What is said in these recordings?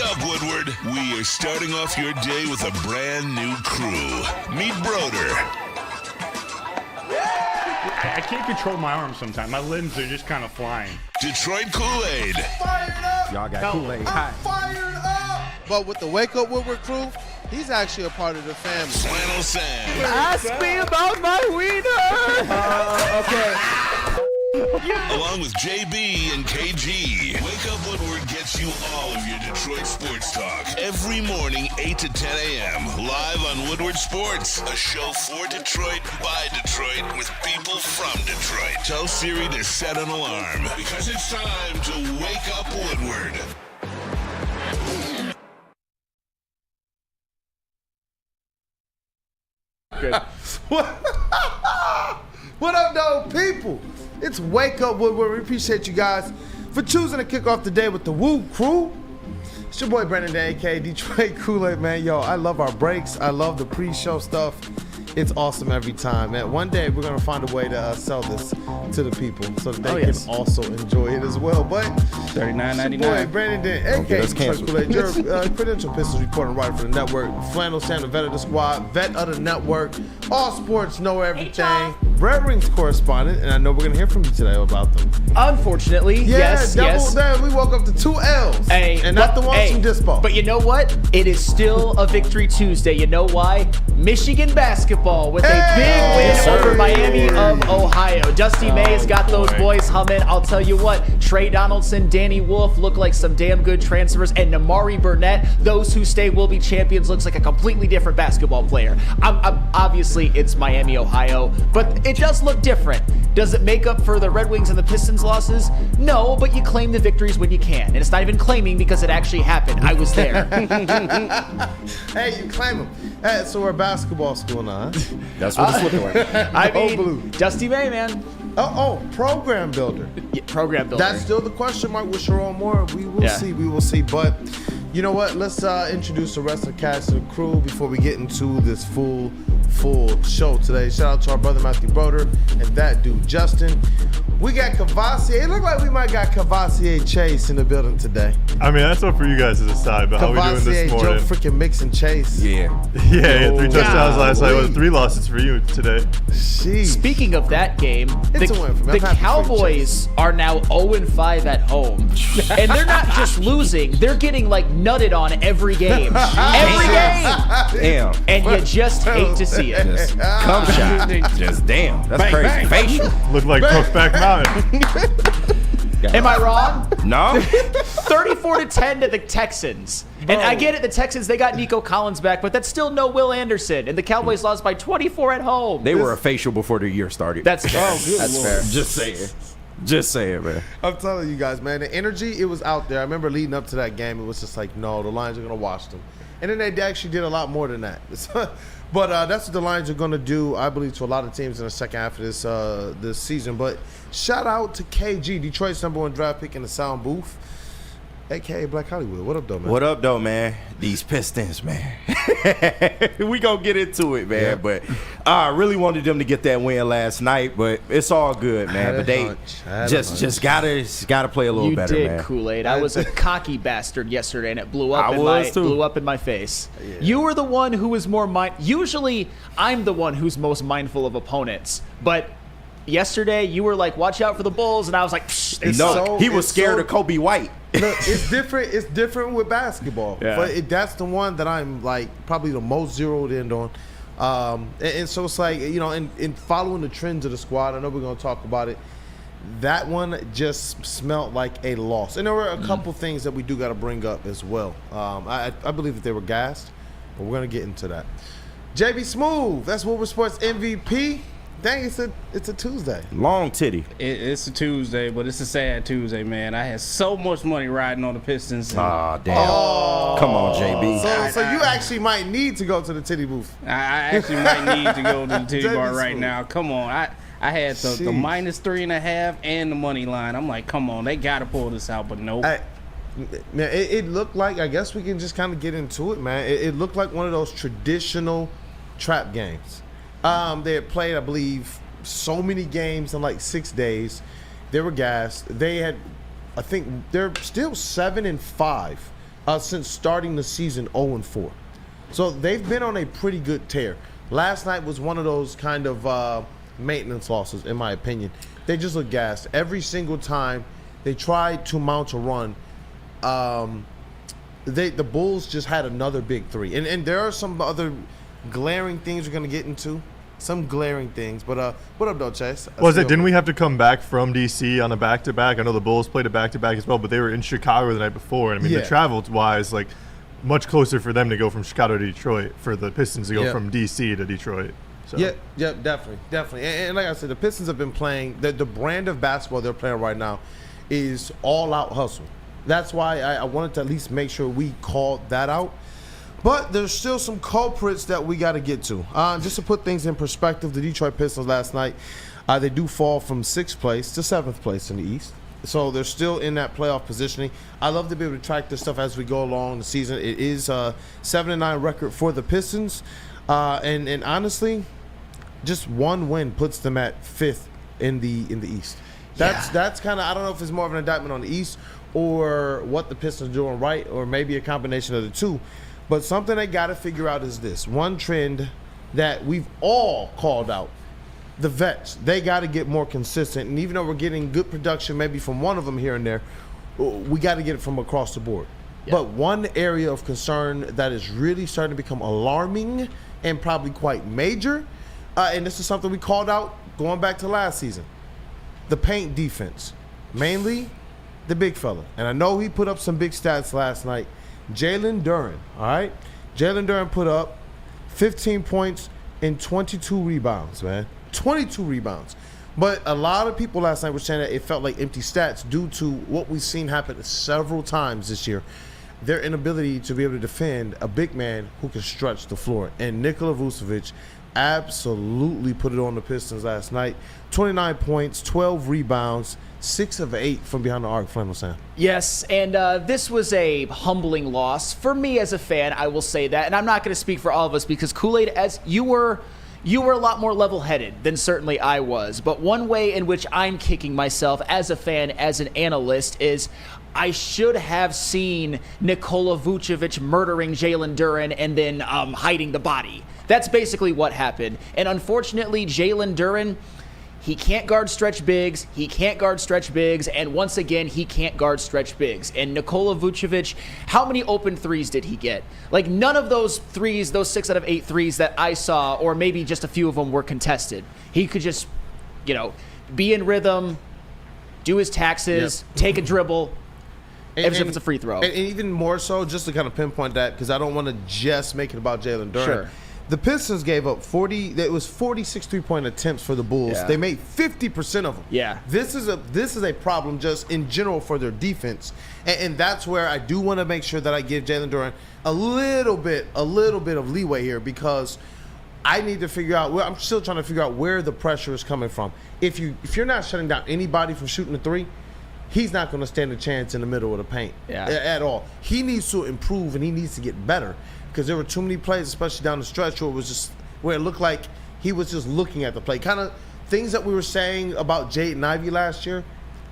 up, Woodward. We are starting off your day with a brand new crew. Meet Broder. I can't control my arms sometimes. My limbs are just kind of flying. Detroit Kool-Aid. Fired up! Y'all got Kool-Aid I'm hot. fired up! But with the Wake Up Woodward crew, he's actually a part of the family. Flannel Sam. Ask me about my wiener. Okay. Along with JB and KG. Wake Up Woodward gets you all of your Detroit sports talk. Every morning, 8 to 10 a.m. Live on Woodward Sports. A show for Detroit, by Detroit, with people from Detroit. Tell Siri to set an alarm. Because it's time to Wake Up Woodward. Good. What up, though, people? It's Wake Up Woodward. We appreciate you guys for choosing to kick off the day with the WUW Crew. It's your boy Brandon, a.k.a. Detroit Kool-Aid, man. Yo, I love our breaks. I love the pre-show stuff. It's awesome every time, man. One day we're gonna find a way to sell this to the people so that they can also enjoy it as well. But $39.99. boy Brandon, a.k.a. Detroit Kool-Aid, your credential Pistons reporting writer for the network. Flannel Sam, the vet of the squad, vet of the network. All sports, know everything. Red Wings correspondent, and I know we're gonna hear from you today about them. Unfortunately, yes. We woke up to 2 L's, and not the ones from Dispo. But you know what? It is still a Victory Tuesday. You know why? Michigan basketball with a big win over Miami of Ohio. Dusty May's got those boys humming. I'll tell you what, Trey Donaldson, Danny Wolf look like some damn good transfers, and Namari Burnett, those who stay will be champions, looks like a completely different basketball player. Obviously, it's Miami, Ohio, but it does look different. Does it make up for the Red Wings and the Pistons losses? No, but you claim the victories when you can. And it's not even claiming because it actually happened. I was there. Hey, you claim them. Hey, so we're a basketball school now, huh? That's what it's looking like. I mean, Dusty May, man. Program builder. Yeah, program builder. That's still the question mark with Sharon Moore. We will see. We will see. But you know what? Let's introduce the rest of the cast of the crew before we get into this full show today. Shout out to our brother Matthew Broder and that dude Justin. We got Cavassier. It looked like we might got Cavassier Chase in the building today. I mean, that's up for you guys to decide, but how we doing this morning? Joe freaking Mixon Chase. Yeah. Yeah, 3 touchdowns last night. With 3 losses for you today. Jeez. Speaking of that game, It's a win for me. the Cowboys are now 0-5 at home. And they're not just losing, they're getting like nutted on every game. Every game! Damn. And you just hate to see it. Just come shot. Just damn. That's crazy. Facial. Looked like Brokeback Mountain. Am I wrong? No. 34-10 to the Texans. And I get it, the Texans, they got Nico Collins back, but that's still no Will Anderson. And the Cowboys lost by 24 at home. They were a facial before the year started. That's fair. That's fair. Just saying. Just saying, man. I'm telling you guys, man, the energy, it was out there. I remember leading up to that game, it was just like, no, the Lions are going to wash them. And then they actually did a lot more than that. But that's what the Lions are going to do, I believe, to a lot of teams in the second half of this season. But shout out to KG, Detroit's #1 draft pick in the sound booth, a.k.a. Black Hollywood. What up, though, man? What up, though, man? These Pistons, man. We gonna get into it, man. Yeah. But I really wanted them to get that win last night, but it's all good, man. But they just gotta play a little better, man. You did, Kool-Aid. I was a cocky bastard yesterday, and it blew up. Blew up in my face. Yeah. You were the one who was more Usually, I'm the one who's most mindful of opponents, but yesterday you were like, "Watch out for the Bulls," and I was like, he was scared of Kobe White. Look, it's different. It's different with basketball. Yeah. But that's the one that I'm like probably the most zeroed in on. And so it's like, you know, in following the trends of the squad, I know we're going to talk about it. That one just smelled like a loss. And there were a couple things that we do got to bring up as well. I believe that they were gassed, but we're going to get into that. JB Smooth, that's Woodward Sports MVP. Dang, it's a Tuesday. Long titty. It's a Tuesday, but it's a sad Tuesday, man. I had so much money riding on the Pistons. Aw, damn. Come on, JB. So you actually might need to go to the titty booth. I actually might need to go to the titty bar right Smooth. now. Come on. I had the -3.5 and the money line. I'm like, come on, they got to pull this out, but nope. Man, it looked like, I guess we can just kind of get into it, man. It looked like one of those traditional trap games. They had played, I believe, so many games in like 6 days. They were gassed. They had, I think, they're still 7-5 since starting the season 0-4. So they've been on a pretty good tear. Last night was one of those kind of maintenance losses, in my opinion. They just look gassed. Every single time they tried to mount a run, the Bulls just had another big three. And there are some other glaring things we're going to get into. Some glaring things. But what up, though, Chase? Didn't we have to come back from D.C. on a back-to-back? I know the Bulls played a back-to-back as well, but they were in Chicago the night before. And, I mean, the travel-wise, like, much closer for them to go from Chicago to Detroit, for the Pistons to go from D.C. to Detroit. So. Yeah, definitely. And like I said, the Pistons have been playing, the brand of basketball they're playing right now is all-out hustle. That's why I wanted to at least make sure we called that out. But there's still some culprits that we got to get to. Just to put things in perspective, the Detroit Pistons last night, they do fall from 6th place to 7th place in the East. So they're still in that playoff positioning. I love to be able to track this stuff as we go along the season. It is a 7-9 record for the Pistons. And honestly, just one win puts them at 5th in the East. That's kind of, I don't know if it's more of an indictment on the East or what the Pistons are doing right, or maybe a combination of the two. But something they got to figure out is this. One trend that we've all called out, the vets, they got to get more consistent. And even though we're getting good production maybe from one of them here and there, we got to get it from across the board. Yeah. But one area of concern that is really starting to become alarming and probably quite major, and this is something we called out going back to last season, the paint defense, mainly the big fella. And I know he put up some big stats last night. Jalen Duren, all right? Jalen Duren put up 15 points and 22 rebounds, man. 22 rebounds. But a lot of people last night were saying that it felt like empty stats due to what we've seen happen several times this year. Their inability to be able to defend a big man who can stretch the floor. And Nikola Vucevic absolutely put it on the Pistons last night. 29 points, 12 rebounds, 6 of 8 from behind the arc, Flannel Sam. Yes, and this was a humbling loss. For me as a fan, I will say that. And I'm not going to speak for all of us because Kool-Aid, as you were a lot more level-headed than certainly I was. But one way in which I'm kicking myself as a fan, as an analyst, is I should have seen Nikola Vucevic murdering Jalen Duren and then hiding the body. That's basically what happened. And unfortunately, Jalen Duren, he can't guard stretch bigs. He can't guard stretch bigs. And once again, he can't guard stretch bigs. And Nikola Vucevic, how many open threes did he get? Like, none of those threes, those 6 out of 8 threes that I saw, or maybe just a few of them, were contested. He could just, be in rhythm, do his taxes, take a dribble, if it's a free throw. And even more so, just to kind of pinpoint that, because I don't want to just make it about Jalen Duren. Sure. The Pistons gave up 46 3-point attempts for the Bulls. Yeah. They made 50% of them. Yeah. This is a problem just in general for their defense. And that's where I do want to make sure that I give Jalen Duren a little bit of leeway here, because I need to figure out I'm still trying to figure out where the pressure is coming from. If you're not shutting down anybody from shooting the three, he's not going to stand a chance in the middle of the paint at all. He needs to improve and he needs to get better, because there were too many plays, especially down the stretch, where it looked like he was just looking at the play. Kind of things that we were saying about Jaden Ivey last year,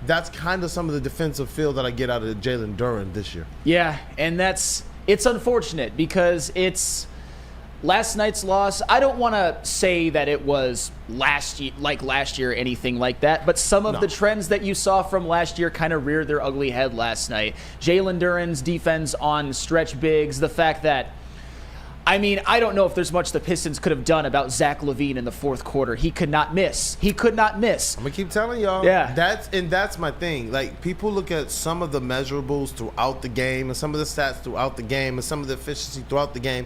that's kind of some of the defensive feel that I get out of Jalen Duren this year. Yeah, and it's unfortunate because it's last night's loss. I don't want to say that it was last year or anything like that, but some of the trends that you saw from last year kind of reared their ugly head last night. Jalen Duren's defense on stretch bigs, the fact that, I don't know if there's much the Pistons could have done about Zach LaVine in the fourth quarter. He could not miss. I'm gonna keep telling y'all. Yeah. That's my thing. Like, people look at some of the measurables throughout the game and some of the stats throughout the game and some of the efficiency throughout the game.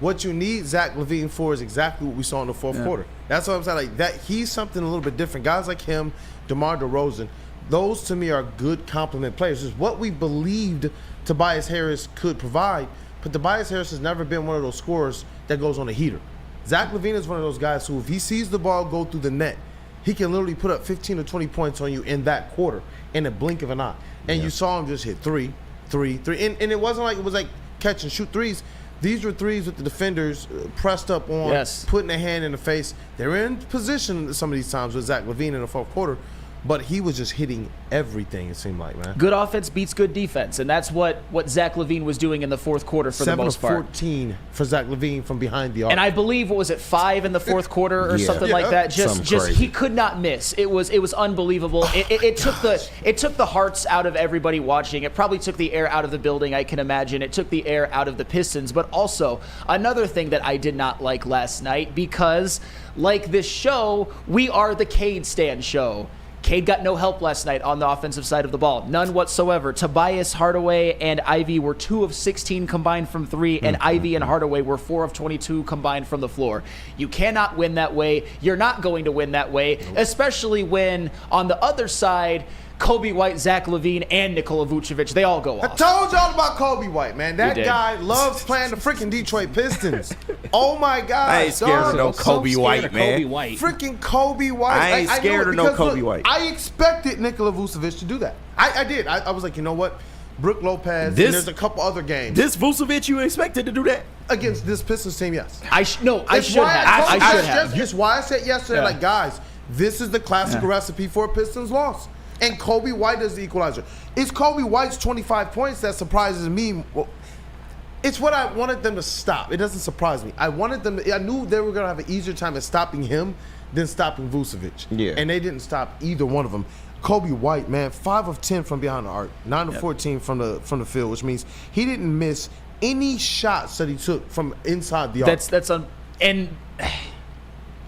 What you need Zach LaVine for is exactly what we saw in the fourth quarter. That's what I'm saying. Like, that, he's something a little bit different. Guys like him, DeMar DeRozan, those to me are good complement players. It's what we believed Tobias Harris could provide. But Tobias Harris has never been one of those scorers that goes on a heater. Zach LaVine is one of those guys who, if he sees the ball go through the net, he can literally put up 15 or 20 points on you in that quarter in a blink of an eye. And you saw him just hit three. And it wasn't like it was like catch and shoot threes. These were threes with the defenders pressed up on, putting a hand in the face. They're in position some of these times with Zach LaVine in the fourth quarter. But he was just hitting everything, it seemed like, man. Good offense beats good defense, and that's what Zach LaVine was doing in the fourth quarter for the most part. 7 of 14 for Zach LaVine from behind the arc. And I believe, what was it, 5 in the fourth quarter or something like that? Just he could not miss. It was unbelievable. It took the hearts out of everybody watching. It probably took the air out of the building, I can imagine. It took the air out of the Pistons. But also, another thing that I did not like last night, because like this show, we are the Cade Stand show. Cade got no help last night on the offensive side of the ball. None whatsoever. Tobias, Hardaway, and Ivy were 2 of 16 combined from 3, and Ivy and Hardaway were 4 of 22 combined from the floor. You cannot win that way. You're not going to win that way, especially when on the other side, Kobe White, Zach LaVine, and Nikola Vucevic, they all go off. I told y'all about Kobe White, man. That guy loves playing the freaking Detroit Pistons. Oh, my God. I ain't scared of no Kobe White, man. Kobe White. Freaking Kobe White. I ain't scared of no Kobe White. I expected Nikola Vucevic to do that. I did. I was like, you know what? Brooke Lopez, and there's a couple other games. This Vucevic, you expected to do that? Against this Pistons team, yes. I should have. That's why I said yesterday, like, guys, this is the classic recipe for a Pistons loss. And Kobe White is the equalizer. It's Kobe White's 25 points that surprises me. Well, it's what I wanted them to stop. It doesn't surprise me. I knew they were going to have an easier time at stopping him than stopping Vucevic. Yeah. And they didn't stop either one of them. Kobe White, man, 5 of 10 from behind the arc, 9 of 14 from the field, which means he didn't miss any shots that he took from inside the arc.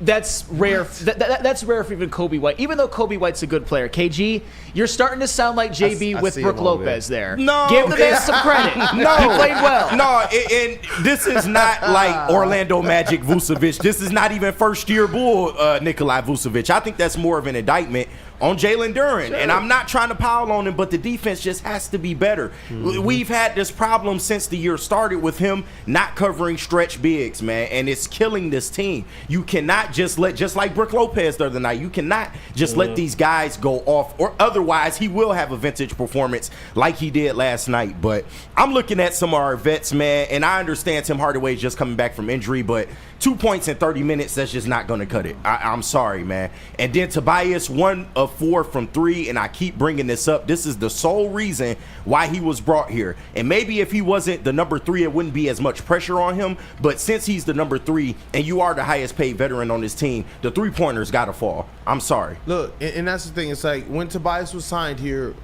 That's rare. That's rare for even Kobe White. Even though Kobe White's a good player, KG, you're starting to sound like JB with Brooke Lopez there. No, give the man some credit. No, he played well. No, and this is not like Orlando Magic Vucevic. This is not even first-year Bull Nikolai Vucevic. I think that's more of an indictment on Jalen Duren. Sure. And I'm not trying to pile on him, but the defense just has to be better. We've had this problem since the year started with him not covering stretch bigs, man, and it's killing this team. You cannot just like Brooke Lopez the other night, you cannot just let these guys go off, or otherwise he will have a vintage performance like he did last night. But I'm looking at some of our vets, man, and I understand Tim Hardaway is just coming back from injury, but 2 points in 30 minutes, that's just not going to cut it. I'm sorry, man. And then Tobias, 1 of 4 from 3, and I keep bringing this up. This is the sole reason why he was brought here. And maybe if he wasn't the number 3, it wouldn't be as much pressure on him. But since he's the number 3, and you are the highest paid veteran on this team, the 3-pointers got to fall. I'm sorry. Look, and that's the thing. It's like when Tobias was signed here,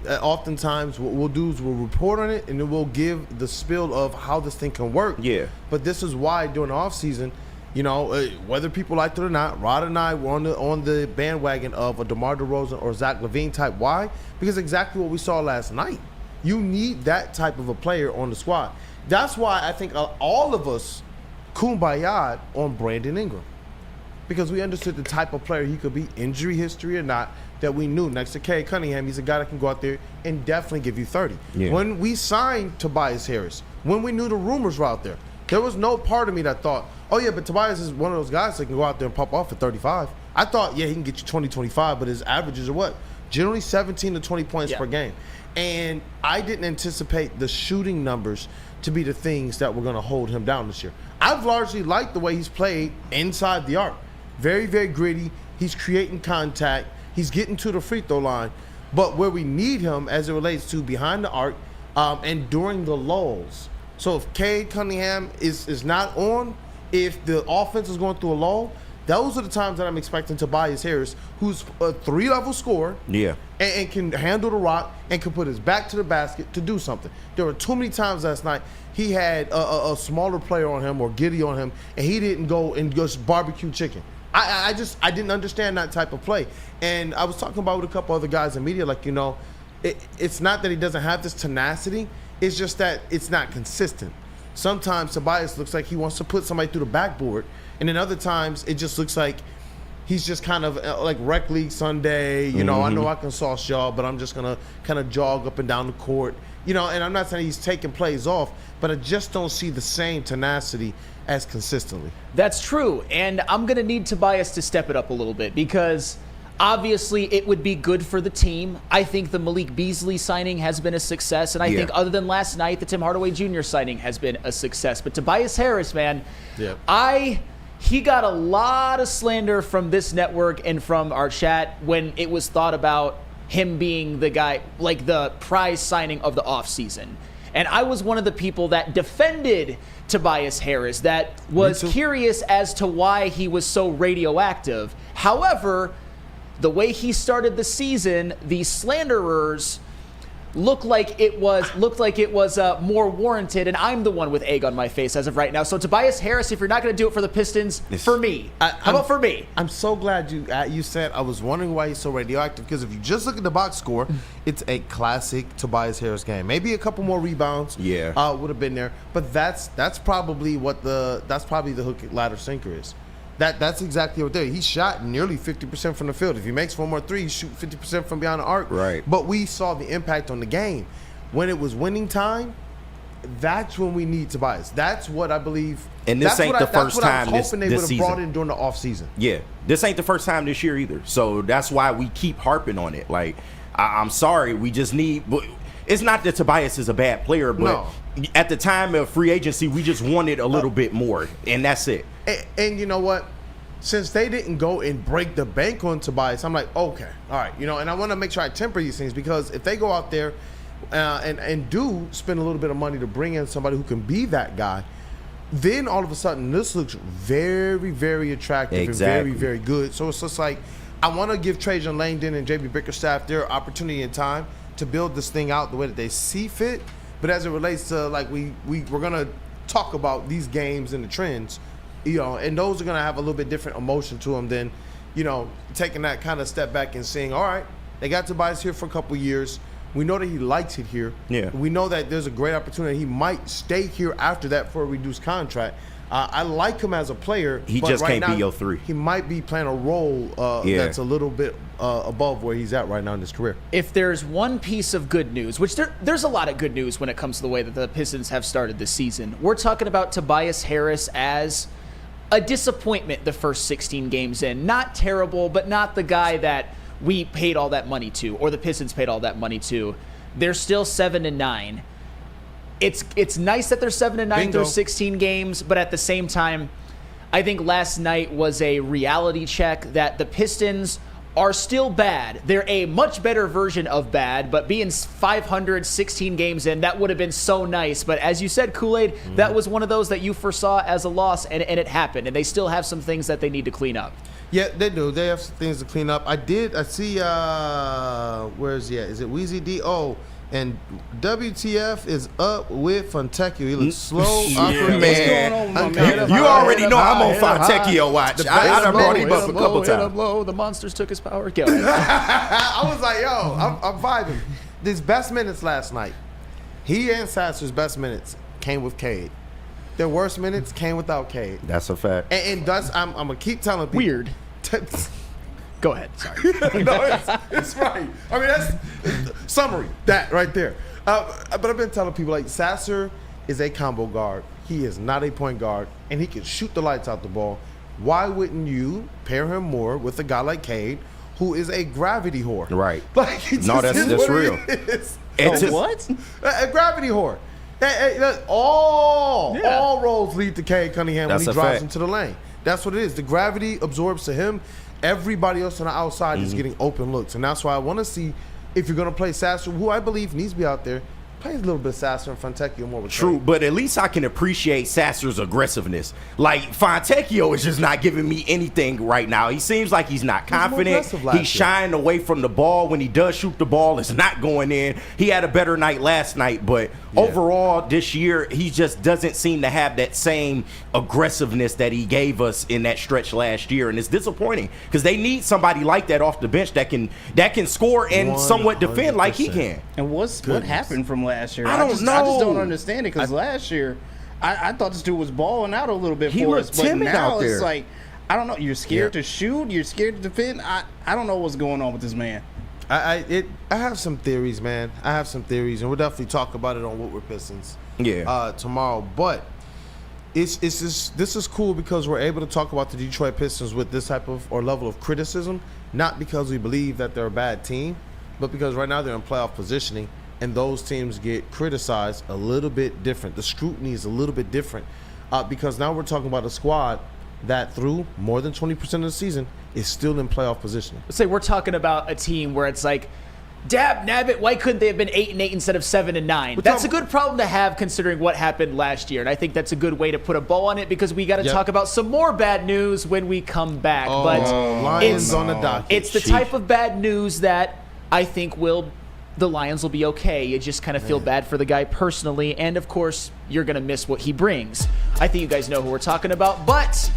oftentimes what we'll do is we'll report on it, and then we'll give the spiel of how this thing can work. Yeah. But this is why during the offseason, you know, whether people liked it or not, Rod and I were on the bandwagon of a DeMar DeRozan or Zach LaVine type. Why? Because exactly what we saw last night. You need that type of a player on the squad. That's why I think all of us kumbaya'd on Brandon Ingram. Because we understood the type of player he could be, injury history or not, that we knew. Next to Cade Cunningham, he's a guy that can go out there and definitely give you 30. Yeah. When we signed Tobias Harris, when we knew the rumors were out there was no part of me that thought, oh yeah, but Tobias is one of those guys that can go out there and pop off at 35. I thought, yeah, he can get you 20, 25, but his averages are what? Generally 17 to 20 points per game. And I didn't anticipate the shooting numbers to be the things that were going to hold him down this year. I've largely liked the way he's played inside the arc. Very, very gritty. He's creating contact. He's getting to the free throw line. But where we need him as it relates to behind the arc and during the lulls. So if Cade Cunningham is not on, if the offense is going through a lull, those are the times that I'm expecting Tobias Harris, who's a 3-level scorer, and can handle the rock and can put his back to the basket to do something. There were too many times last night he had a smaller player on him or Giddy on him, and he didn't go and just barbecue chicken. I didn't understand that type of play. And I was talking about with a couple other guys in media, like, you know, it's not that he doesn't have this tenacity. It's just that it's not consistent. Sometimes Tobias looks like he wants to put somebody through the backboard, and then other times it just looks like he's just kind of like rec league Sunday. You know, I know I can sauce y'all, but I'm just going to kind of jog up and down the court. You know, and I'm not saying he's taking plays off, but I just don't see the same tenacity as consistently. That's true, and I'm going to need Tobias to step it up a little bit because obviously it would be good for the team. I think the Malik Beasley signing has been a success, and I think other than last night, the Tim Hardaway Jr. signing has been a success. But Tobias Harris, man, he got a lot of slander from this network and from our chat when it was thought about him being the guy, like the prize signing of the offseason. And I was one of the people that defended Tobias Harris, that was curious as to why he was so radioactive. However, the way he started the season, the slanderers looked like it was more warranted, and I'm the one with egg on my face as of right now. So Tobias Harris, if you're not going to do it for the Pistons, for me. How about for me? I'm so glad you said. I was wondering why he's so radioactive, because if you just look at the box score, it's a classic Tobias Harris game. Maybe a couple more rebounds, would have been there, but that's probably the hook, ladder, sinker is. That's exactly what they're. He shot nearly 50% from the field. If he makes one more three, he shoot 50% from beyond the arc. Right. But we saw the impact on the game. When it was winning time, that's when we need Tobias. That's what I believe. And this ain't the first time this season. They would have brought in during the offseason. Yeah. This ain't the first time this year either. So that's why we keep harping on it. Like, I'm sorry. We just need – it's not that Tobias is a bad player, but at the time of free agency, we just wanted a little bit more, and that's it. And you know what? Since they didn't go and break the bank on Tobias, I'm like, okay, all right. And I want to make sure I temper these things, because if they go out there and do spend a little bit of money to bring in somebody who can be that guy, then all of a sudden this looks very, very attractive and very, very good. So it's just like, I want to give Trajan Langdon and JB Bickerstaff their opportunity and time to build this thing out the way that they see fit. But as it relates to, like, we're going to talk about these games and the trends, and those are going to have a little bit different emotion to them than, taking that kind of step back and saying, all right, they got Tobias here for a couple years. We know that he likes it here. Yeah. We know that there's a great opportunity. He might stay here after that for a reduced contract. I like him as a player. He but just right can't now, be your 3. He might be playing a role that's a little bit above where he's at right now in his career. If there's one piece of good news, which there's a lot of good news when it comes to the way that the Pistons have started this season, we're talking about Tobias Harris as a disappointment the first 16 games in. Not terrible, but not the guy that we paid all that money to, or the Pistons paid all that money to. They're still 7-9. It's nice that they're 7-9 through 16 games, but at the same time, I think last night was a reality check that the Pistons are still bad. They're a much better version of bad, but being 500, 16 games in, that would have been so nice. But as you said, Kool-Aid, that was one of those that you foresaw as a loss, and it happened. And they still have some things that they need to clean up. Yeah, they do. They have some things to clean up. I see, where's he at? Is it Weezy D? Oh, and WTF is up with Fontecchio. He looks slow, awkward. Man. You already know I'm on Fontecchio watch. I done brought him up a couple times. The monsters took his power. Go. I was like, yo, I'm vibing. His best minutes last night, he and Sasser's best minutes came with Cade. Their worst minutes came without Cade. That's a fact. And that's, I'm going to keep telling people. Weird. Go ahead. Sorry. No, it's right. I mean, that's summary. That right there. But I've been telling people, like, Sasser is a combo guard. He is not a point guard, and he can shoot the lights out the ball. Why wouldn't you pair him more with a guy like Cade, who is a gravity whore? Right. Like, that's real. What? A gravity whore. All roads lead to Cade Cunningham when he drives into the lane. That's what it is. The gravity absorbs to him. Everybody else on the outside is getting open looks. And that's why I want to see, if you're going to play Sasser, who I believe needs to be out there, play a little bit Sasser and Fontecchio more with True, Cade. but at least I can appreciate Sasser's aggressiveness. Like, Fontecchio is just not giving me anything right now. He seems like he's not confident. He's shying away from the ball. When he does shoot the ball, it's not going in. He had a better night last night, but overall this year, he just doesn't seem to have that same aggressiveness that he gave us in that stretch last year, and it's disappointing because they need somebody like that off the bench that can score and somewhat defend like he can. And what happened from last year? I don't know. I just don't understand it, because last year I thought this dude was balling out a little bit for us, but now it's like, I don't know. You're scared to shoot. You're scared to defend. I don't know what's going on with this man. I have some theories, man. I have some theories, and we'll definitely talk about it on Woodward Pistons tomorrow. But this is cool because we're able to talk about the Detroit Pistons with this type of or level of criticism, not because we believe that they're a bad team, but because right now they're in playoff positioning, and those teams get criticized a little bit different. The scrutiny is a little bit different because now we're talking about a squad that through more than 20% of the season is still in playoff position. Let's say we're talking about a team where it's like, dab nabbit, why couldn't they have been 8-8 instead of 7-9? That's a good problem to have considering what happened last year, and I think that's a good way to put a bow on it because we got to talk about some more bad news when we come back. Lions on the docket. It's the type of bad news that I think the Lions will be okay. You just kind of feel bad for the guy personally, and of course, you're going to miss what he brings. I think you guys know who we're talking about, but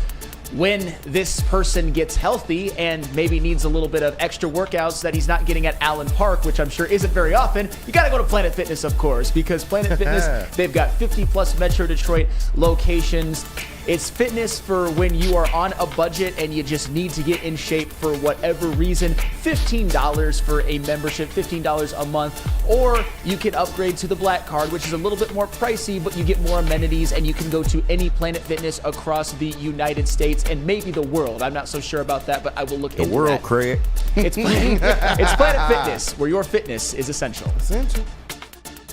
when this person gets healthy and maybe needs a little bit of extra workouts that he's not getting at Allen Park, which I'm sure isn't very often, you got to go to Planet Fitness, of course, because Planet Fitness, they've got 50+ Metro Detroit locations. It's fitness for when you are on a budget and you just need to get in shape for whatever reason. $15 for a membership, $15 a month, or you can upgrade to the Black Card, which is a little bit more pricey, but you get more amenities and you can go to any Planet Fitness across the United States and maybe the world. I'm not so sure about that, but I will look into that. The world, Craig. It's Planet Fitness, where your fitness is essential.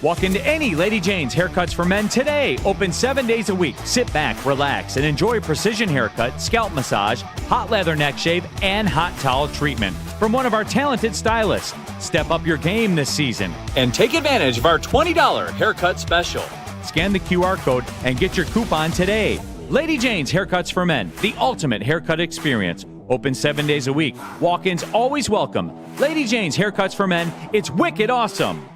Walk into any Lady Jane's Haircuts for Men today. Open 7 days a week. Sit back, relax, and enjoy precision haircut, scalp massage, hot leather neck shave, and hot towel treatment from one of our talented stylists. Step up your game this season and take advantage of our $20 haircut special. Scan the QR code and get your coupon today. Lady Jane's Haircuts for Men, the ultimate haircut experience. Open 7 days a week. Walk-ins always welcome. Lady Jane's Haircuts for Men. It's wicked awesome.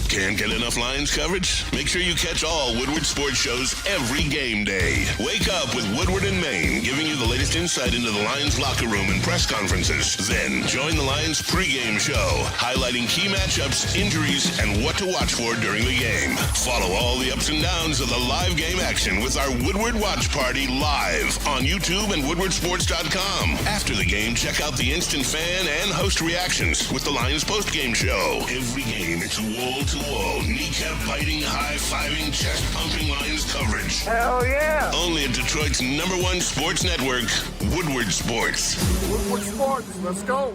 Can't get enough Lions coverage? Make sure you catch all Woodward sports shows every game day. Wake up with Woodward and Maine, giving you the latest insight into the Lions locker room and press conferences. Then join the Lions pregame show, highlighting key matchups, injuries, and what to watch for during the game. Follow all the ups and downs of the live game action with our Woodward Watch Party live on YouTube and WoodwardSports.com. After the game, check out the instant fan and host reactions with the Lions postgame show. Every game, it's wall-to-wall, kneecap-biting, high-fiving, chest-pumping Lions coverage. Hell yeah! Only at Detroit's #1 sports network, Woodward Sports. Woodward Sports, let's go!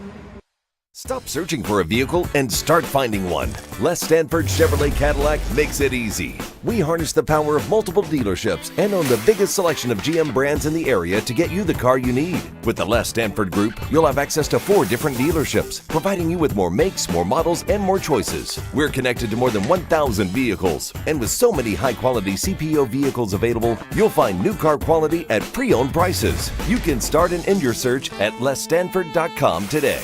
Stop searching for a vehicle and start finding one. Les Stanford Chevrolet Cadillac makes it easy. We harness the power of multiple dealerships and own the biggest selection of GM brands in the area to get you the car you need. With the Les Stanford Group, you'll have access to 4 different dealerships, providing you with more makes, more models, and more choices. We're connected to more than 1,000 vehicles. And with so many high-quality CPO vehicles available, you'll find new car quality at pre-owned prices. You can start and end your search at lesstanford.com today.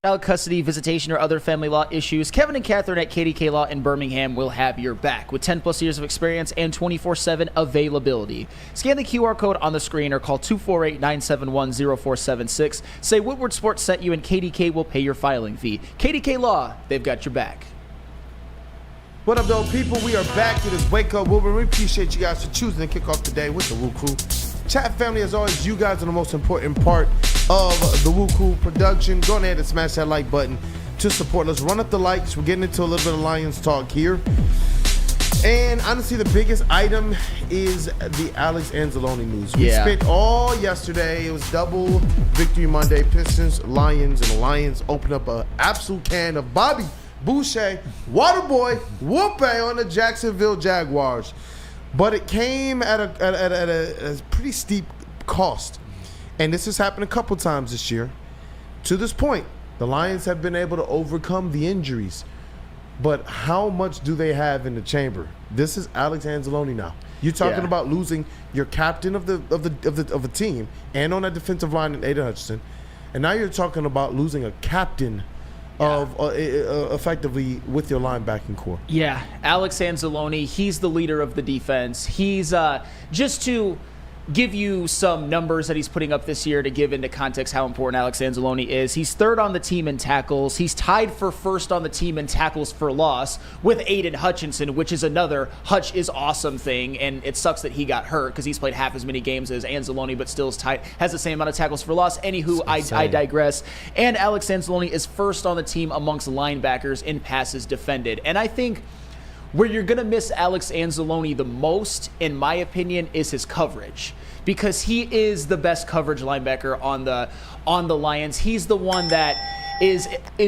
Child custody, visitation, or other family law issues, Kevin and Catherine at KDK Law in Birmingham will have your back with 10+ years of experience and 24/7 availability. Scan the QR code on the screen or call 248-971-0476. Say Woodward Sports sent you and KDK will pay your filing fee. KDK Law, they've got your back. What up, though, people? We are back. It is Wake Up Woodward. We appreciate you guys for choosing to kick off the day with the WUW Crew. Chat family, as always, you guys are the most important part of the WUW Crew production. Go ahead and smash that like button to support us. Run up the likes. We're getting into a little bit of Lions talk here. And honestly, the biggest item is the Alex Anzalone news. We spent all yesterday. It was double victory Monday. Pistons, Lions, and the Lions opened up an absolute can of Bobby Boucher, Waterboy, Whoope on the Jacksonville Jaguars. But it came at a pretty steep cost. And this has happened a couple times this year. To this point, the Lions have been able to overcome the injuries. But how much do they have in the chamber? This is Alex Anzalone now. You're talking about losing your captain of the team and on that defensive line in Aiden Hutchinson. And now you're talking about losing a captain of effectively with your linebacking core. Yeah, Alex Anzalone, he's the leader of the defense. He's just to give you some numbers that he's putting up this year to give into context how important Alex Anzalone is. He's 3rd on the team in tackles. He's tied for 1st on the team in tackles for loss with Aiden Hutchinson, which is another Hutch is awesome thing. And it sucks that he got hurt because he's played half as many games as Anzalone, but still is tied, has the same amount of tackles for loss. Anywho, I digress. And Alex Anzalone is 1st on the team amongst linebackers in passes defended. And I think where you're going to miss Alex Anzalone the most, in my opinion, is his coverage, because he is the best coverage linebacker on the Lions. He's the one that is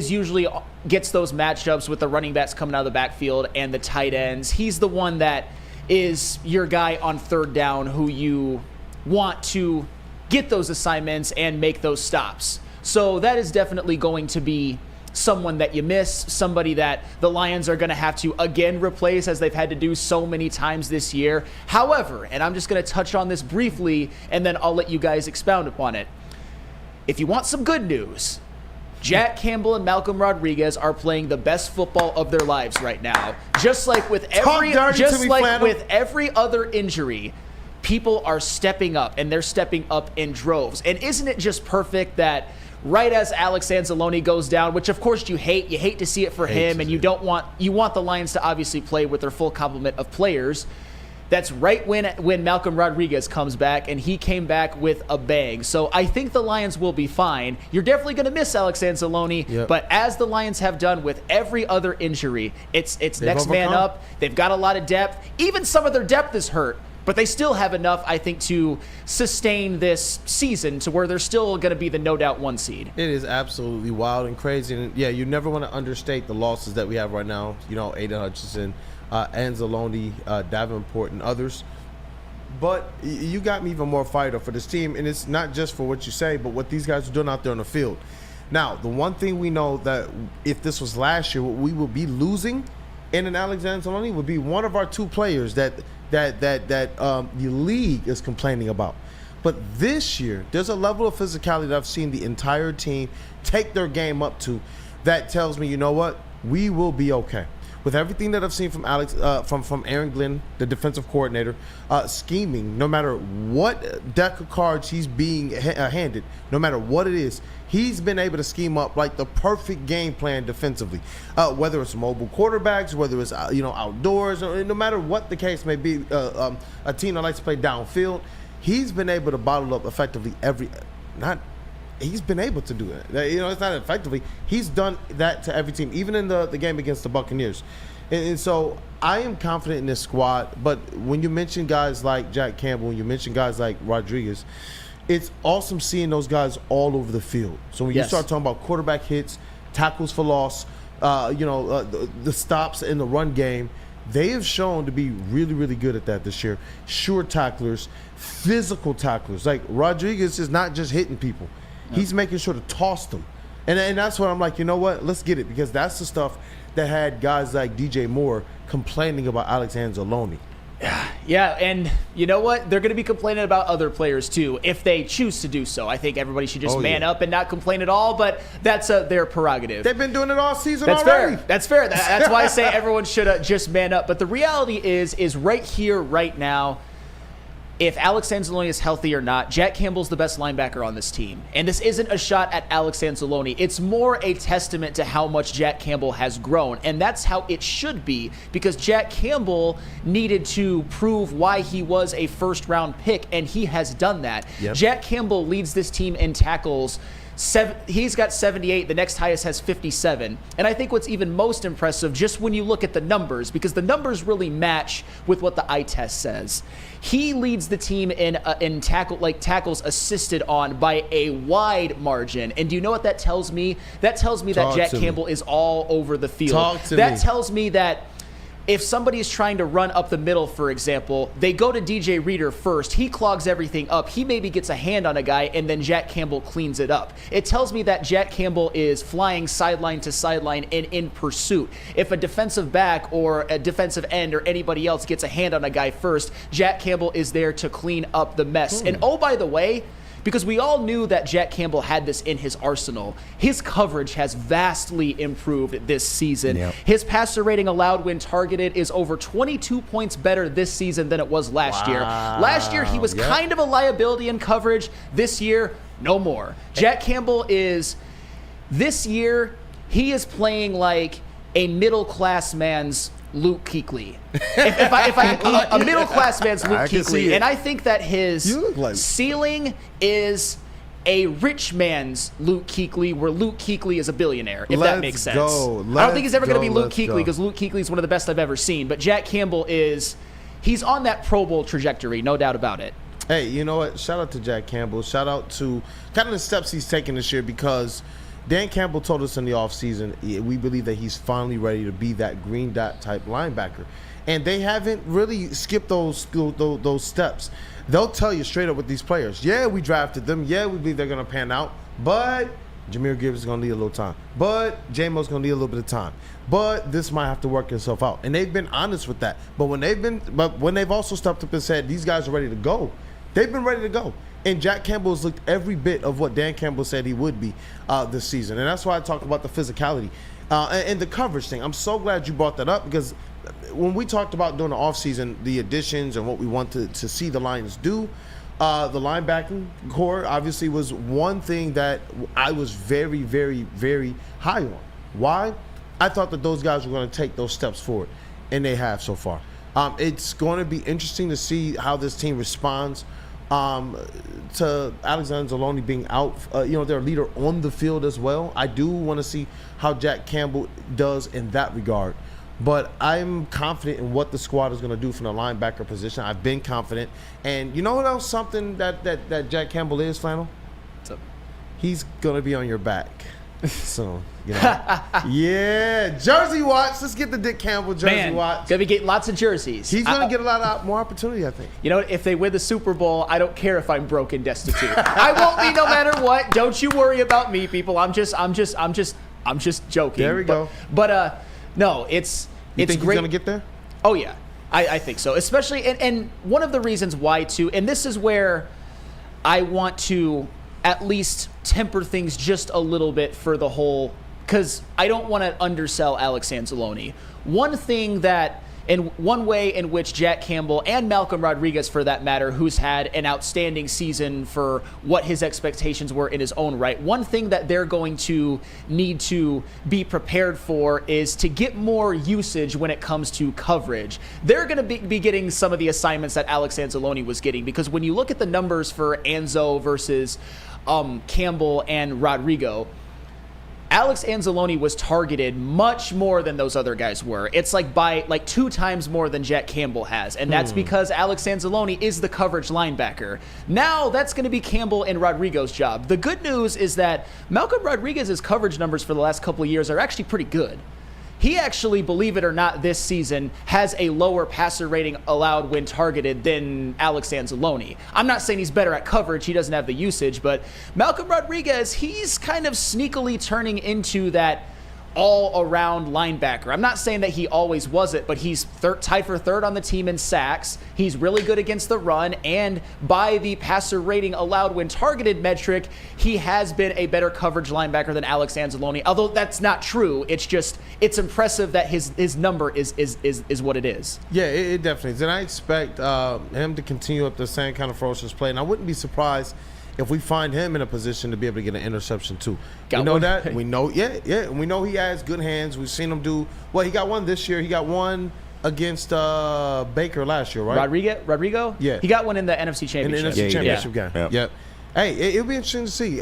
usually gets those matchups with the running backs coming out of the backfield and the tight ends. He's the one that is your guy on third down who you want to get those assignments and make those stops. So that is definitely going to be someone that you miss, somebody that the Lions are going to have to again replace as they've had to do so many times this year. However, and I'm just going to touch on this briefly and then I'll let you guys expound upon it. If you want some good news, Jack Campbell and Malcolm Rodriguez are playing the best football of their lives right now. Just like with every other injury, people are stepping up and they're stepping up in droves. And isn't it just perfect that right as Alex Anzalone goes down, which of course you hate to see it for him, and you want the Lions to obviously play with their full complement of players. That's right when Malcolm Rodriguez comes back, and he came back with a bang. So I think the Lions will be fine. You're definitely going to miss Alex Anzalone, but as the Lions have done with every other injury, it's next man up. They've got a lot of depth. Even some of their depth is hurt, but they still have enough, I think, to sustain this season to where they're still going to be the no doubt 1 seed. It is absolutely wild and crazy. And yeah, you never want to understate the losses that we have right now. You know, Aiden Hutchinson, Anzalone, Davenport, and others. But you got me even more fired up for this team. And it's not just for what you say, but what these guys are doing out there on the field. Now, the one thing we know that if this was last year, what we would be losing in an Alex Anzalone would be one of our 2 players that the league is complaining about. But this year, there's a level of physicality that I've seen the entire team take their game up to that tells me, you know what, we will be okay. With everything that I've seen from Alex, from Aaron Glenn, the defensive coordinator, scheming, no matter what deck of cards he's being handed, no matter what it is, he's been able to scheme up like the perfect game plan defensively. Whether it's mobile quarterbacks, whether it's outdoors, or no matter what the case may be, a team that likes to play downfield, he's been able to bottle up effectively He's been able to do it. It's not effectively. He's done that to every team, even in the game against the Buccaneers. And so I am confident in this squad. But when you mention guys like Jack Campbell, when you mention guys like Rodriguez, it's awesome seeing those guys all over the field. So when you start talking about quarterback hits, tackles for loss, the stops in the run game, they have shown to be really, really good at that this year. Sure tacklers, physical tacklers. Like Rodriguez is not just hitting people. He's making sure to toss them. And that's what I'm like, you know what? Let's get it. Because that's the stuff that had guys like DJ Moore complaining about Alex Anzalone. Yeah, and you know what? They're going to be complaining about other players too, if they choose to do so. I think everybody should just man up and not complain at all, but that's their prerogative. They've been doing it all season already. That's fair. That's why I say everyone should just man up. But the reality is right here, right now, if Alex Anzalone is healthy or not, Jack Campbell's the best linebacker on this team. And this isn't a shot at Alex Anzalone. It's more a testament to how much Jack Campbell has grown. And that's how it should be, because Jack Campbell needed to prove why he was a first-round pick, and he has done that. Yep. Jack Campbell leads this team in tackles. He's got 78. The next highest has 57. And I think what's even most impressive, just when you look at the numbers, because the numbers really match with what the eye test says, he leads the team in tackles assisted on by a wide margin. And do you know what that tells me? That tells me that Jack Campbell is all over the field. That tells me that if somebody is trying to run up the middle, for example, they go to DJ Reader first. He clogs everything up. He maybe gets a hand on a guy, and then Jack Campbell cleans it up. It tells me that Jack Campbell is flying sideline to sideline and in pursuit. If a defensive back or a defensive end or anybody else gets a hand on a guy first, Jack Campbell is there to clean up the mess. And oh, by the way, because we all knew that Jack Campbell had this in his arsenal, his coverage has vastly improved this season. Yep. His passer rating allowed when targeted is over 22 points better this season than it was last year. Last year, he was kind of a liability in coverage. This year, no more. Jack Campbell this year, he is playing like a middle-class man's Luke Kuechly. A middle-class man's Luke Kuechly. And I think that his ceiling is a rich man's Luke Kuechly, where Luke Kuechly is a billionaire, if that makes sense. I don't think he's ever going to be Luke Kuechly, because Luke Kuechly is one of the best I've ever seen. But Jack Campbell he's on that Pro Bowl trajectory, no doubt about it. Hey, you know what? Shout out to Jack Campbell. Shout out to kind of the steps he's taken this year, because Dan Campbell told us in the offseason, we believe that he's finally ready to be that green dot type linebacker. And they haven't really skipped those steps. They'll tell you straight up with these players, yeah, we drafted them. Yeah, we believe they're going to pan out. But Jahmyr Gibbs is going to need a little time. But J-Mo's going to need a little bit of time. But this might have to work itself out. And they've been honest with that. But when they've also stepped up and said, these guys are ready to go, they've been ready to go. And Jack Campbell has looked every bit of what Dan Campbell said he would be this season. And that's why I talked about the physicality and the coverage thing. I'm so glad you brought that up, because when we talked about during the offseason, the additions and what we want to see the Lions do, the linebacking core obviously was one thing that I was very, very, very high on. Why? I thought that those guys were going to take those steps forward, and they have so far. It's going to be interesting to see how this team responds to Anzalone being out. Their leader on the field as well. I do want to see how Jack Campbell does in that regard. But I'm confident in what the squad is going to do from the linebacker position. I've been confident. And you know what else? Something that Jack Campbell is, Flannel? What's up? He's going to be on your back. So, yeah, Jersey Watch. Let's get the Dick Campbell Jersey Watch. Gonna be getting lots of jerseys. He's gonna get a lot more opportunity, I think. You know, if they win the Super Bowl, I don't care if I'm broke and destitute. I won't be no matter what. Don't you worry about me, people. I'm just joking. There we go. But no, it's think great. He's gonna get there? Oh yeah, I think so. Especially and one of the reasons why too, and this is where I want to at least temper things just a little bit for the whole, because I don't want to undersell Alex Anzalone. One thing that, and one way in which Jack Campbell and Malcolm Rodriguez, for that matter, who's had an outstanding season for what his expectations were in his own right, one thing that they're going to need to be prepared for is to get more usage when it comes to coverage. They're going to be getting some of the assignments that Alex Anzalone was getting, because when you look at the numbers for Anzo versus Campbell and Rodrigo, Alex Anzalone was targeted much more than those other guys were. It's by 2 times more than Jack Campbell has. And that's because Alex Anzalone is the coverage linebacker. Now that's going to be Campbell and Rodrigo's job. The good news is that Malcolm Rodriguez's coverage numbers for the last couple of years are actually pretty good. He actually, believe it or not, this season has a lower passer rating allowed when targeted than Alex Anzalone. I'm not saying he's better at coverage. He doesn't have the usage. But Malcolm Rodriguez, he's kind of sneakily turning into that all-around linebacker. I'm not saying that he always was it, but he's tied for third on the team in sacks. He's really good against the run, and by the passer rating allowed when targeted metric, he has been a better coverage linebacker than Alex Anzalone. Although that's not true. It's impressive that his number is what it is. Yeah, it definitely is. And I expect him to continue up the same kind of ferocious play. And I wouldn't be surprised if we find him in a position to be able to get an interception too. We know that. We know, yeah. We know he has good hands. We've seen him do well. He got one this year. He got one against Baker last year, right? Rodrigo? Yeah. He got one in the NFC Championship. In the NFC Championship game. Yep. Hey, it'll be interesting to see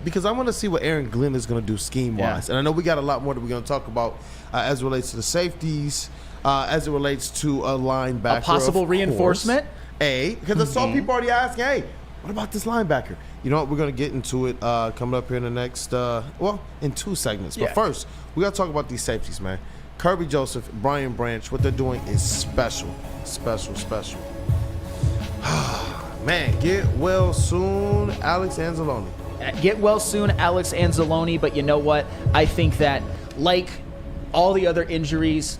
because I want to see what Aaron Glenn is going to do scheme-wise. And I know we got a lot more that we're going to talk about as it relates to the safeties, as it relates to a linebacker. A possible reinforcement? Because I saw people already asking, hey, what about this linebacker? You know what? We're going to get into it coming up here in the next, in 2 segments. But first, we got to talk about these safeties, man. Kirby Joseph, Brian Branch, what they're doing is special. Special. Man, get well soon, Alex Anzalone. Get well soon, Alex Anzalone. But you know what? I think that, like all the other injuries,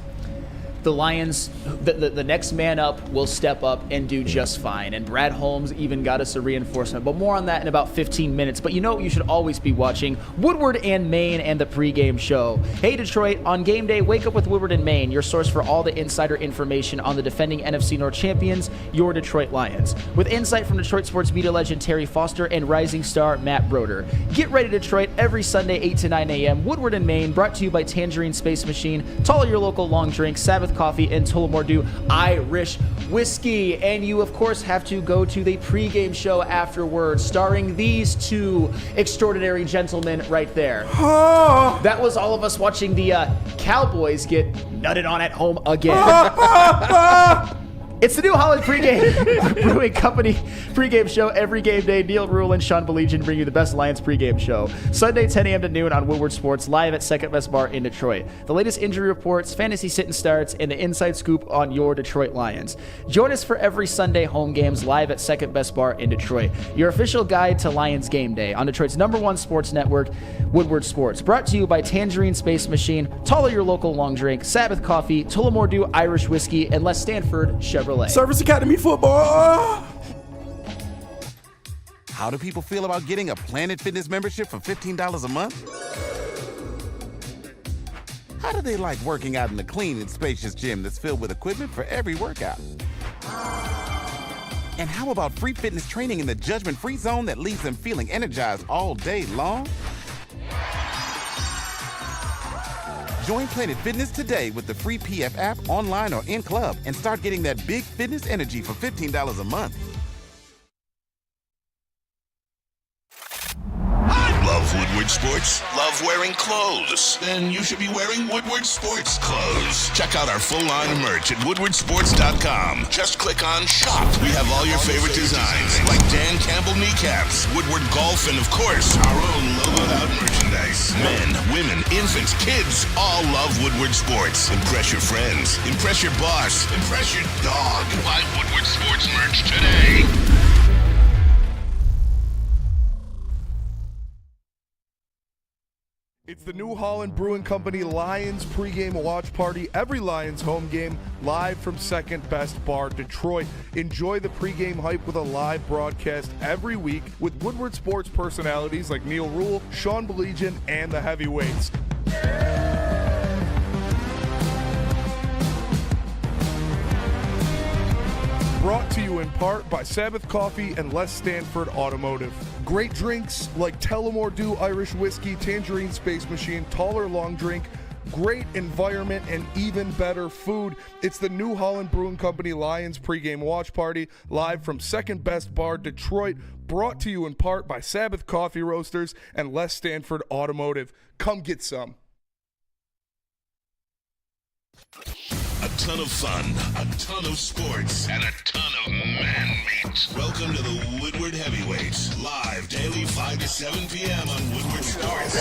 the Lions, the next man up will step up and do just fine. And Brad Holmes even got us a reinforcement. But more on that in about 15 minutes. But you know what you should always be watching? Woodward and Main and the pregame show. Hey, Detroit, on game day, wake up with Woodward and Main, your source for all the insider information on the defending NFC North champions, your Detroit Lions. With insight from Detroit sports media legend Terry Foster and rising star Matt Broder. Get ready, Detroit, every Sunday, 8 to 9 a.m. Woodward and Main, brought to you by Tangerine Space Machine, Tall, your local long drink, Sabbath Coffee, and Tullamore Dew Irish Whiskey. And you, of course, have to go to the pregame show afterwards, starring these 2 extraordinary gentlemen right there. That was all of us watching the Cowboys get nutted on at home again. It's the New Holland Pregame Brewing Company pregame show every game day. Neil Rule and Sean Belegian bring you the best Lions pregame show. Sunday, 10 a.m. to noon on Woodward Sports, live at Second Best Bar in Detroit. The latest injury reports, fantasy sit and starts, and the inside scoop on your Detroit Lions. Join us for every Sunday home games live at Second Best Bar in Detroit. Your official guide to Lions game day on Detroit's #1 sports network, Woodward Sports. Brought to you by Tangerine Space Machine, Taller Your Local Long Drink, Sabbath Coffee, Tullamore Dew Irish Whiskey, and Les Stanford Chevrolet. Service Academy football. How do people feel about getting a Planet Fitness membership for $15 a month? How do they like working out in a clean and spacious gym that's filled with equipment for every workout? And how about free fitness training in the judgment-free zone that leaves them feeling energized all day long? Join Planet Fitness today with the free PF app, online or in club, and start getting that big fitness energy for $15 a month. Love Woodward Sports? Love wearing clothes? Then you should be wearing Woodward Sports clothes. Check out our full line of merch at woodwardsports.com. Just click on Shop. We have all your favorite designs, like Dan Campbell kneecaps, Woodward Golf, and of course, our own logoed out merchandise. Men, women, infants, kids all love Woodward Sports. Impress your friends. Impress your boss. Impress your dog. Buy Woodward Sports merch today. It's the New Holland Brewing Company Lions pregame watch party. Every Lions home game live from Second Best Bar, Detroit. Enjoy the pregame hype with a live broadcast every week with Woodward Sports personalities like Neil Rule, Sean Belegian, and the Heavyweights. Brought to you in part by Sabbath Coffee and Les Stanford Automotive. Great drinks like Tullamore Dew Irish Whiskey, Tangerine Space Machine, Taller Long Drink, great environment, and even better food. It's the New Holland Brewing Company Lions pregame watch party live from Second Best Bar, Detroit. Brought to you in part by Sabbath Coffee Roasters and Les Stanford Automotive. Come get some. A ton of fun, a ton of sports, and a ton of man meat. Welcome to the Woodward Heavyweights, live daily 5 to 7 p.m. on Woodward Sports.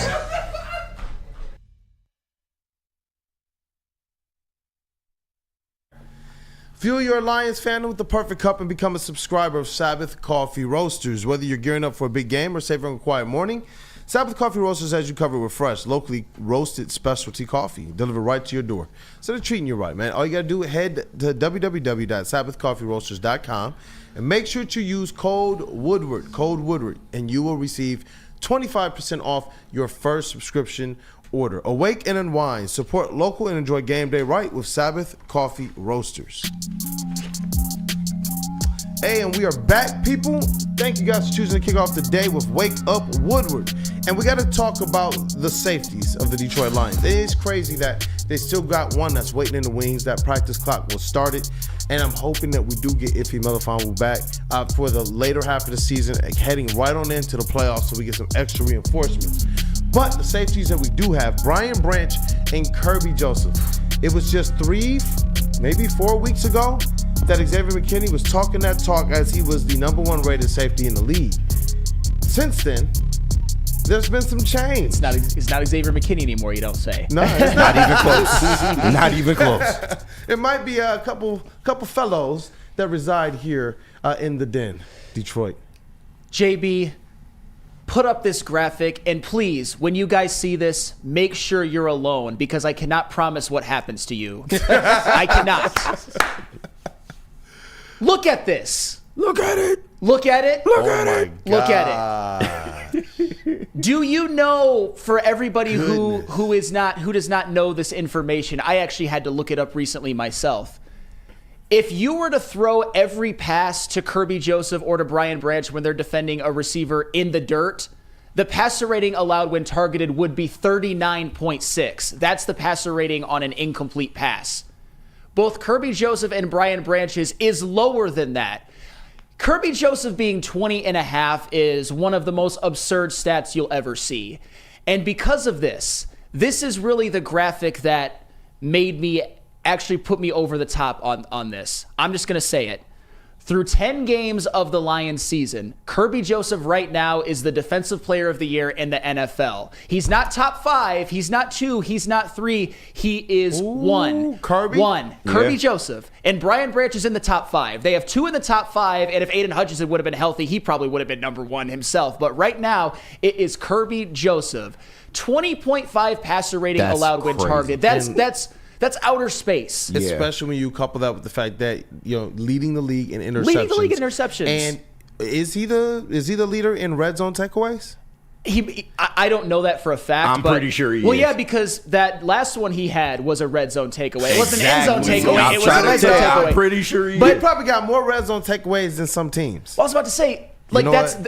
Fuel your Lions fandom with the perfect cup and become a subscriber of Sabbath Coffee Roasters. Whether you're gearing up for a big game or savoring a quiet morning, Sabbath Coffee Roasters has you covered with fresh, locally roasted specialty coffee delivered right to your door. So they're treating you right, man. All you got to do is head to www.sabbathcoffeeroasters.com and make sure to use code Woodward, and you will receive 25% off your first subscription order. Awake and unwind. Support local and enjoy game day right with Sabbath Coffee Roasters. Hey, and we are back, people. Thank you guys for choosing to kick off the day with Wake Up Woodward. And we got to talk about the safeties of the Detroit Lions. It is crazy that they still got one that's waiting in the wings. That practice clock was started. And I'm hoping that we do get Ife Melifonwu back for the later half of the season, heading right on into the playoffs so we get some extra reinforcements. But the safeties that we do have, Brian Branch and Kirby Joseph. It was just 3, maybe 4 weeks ago that Xavier McKinney was talking that talk as he was the #1 rated safety in the league. Since then, there's been some change. It's not Xavier McKinney anymore, you don't say. No, it's Not even close. Not even close. It might be a couple fellows that reside here in the den, Detroit. JB, put up this graphic, and please, when you guys see this, make sure you're alone, because I cannot promise what happens to you. I cannot. Look at this. Look at it. Look at it. Look at it. Look at it. Do you know, for everybody who does not know this information, I actually had to look it up recently myself. If you were to throw every pass to Kirby Joseph or to Brian Branch when they're defending a receiver in the dirt, the passer rating allowed when targeted would be 39.6. That's the passer rating on an incomplete pass. Both Kirby Joseph and Brian Branch's is lower than that. Kirby Joseph being 20.5 is one of the most absurd stats you'll ever see. And because of this is really the graphic that made me actually put me over the top on this. I'm just going to say it. Through 10 games of the Lions season, Kirby Joseph right now is the defensive player of the year in the NFL. He's not top 5. He's not 2. He's not 3. He is 1. Kirby? 1. Kirby Joseph. And Brian Branch is in the top 5. They have 2 in the top 5, and if Aiden Hutchinson would have been healthy, he probably would have been number 1 himself. But right now, it is Kirby Joseph. 20.5 passer rating allowed when targeted. That's outer space. Especially when you couple that with the fact that, leading the league in interceptions. Leading the league in interceptions. And is he the leader in red zone takeaways? I don't know that for a fact. I'm pretty sure he is. Well, yeah, because that last one he had was a red zone takeaway. It wasn't an end zone takeaway. It was a red zone takeaway. I'm pretty sure he is. But he probably got more red zone takeaways than some teams. Well, I was about to say,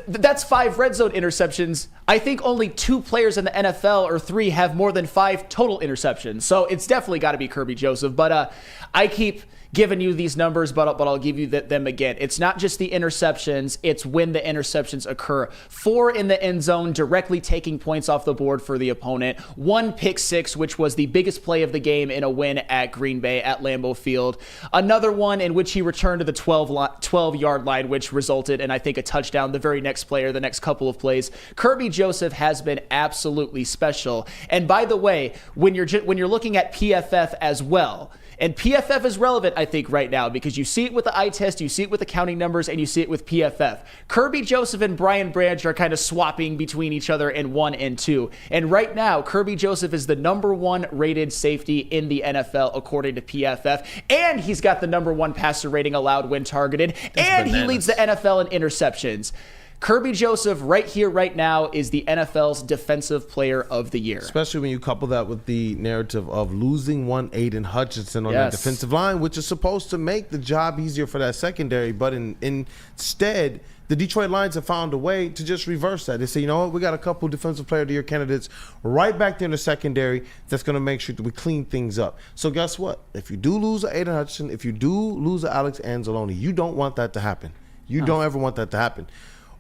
that's 5 red zone interceptions. I think only 2 players in the NFL or 3 have more than 5 total interceptions. So it's definitely got to be Kirby Joseph. But I keep giving you these numbers, but I'll give you them again. It's not just the interceptions, it's when the interceptions occur. 4 in the end zone, directly taking points off the board for the opponent. 1 pick 6, which was the biggest play of the game in a win at Green Bay at Lambeau Field. Another one in which he returned to the 12-yard line, which resulted in, I think, a touchdown the very next play or the next couple of plays. Kirby Joseph has been absolutely special. And by the way, when you're looking at PFF as well, and PFF is relevant, I think, right now because you see it with the eye test, you see it with the counting numbers, and you see it with PFF. Kirby Joseph and Brian Branch are kind of swapping between each other in 1 and 2. And right now, Kirby Joseph is the number 1 rated safety in the NFL, according to PFF. And he's got the number 1 passer rating allowed when targeted. And he leads the NFL in interceptions. Kirby Joseph right here, right now, is the NFL's Defensive Player of the Year. Especially when you couple that with the narrative of losing one Aiden Hutchinson on that defensive line, which is supposed to make the job easier for that secondary. But instead, the Detroit Lions have found a way to just reverse that. They say, you know what, we got a couple Defensive Player of the Year candidates right back there in the secondary that's going to make sure that we clean things up. So guess what? If you do lose Aiden Hutchinson, if you do lose Alex Anzalone, you don't want that to happen. You don't ever want that to happen.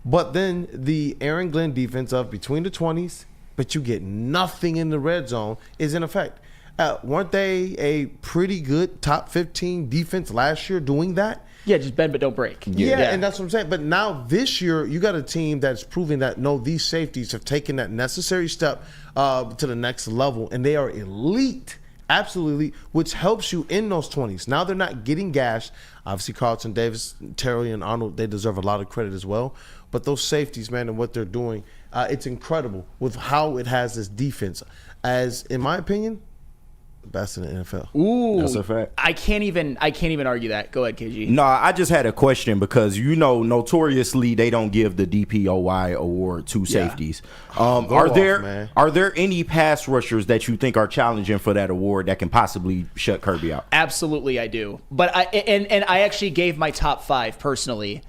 But then the Aaron Glenn defense of between the 20s, but you get nothing in the red zone is in effect. Weren't they a pretty good top 15 defense last year doing that? Yeah, just bend but don't break. Yeah, and that's what I'm saying. But now this year, you got a team that's proving that, no, these safeties have taken that necessary step to the next level, and they are elite. Absolutely, which helps you in those 20s. Now they're not getting gashed. Obviously, Carlton Davis, Terry, and Arnold, they deserve a lot of credit as well. But those safeties, man, and what they're doing, it's incredible with how it has this defense. As, in my opinion, the best in the NFL. Ooh, that's a fact. I can't even argue that. Go ahead, KG. No, I just had a question because notoriously they don't give the DPOY award to safeties. Are there any pass rushers that you think are challenging for that award that can possibly shut Kirby out? Absolutely, I do. But I actually gave my top 5 personally.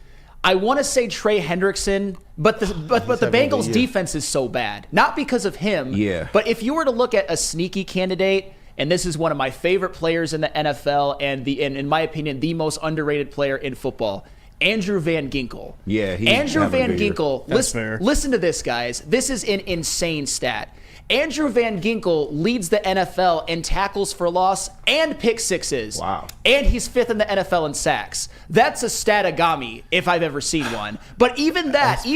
I want to say Trey Hendrickson, but the Bengals defense is so bad. Not because of him, but if you were to look at a sneaky candidate, and this is one of my favorite players in the NFL and in my opinion, the most underrated player in football, Andrew Van Ginkel. Yeah, Andrew Van Ginkel, listen to this, guys. This is an insane stat. Andrew Van Ginkel leads the NFL in tackles for loss and pick sixes. Wow. And he's 5th in the NFL in sacks. That's a statagami if I've ever seen one. But even that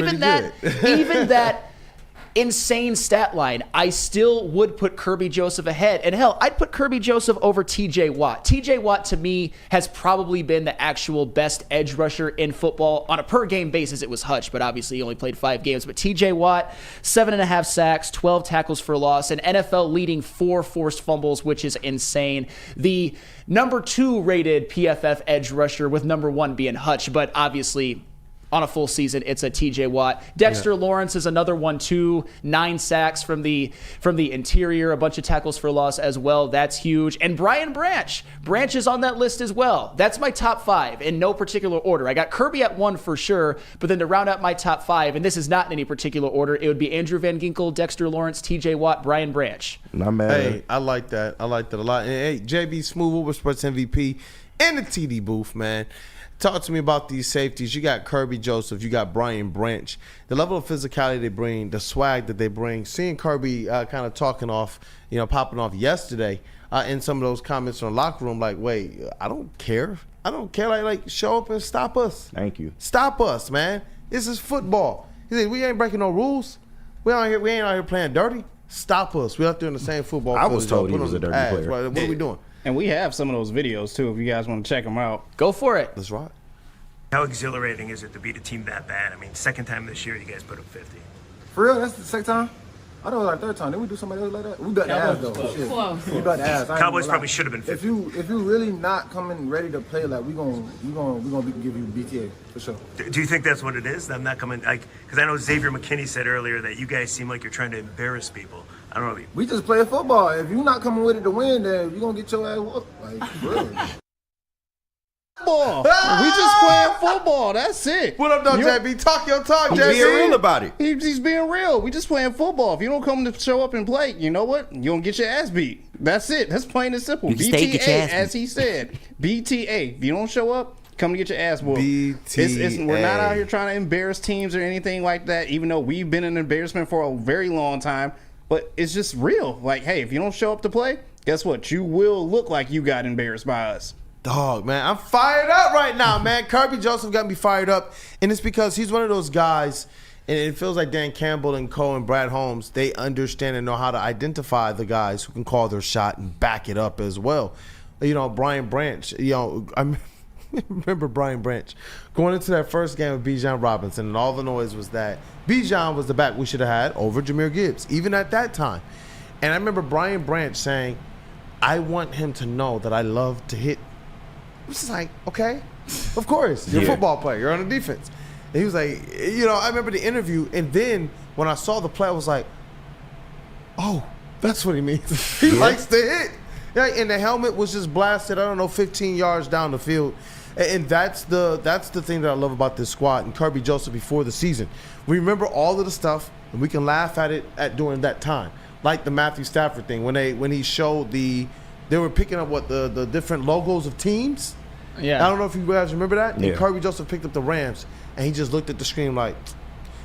insane stat line, I still would put Kirby Joseph ahead. And hell, I'd put Kirby Joseph over TJ Watt. TJ Watt, to me, has probably been the actual best edge rusher in football. On a per-game basis, it was Hutch, but obviously he only played 5 games. But TJ Watt, 7.5 sacks, 12 tackles for loss, and NFL leading 4 forced fumbles, which is insane. The number 2 rated PFF edge rusher, with number 1 being Hutch, but obviously on a full season, it's a TJ Watt. Dexter Lawrence is another one too. 9 sacks from the interior, a bunch of tackles for loss as well. That's huge. And Brian Branch. Branch is on that list as well. That's my top 5 in no particular order. I got Kirby at 1 for sure, but then to round out my top 5, and this is not in any particular order, it would be Andrew Van Ginkel, Dexter Lawrence, TJ Watt, Brian Branch. Not mad. Hey, I like that. I like that a lot. And hey, JB Smooth, Woodward Sports MVP, in the TD booth, man. talk to me about these safeties. You got Kirby Joseph. You got Brian Branch. The level of physicality they bring, the swag that they bring. Seeing Kirby kind of popping off yesterday in some of those comments from the locker room, like, wait, I don't care. I don't care. Like show up and stop us. Thank you. Stop us, man. This is football. He said, we ain't breaking no rules. We ain't out here playing dirty. Stop us. We out there in the same football field. I was told he was a dirty player. What are we doing? And we have some of those videos, too, if you guys want to check them out. Go for it. That's right. How exhilarating is it to beat a team that bad? I mean, second time this year you guys put up 50. For real? That's the second time? I thought it was like third time. Didn't we do somebody else like that? We got the ass, though. Shit. Close. We got the ass. Cowboys probably should have been 50. If you really not coming ready to play, like, we gonna give you BTA, for sure. Do you think that's what it is? I'm not coming, because I know Xavier McKinney said earlier that you guys seem like you're trying to embarrass people. I don't know. We just play football. If you're not coming with it to win, then you're gonna get your ass whooped. Like, really. Football. We just playing football. That's it. What up, though, JB? Talk your talk, JB. Being real about it. He's being real. We just playing football. If you don't come to show up and play, you know what? You're going to get your ass beat. That's it. That's plain and simple. BTA, as he said. BTA. If you don't show up, come to get your ass whooped. BTA. We're not out here trying to embarrass teams or anything like that, even though we've been an embarrassment for a very long time. But it's just real. Like, hey, if you don't show up to play, guess what? You will look like you got embarrassed by us. Dog, man, I'm fired up right now, man. Kirby Joseph got me fired up, and it's because he's one of those guys, and it feels like Dan Campbell and Cole and Brad Holmes, they understand and know how to identify the guys who can call their shot and back it up as well. You know, Brian Branch, I remember Brian Branch going into that first game with Bijan Robinson, and all the noise was that Bijan was the back we should have had over Jahmyr Gibbs, even at that time. And I remember Brian Branch saying, I want him to know that I love to hit. I was just like, okay, of course. You're a football player. You're on the defense. And he was like, I remember the interview. And then when I saw the play, I was like, oh, that's what he means. He likes to hit. And the helmet was just blasted, 15 yards down the field. And that's the thing that I love about this squad and Kirby Joseph before the season. We remember all of the stuff, and we can laugh at it during that time. Like the Matthew Stafford thing, when he showed they were picking up the different logos of teams. Yeah. I don't know if you guys remember that. Yeah. And Kirby Joseph picked up the Rams, and he just looked at the screen like,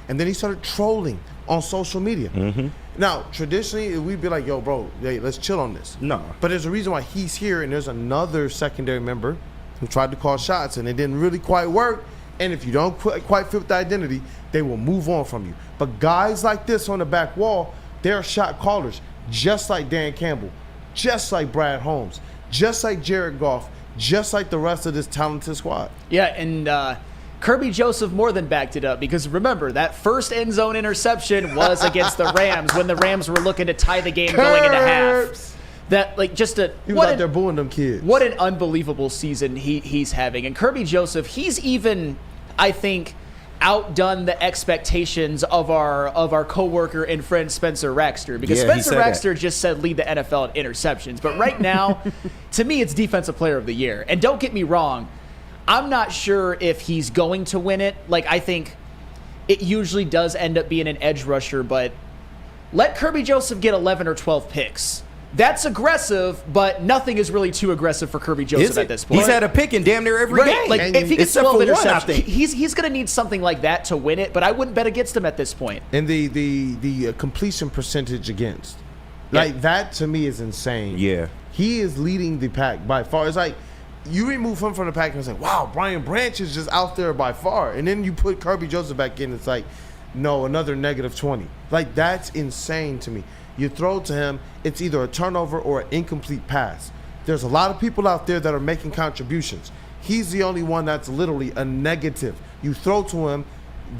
and then he started trolling on social media. Mm-hmm. Now, traditionally, we'd be like, yo, bro, hey, let's chill on this. No. But there's a reason why he's here, and there's another secondary member who tried to call shots, and it didn't really quite work. And if you don't quite fit the identity, they will move on from you. But guys like this on the back wall, they're shot callers, just like Dan Campbell, just like Brad Holmes, just like Jared Goff, just like the rest of this talented squad. Yeah, and Kirby Joseph more than backed it up, because remember, that first end zone interception was against the Rams when the Rams were looking to tie the game going into half. That, like, he was out there booing them kids. What an unbelievable season he's having. And Kirby Joseph, he's even, I think, outdone the expectations of our coworker and friend Spencer Raxter, because Spencer Raxter just said lead the NFL in interceptions. But right now, to me, it's Defensive Player of the Year. And don't get me wrong, I'm not sure if he's going to win it. Like, I think it usually does end up being an edge rusher, but let Kirby Joseph get 11 or 12 picks. That's aggressive, but nothing is really too aggressive for Kirby Joseph at this point. He's had a pick in damn near every game. Like, if he gets 12 interceptions, one, he's going to need something like that to win it, but I wouldn't bet against him at this point. And the completion percentage against, like, that to me is insane. Yeah. He is leading the pack by far. It's like, you remove him from the pack and it's like, wow, Brian Branch is just out there by far. And then you put Kirby Joseph back in, it's like, no, another negative 20. Like, that's insane to me. You throw to him, it's either a turnover or an incomplete pass. There's a lot of people out there that are making contributions. He's the only one that's literally a negative. You throw to him,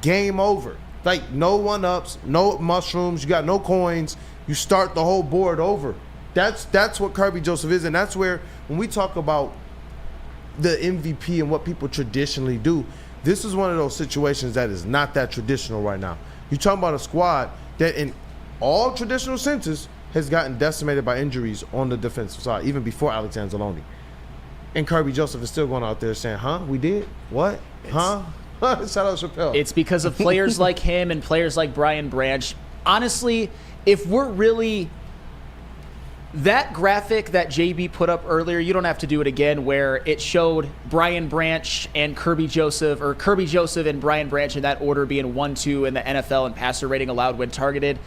game over. Like, no one-ups, no mushrooms, you got no coins. You start the whole board over. That's what Kirby Joseph is, and that's where, when we talk about the MVP and what people traditionally do, this is one of those situations that is not that traditional right now. You're talking about a squad that in all traditional senses has gotten decimated by injuries on the defensive side, even before Alex Anzalone. And Kirby Joseph is still going out there saying, we did? What? Shout out Chappelle. It's because of players like him and players like Brian Branch. Honestly, if we're really That graphic that JB put up earlier, you don't have to do it again, where it showed Brian Branch and Kirby Joseph, or Kirby Joseph and Brian Branch in that order being 1-2 in the NFL in passer rating allowed when targeted.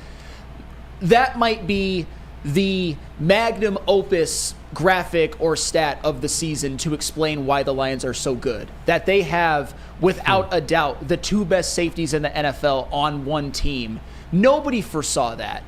That might be the magnum opus graphic or stat of the season to explain why the Lions are so good. That they have, without a doubt, the 2 best safeties in the NFL on one team. Nobody foresaw that.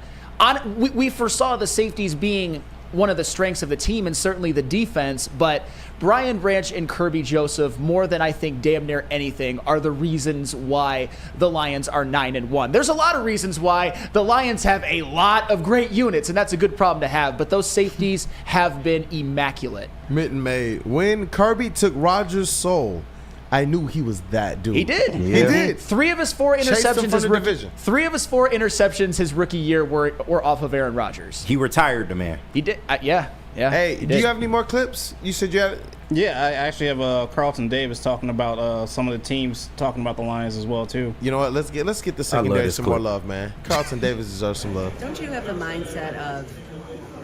We foresaw the safeties being one of the strengths of the team and certainly the defense, but Brian Branch and Kirby Joseph, more than I think damn near anything, are the reasons why the Lions are 9-1. There's a lot of reasons why the Lions have a lot of great units, and that's a good problem to have, but those safeties have been immaculate. Mitten made. When Kirby took Rodgers' soul, I knew he was that dude. He did. He did. 3 of his 4 interceptions. 3 of his 4 interceptions his rookie year were off of Aaron Rodgers. He retired the man. He did. Yeah. Hey, do you have any more clips? You said you had. Yeah, I actually have Carlton Davis talking about some of the teams talking about the Lions as well too. You know what? Let's get the secondary some more love, man. Carlton Davis deserves some love. Don't you have the mindset of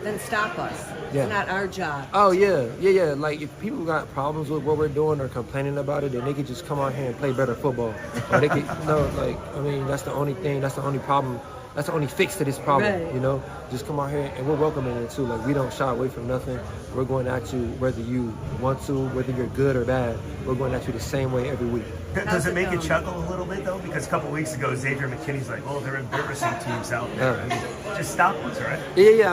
then stop us? Yeah. It's not our job. Oh, yeah. Like, if people got problems with what we're doing or complaining about it, then they could just come out here and play better football. Or they could, that's the only thing, that's the only problem, that's the only fix to this problem, right. Just come out here, and we're welcoming it, too. Like, we don't shy away from nothing. We're going at you whether you want to, whether you're good or bad. We're going at you the same way every week. Does it make you chuckle a little bit, though? Because a couple weeks ago, Xavier McKinney's like, oh, they're embarrassing teams out there. I mean, just stop us, right? Yeah.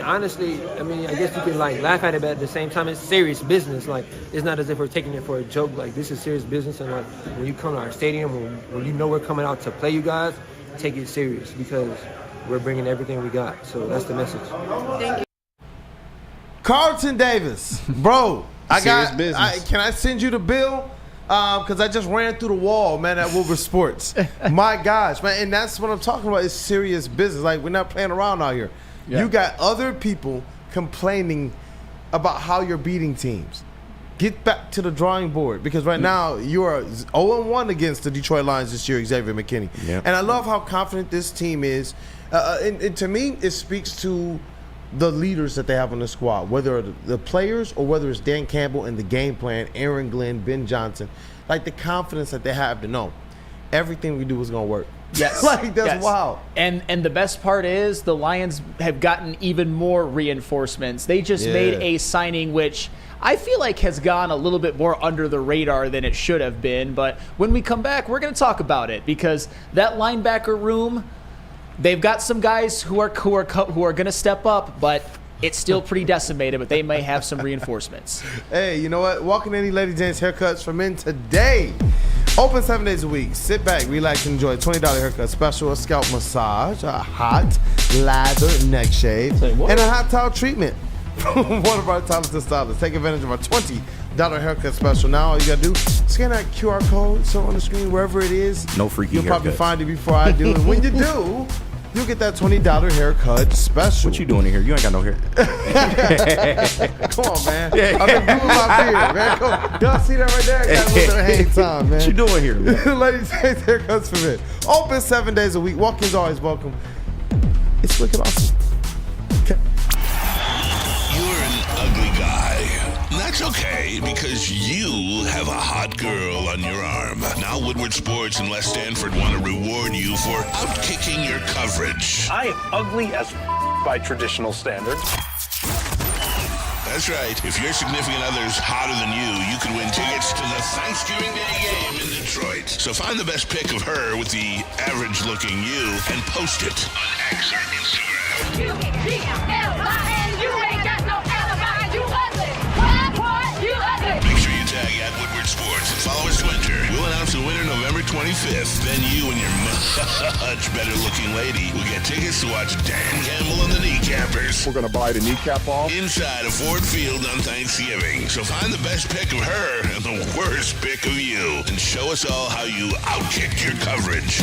Honestly, I guess you can, laugh at it, but at the same time, it's serious business. Like, it's not as if we're taking it for a joke. Like, this is serious business. And, when you come to our stadium, when you know we're coming out to play you guys, take it serious because we're bringing everything we got. So that's the message. Thank you. Carlton Davis, bro. Business. Can I send you the bill? Because I just ran through the wall, man, at Woodward Sports. My gosh, man. And that's what I'm talking about. It's serious business. Like, we're not playing around out here. Yeah. You got other people complaining about how you're beating teams. Get back to the drawing board because right now you are 0-1 against the Detroit Lions this year, Xavier McKinney. Yep. And I love how confident this team is. And to me, it speaks to the leaders that they have on the squad, whether the players or whether it's Dan Campbell and the game plan, Aaron Glenn, Ben Johnson, like the confidence that they have to know everything we do is going to work. Yes. That's wild. And the best part is the Lions have gotten even more reinforcements. They just made a signing which I feel like has gone a little bit more under the radar than it should have been. But when we come back, we're going to talk about it because that linebacker room, they've got some guys who are going to step up, but it's still pretty decimated, but they may have some reinforcements. Hey, you know what? Walking Any Lady Jane's haircuts for men today. Open 7 days a week. Sit back, relax, and enjoy. $20 haircut special, a scalp massage, a hot lather neck shave, and a hot towel treatment from one of our talented stylists. Take advantage of our $20 haircut special. Now all you got to do, scan that QR code, so on the screen, wherever it is. No freaky You'll probably haircuts. find it before I do. And when you do, you'll get that $20 haircut special. What you doing in here? You ain't got no hair. Come on, man. I've been doing my beard, man. Come on. Y'all see that right there? I got a little bit of hang time, man. What you doing here, man? Ladies and haircuts for men. Open 7 days a week. Walk-ins always welcome. It's wicked awesome. Okay. You're an ugly guy. And that's okay, because you have a hot girl on your arm. Now Woodward Sports and Les Stanford want to reward you for outkicking your coverage. I am ugly as by traditional standards. That's right. If your significant other's hotter than you could win tickets to the Thanksgiving Day game in Detroit. So find the best pic of her with the average-looking you and post it on X or Instagram. Make sure you tag at Woodward Sports and follow us to enter. We'll announce the winner November 25th. Then you and your much better-looking lady will get tickets to watch Dan Campbell and the Kneecappers. We're going to buy the kneecap off. Inside of Ford Field on Thanksgiving. So find the best pic of her and the worst pic of you. And show us all how you outkicked your coverage.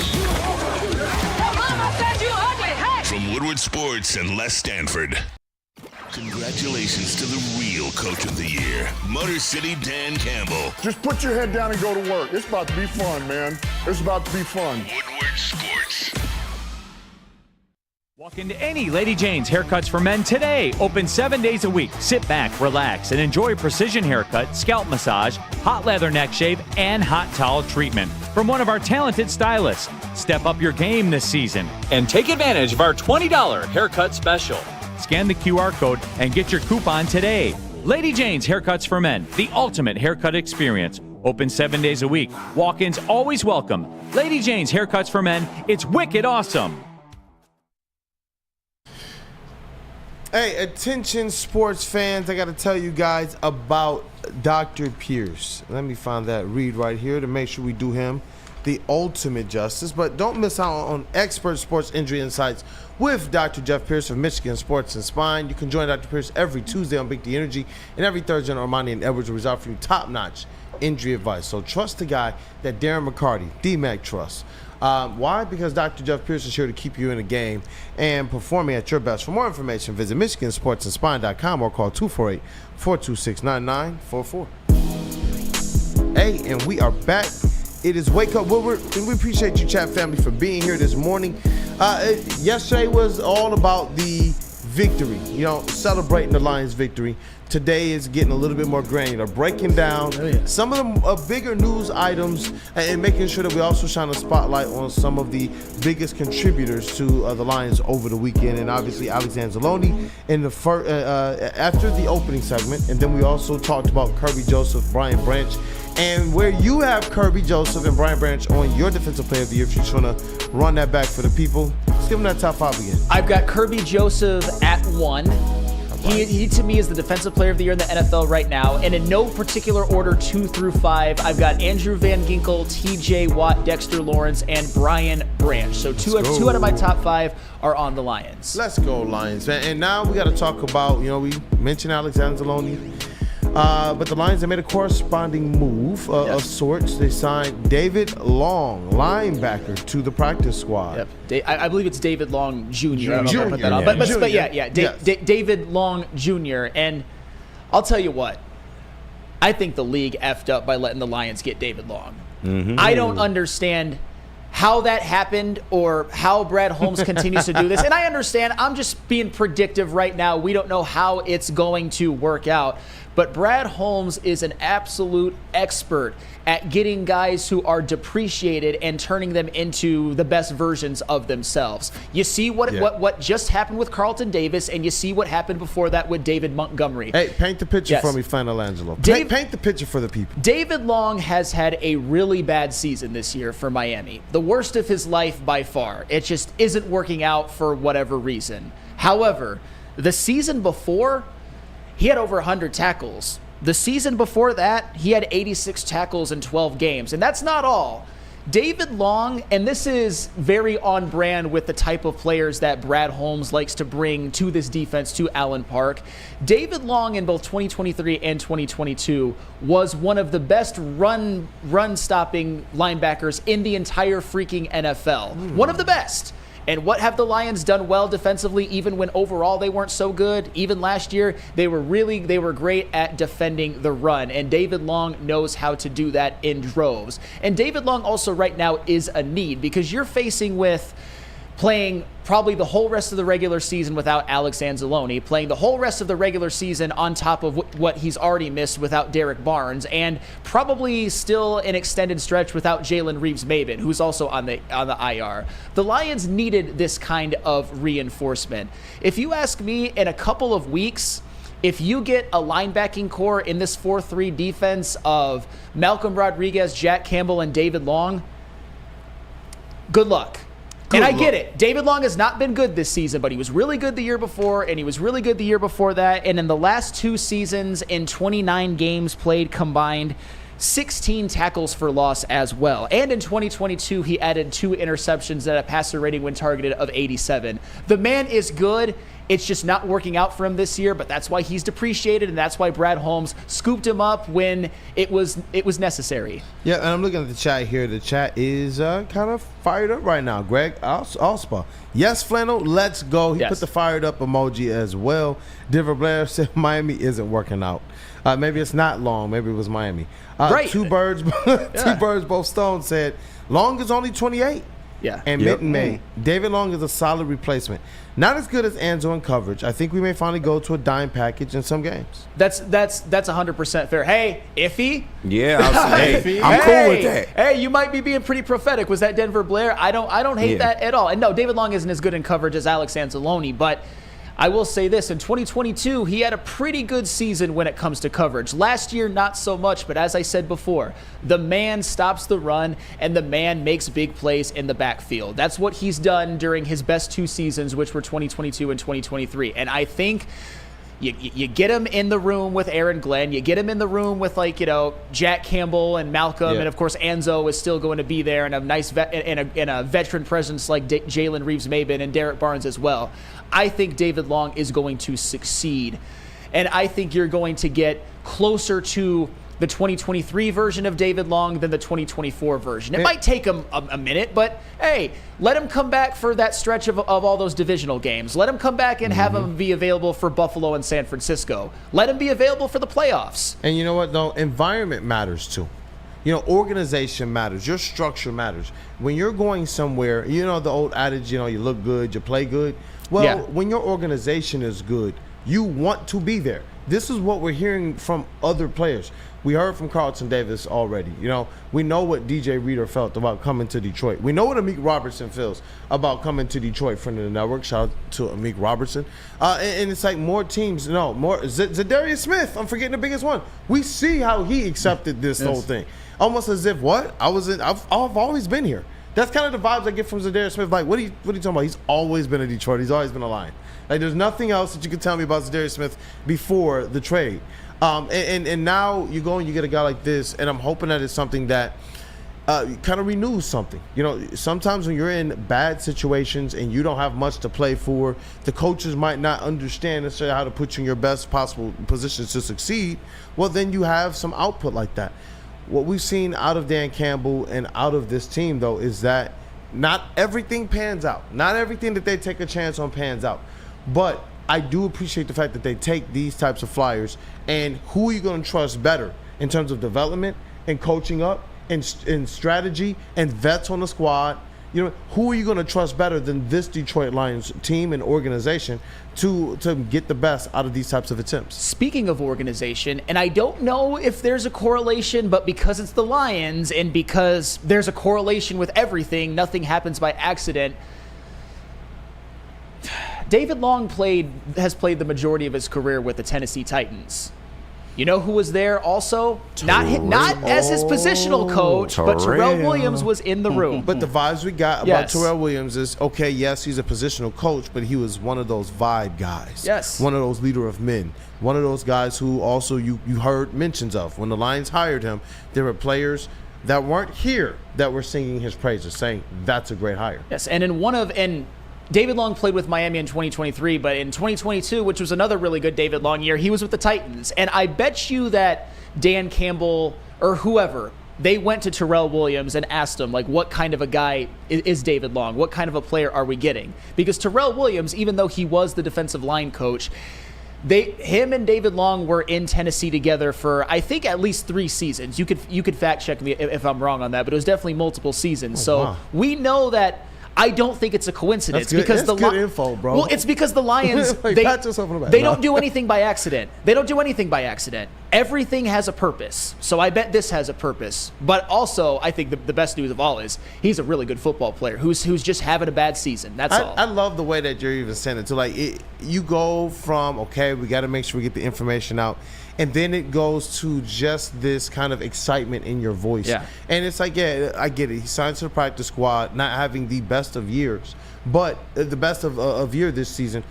Mama said you ugly. Hey! From Woodward Sports and Les Stanford. Congratulations to the real coach of the year, Motor City Dan Campbell. Just put your head down and go to work. It's about to be fun, man. It's about to be fun. Woodward Sports. Walk into any Lady Jane's Haircuts for Men today. Open 7 days a week. Sit back, relax, and enjoy precision haircut, scalp massage, hot leather neck shave, and hot towel treatment from one of our talented stylists. Step up your game this season and take advantage of our $20 haircut special. Scan the QR code and get your coupon today. Lady Jane's Haircuts for Men, the ultimate haircut experience. Open 7 days a week. Walk-ins always welcome. Lady Jane's Haircuts for Men. It's wicked awesome. Hey, attention sports fans, I got to tell you guys about Dr. Pierce. Let me find that read right here to make sure we do him the ultimate justice. But don't miss out on expert sports injury insights with Dr. Jeff Pierce of Michigan Sports and Spine. You can join Dr. Pierce every Tuesday on Big D Energy and every Thursday on Ermanni and Edwards, where he's offering you top-notch injury advice. So trust the guy that Darren McCarty, D-Mac, trusts. Why? Because Dr. Jeff Pierce is here to keep you in the game and performing at your best. For more information, visit MichiganSportsAndSpine.com or call 248-426-9944. Hey, and we are back. It is Wake Up Woodward, and we appreciate you, chat family, for being here this morning. Yesterday was all about the victory, celebrating the Lions' victory. Today is getting a little bit more granular, breaking down some of the bigger news items and making sure that we also shine a spotlight on some of the biggest contributors to the Lions over the weekend. And obviously, Alex Anzalone in the after the opening segment. And then we also talked about Kirby Joseph, Brian Branch, and where you have Kirby Joseph and Brian Branch on your Defensive Player of the Year. If you just want to run that back for the people, let's give them that top 5 again. I've got Kirby Joseph at 1. He to me is the Defensive Player of the Year in the NFL right now, and in no particular order, 2 through 5, I've got Andrew Van Ginkel, T.J. Watt, Dexter Lawrence, and Brian Branch. So two out of my top 5 are on the Lions. Let's go, Lions, man. And now we got to talk about, we mentioned Alex Anzalone, but the Lions, they made a corresponding move of sorts. They signed David Long, linebacker, to the practice squad. Yep. I believe it's David Long Jr. I don't know if I put that on. But David Long Jr. And I'll tell you what, I think the league effed up by letting the Lions get David Long. Mm-hmm. I don't understand how that happened or how Brad Holmes continues to do this. And I understand, I'm just being predictive right now. We don't know how it's going to work out. But Brad Holmes is an absolute expert at getting guys who are depreciated and turning them into the best versions of themselves. You see what just happened with Carlton Davis, and you see what happened before that with David Montgomery. Hey, paint the picture for me, Angelo. Paint the picture for the people. David Long has had a really bad season this year for Miami. The worst of his life by far. It just isn't working out for whatever reason. However, the season before, he had over 100 tackles. The season before that, he had 86 tackles in 12 games. And that's not all. David Long, and this is very on brand with the type of players that Brad Holmes likes to bring to this defense, to Allen Park. David Long in both 2023 and 2022 was one of the best run-stopping linebackers in the entire freaking NFL. One of the best. And what have the Lions done well defensively, even when overall they weren't so good? Even last year, they were great at defending the run. And David Long knows how to do that in droves. And David Long also right now is a need, because you're facing with playing probably the whole rest of the regular season without Alex Anzalone, playing the whole rest of the regular season on top of what he's already missed without Derek Barnes, and probably still an extended stretch without Jalen Reeves-Maybin, who's also on the IR. The Lions needed this kind of reinforcement. If you ask me, in a couple of weeks, if you get a linebacking core in this 4-3 defense of Malcolm Rodriguez, Jack Campbell, and David Long, good luck. And I get it. David Long has not been good this season, but he was really good the year before, and he was really good the year before that. And in the last 2 seasons, in 29 games played combined, 16 tackles for loss as well. And in 2022, he added 2 interceptions at a passer rating when targeted of 87. The man is good. It's just not working out for him this year, but that's why he's depreciated, and that's why Brad Holmes scooped him up when it was necessary. Yeah, and I'm looking at the chat here. The chat is kind of fired up right now. Greg Alspa. Yes, Flannel, let's go. He put the fired up emoji as well. Denver Blair said Miami isn't working out. Maybe it's not Long. Maybe it was Miami. Right. Two birds both stones said Long is only 28. and Mitten May. David Long is a solid replacement. Not as good as Anzo in coverage. I think we may finally go to a dime package in some games. That's 100% fair. Hey, Iffy? Yeah, I'm cool with that. Hey, you might be being pretty prophetic. Was that Denver Blair? I don't hate that at all. And no, David Long isn't as good in coverage as Alex Anzalone, but I will say this, in 2022, he had a pretty good season when it comes to coverage. Last year, not so much, but as I said before, the man stops the run and the man makes big plays in the backfield. That's what he's done during his best 2 seasons, which were 2022 and 2023. And I think you get him in the room with Aaron Glenn, you get him in the room with Jack Campbell and Malcolm, and of course Anzo is still going to be there, and a nice and a veteran presence like Jalen Reeves-Maybin and Derek Barnes as well. I think David Long is going to succeed, and I think you're going to get closer to the 2023 version of David Long than the 2024 version. It might take him a minute, but hey, let him come back for that stretch of all those divisional games. Let him come back and have him be available for Buffalo and San Francisco. Let him be available for the playoffs. And you know what, though? Environment matters, too. Organization matters. Your structure matters. When you're going somewhere, the old adage, you look good, you play good. Well, when your organization is good, you want to be there. This is what we're hearing from other players. We heard from Carlton Davis already. We know what DJ Reader felt about coming to Detroit. We know what Amik Robertson feels about coming to Detroit, friend of the network. Shout out to Amik Robertson. And it's like more teams. More Za'Darius Smith. I'm forgetting the biggest one. We see how he accepted this whole thing, almost as if I've always been here. That's kind of the vibes I get from Za'Darius Smith. Like, what are you talking about? He's always been a Detroit. He's always been a Lion. Like, there's nothing else that you can tell me about Za'Darius Smith before the trade. And now you go and you get a guy like this, and I'm hoping that it's something that kind of renews something. Sometimes when you're in bad situations and you don't have much to play for, the coaches might not understand necessarily how to put you in your best possible positions to succeed. Well, then you have some output like that. What we've seen out of Dan Campbell and out of this team, though, is that not everything pans out. Not everything that they take a chance on pans out. But I do appreciate the fact that they take these types of flyers, and who are you going to trust better in terms of development and coaching up and strategy and vets on the squad? Who are you going to trust better than this Detroit Lions team and organization to get the best out of these types of attempts? Speaking of organization, and I don't know if there's a correlation, but because it's the Lions and because there's a correlation with everything, nothing happens by accident. David Long has played the majority of his career with the Tennessee Titans. You know who was there also? Not as his positional coach, but Terrell Williams was in the room. But the vibes we got about Terrell Williams is, okay, yes, he's a positional coach, but he was one of those vibe guys. Yes. One of those leader of men. One of those guys who also you heard mentions of. When the Lions hired him, there were players that weren't here that were singing his praises, saying that's a great hire. Yes, and David Long played with Miami in 2023, but in 2022, which was another really good David Long year, he was with the Titans. And I bet you that Dan Campbell or whoever, they went to Terrell Williams and asked him, what kind of a guy is David Long? What kind of a player are we getting? Because Terrell Williams, even though he was the defensive line coach, him and David Long were in Tennessee together for, I think, at least 3 seasons. You could fact check me if I'm wrong on that, but it was definitely multiple seasons. We know that. I don't think it's a coincidence because that's good info, bro. Well, it's because the Lions they don't do anything by accident. They don't do anything by accident. Everything has a purpose. So I bet this has a purpose. But also, I think the best news of all is he's a really good football player who's just having a bad season. That's all. I love the way that you're even saying it. To you go from we got to make sure we get the information out. And then it goes to just this kind of excitement in your voice. Yeah. And it's I get it. He signs to the practice squad, not having the best of years, but the best of year this season.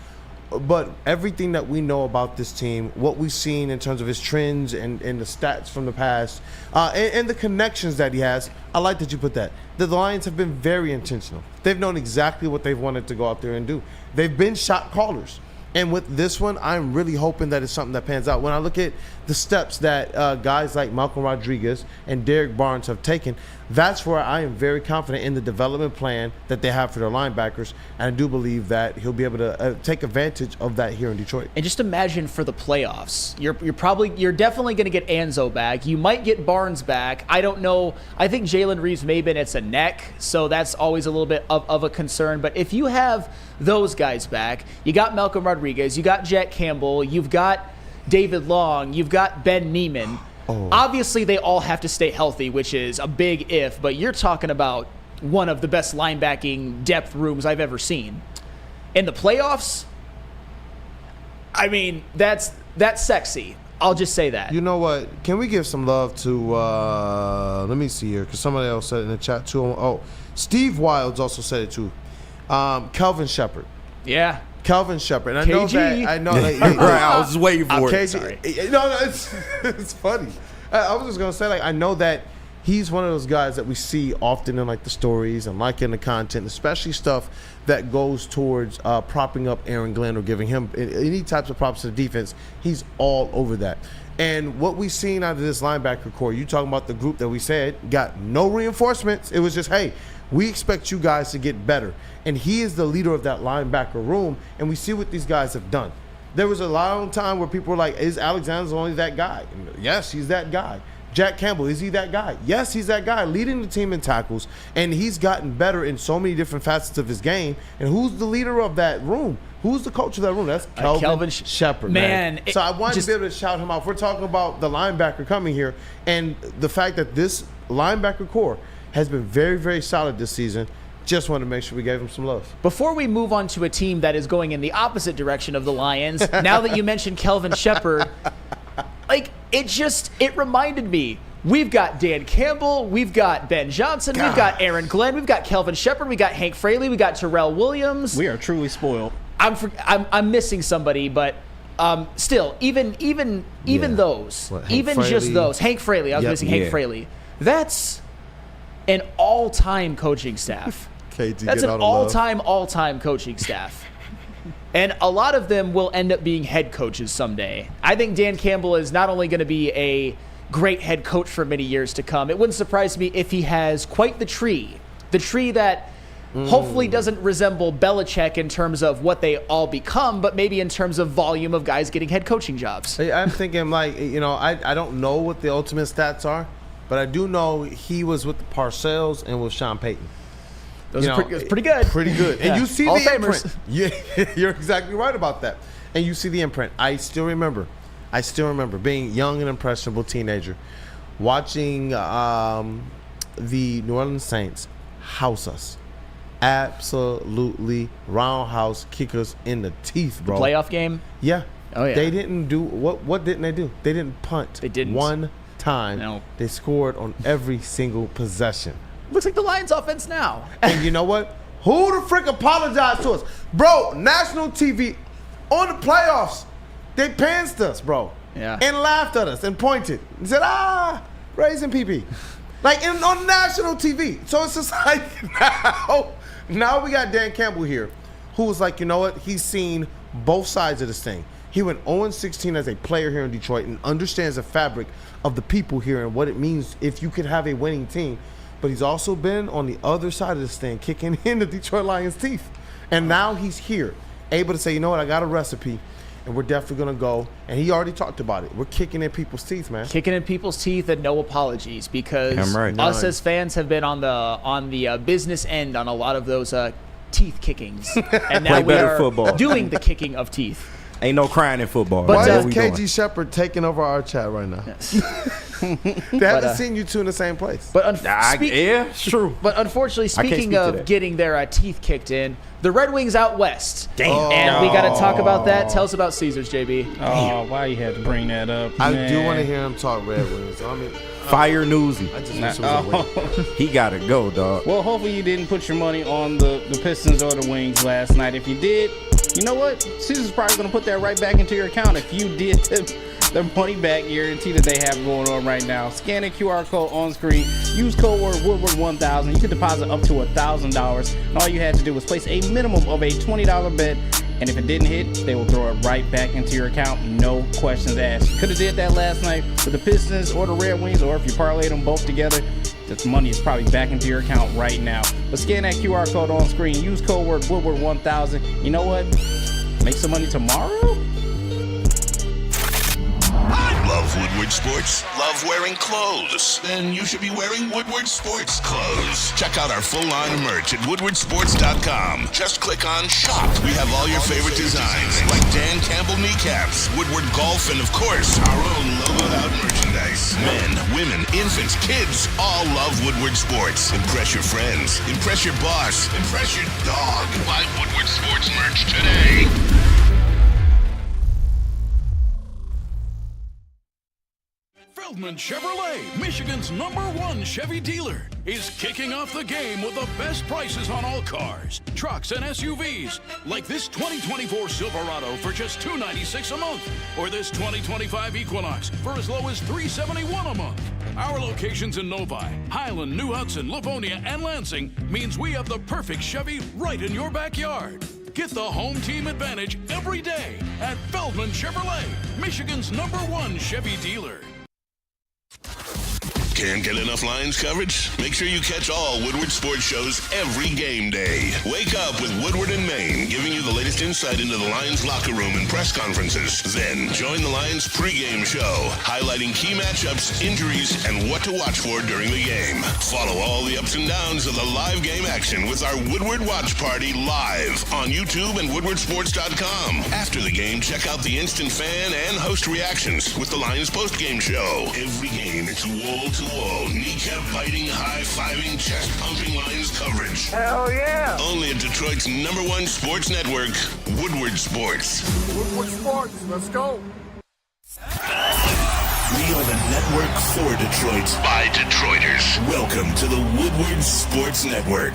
But everything that we know about this team, what we've seen in terms of his trends and the stats from the past, and the connections that he has, I like that you put that. The Lions have been very intentional. They've known exactly what they've wanted to go out there and do. They've been shot callers. And with this one, I'm really hoping that it's something that pans out. When I look at the steps that guys like Malcolm Rodriguez and Derek Barnes have taken, That's where I am very confident in the development plan that they have for their linebackers, and I do believe that he'll be able to take advantage of that here in Detroit. And just imagine for the playoffs, you're definitely going to get Anzo back. You might get Barnes back. I don't know. I think Jalen Reeves-Maybin, it's a neck, so that's always a little bit of a concern. But if you have those guys back, you got Malcolm Rodriguez, you got Jack Campbell, you've got David Long, you've got Ben Neiman. Obviously, they all have to stay healthy, which is a big if, but you're talking about one of the best linebacking depth rooms I've ever seen. In the playoffs, I mean, that's sexy. I'll just say that. You know what? Can we give some love to, let me see here, because somebody else said it in the chat too. Oh, Steve Wilds also said it too. Kelvin Shepard. Yeah. Kelvin Shepard. And I know that. I was just waiting for it. Sorry. No, it's funny. I was just gonna say, like, I know that he's one of those guys that we see often in like the stories and like in the content, especially stuff that goes towards propping up Aaron Glenn or giving him any types of props to the defense. He's all over that. And what we've seen out of this linebacker core, you talking about the group that we said got no reinforcements. It was just, hey, we expect you guys to get better. And he is the leader of that linebacker room, and we see what these guys have done. There was a long time where people were like, is Alexander only that guy? And yes, he's that guy. Jack Campbell, is he that guy? Yes, he's that guy, leading the team in tackles, and he's gotten better in so many different facets of his game. And who's the leader of that room? Who's the coach of that room? That's Kelvin Shepard, man. So I wanted to be able to shout him out. We're talking about the linebacker coming here, and the fact that this linebacker core has been very, very solid this season. Just want to make sure we gave him some love. Before we move on to a team that is going in the opposite direction of the Lions, now that you mentioned Kelvin Shepard, like, it reminded me, we've got Dan Campbell, we've got Ben Johnson, we've got Aaron Glenn, we've got Kelvin Shepard, we got Hank Fraley, we got Terrell Williams. We are truly spoiled. I'm missing somebody, but still, even those, just those, Hank Fraley, I was missing Hank Fraley. That's an all-time coaching staff. That's an all-time coaching staff. And a lot of them will end up being head coaches someday. I think Dan Campbell is not only going to be a great head coach for many years to come, it wouldn't surprise me if he has quite the tree that hopefully doesn't resemble Belichick in terms of what they all become, but maybe in terms of volume of guys getting head coaching jobs. I'm thinking, like, I don't know what the ultimate stats are, but I do know he was with the Parcells and with Sean Payton. Those are pretty good. Pretty good. And you see Hall the Famers. imprint. Yeah, you're exactly right about that. And you see the imprint. I still remember being young and impressionable teenager, watching the New Orleans Saints house us. Absolutely roundhouse kick us in the teeth, bro. The playoff game? Yeah. Oh, yeah. They didn't do what didn't they do? They didn't punt. They didn't. One time. No. They scored on every single possession. Looks like the Lions offense now. And you know what? Who the frick apologized to us? Bro, national TV on the playoffs, they pantsed us, bro. Yeah. And laughed at us and pointed and said, raising PP. Like on national TV. So it's just like now we got Dan Campbell here, who was like, you know what? He's seen both sides of this thing. He went 0-16 as a player here in Detroit and understands the fabric of the people here and what it means if you could have a winning team. But he's also been on the other side of this thing, kicking in the Detroit Lions' teeth. And now he's here, able to say, you know what, I got a recipe, and we're definitely going to go. And he already talked about it. We're kicking in people's teeth, man. Kicking in people's teeth and no apologies, because us as fans have been on the business end on a lot of those teeth kickings. And now we are doing the kicking of teeth. Ain't no crying in football. But why is KG Shepard taking over our chat right now? Yes. They haven't seen you two in the same place. But yeah, it's true. But unfortunately, speaking of getting their teeth kicked in, the Red Wings out west. Damn. And we got to talk about that. Tell us about Caesars, JB. Oh, why you had to bring that up? I do want to hear him talk Red Wings. I mean, Fire Newsy. I just wish it was a win. He got to go, dog. Well, hopefully you didn't put your money on the Pistons or the Wings last night. If you did, you know what? Caesar's probably going to put that right back into your account if you did the money back guarantee that they have going on right now. Scan the QR code on screen. Use code word Woodward1000. You can deposit up to $1,000. And all you had to do was place a minimum of a $20 bet And if it didn't hit, they will throw it right back into your account. No questions asked. Could have did that last night with the Pistons or the Red Wings, or if you parlayed them both together, this money is probably back into your account right now. But scan that QR code on screen. Use code word Woodward1000. You know what? Make some money tomorrow? Love Woodward Sports? Love wearing clothes? Then you should be wearing Woodward Sports clothes. Check out our full line of merch at woodwardsports.com. Just click on shop. We have all your favorite designs, like Dan Campbell kneecaps, Woodward Golf, and of course, our own logoed out merchandise. Men, women, infants, kids all love Woodward Sports. Impress your friends. Impress your boss. Impress your dog. Buy Woodward Sports merch today. Feldman Chevrolet, Michigan's #1 Chevy dealer, is kicking off the game with the best prices on all cars, trucks, and SUVs, like this 2024 Silverado for just $296 a month, or this 2025 Equinox for as low as $371 a month. Our locations in Novi, Highland, New Hudson, Livonia, and Lansing means we have the perfect Chevy right in your backyard. Get the home team advantage every day at Feldman Chevrolet, Michigan's #1 Chevy dealer. Can't get enough Lions coverage? Make sure you catch all Woodward sports shows every game day. Wake up with Woodward and Maine, giving you the latest insight into the Lions locker room and press conferences. Then join the Lions pregame show, highlighting key matchups, injuries, and what to watch for during the game. Follow all the ups and downs of the live game action with our Woodward Watch Party live on YouTube and woodwardsports.com. After the game, check out the instant fan and host reactions with the Lions postgame show. Every game, it's wall-to-wall, kneecap biting, high-fiving, chest-pumping Lions coverage. Hell yeah! Only at Detroit's #1 sports network, Woodward Sports. Woodward Sports, let's go. We are the network for Detroit by Detroiters. Welcome to the Woodward Sports Network.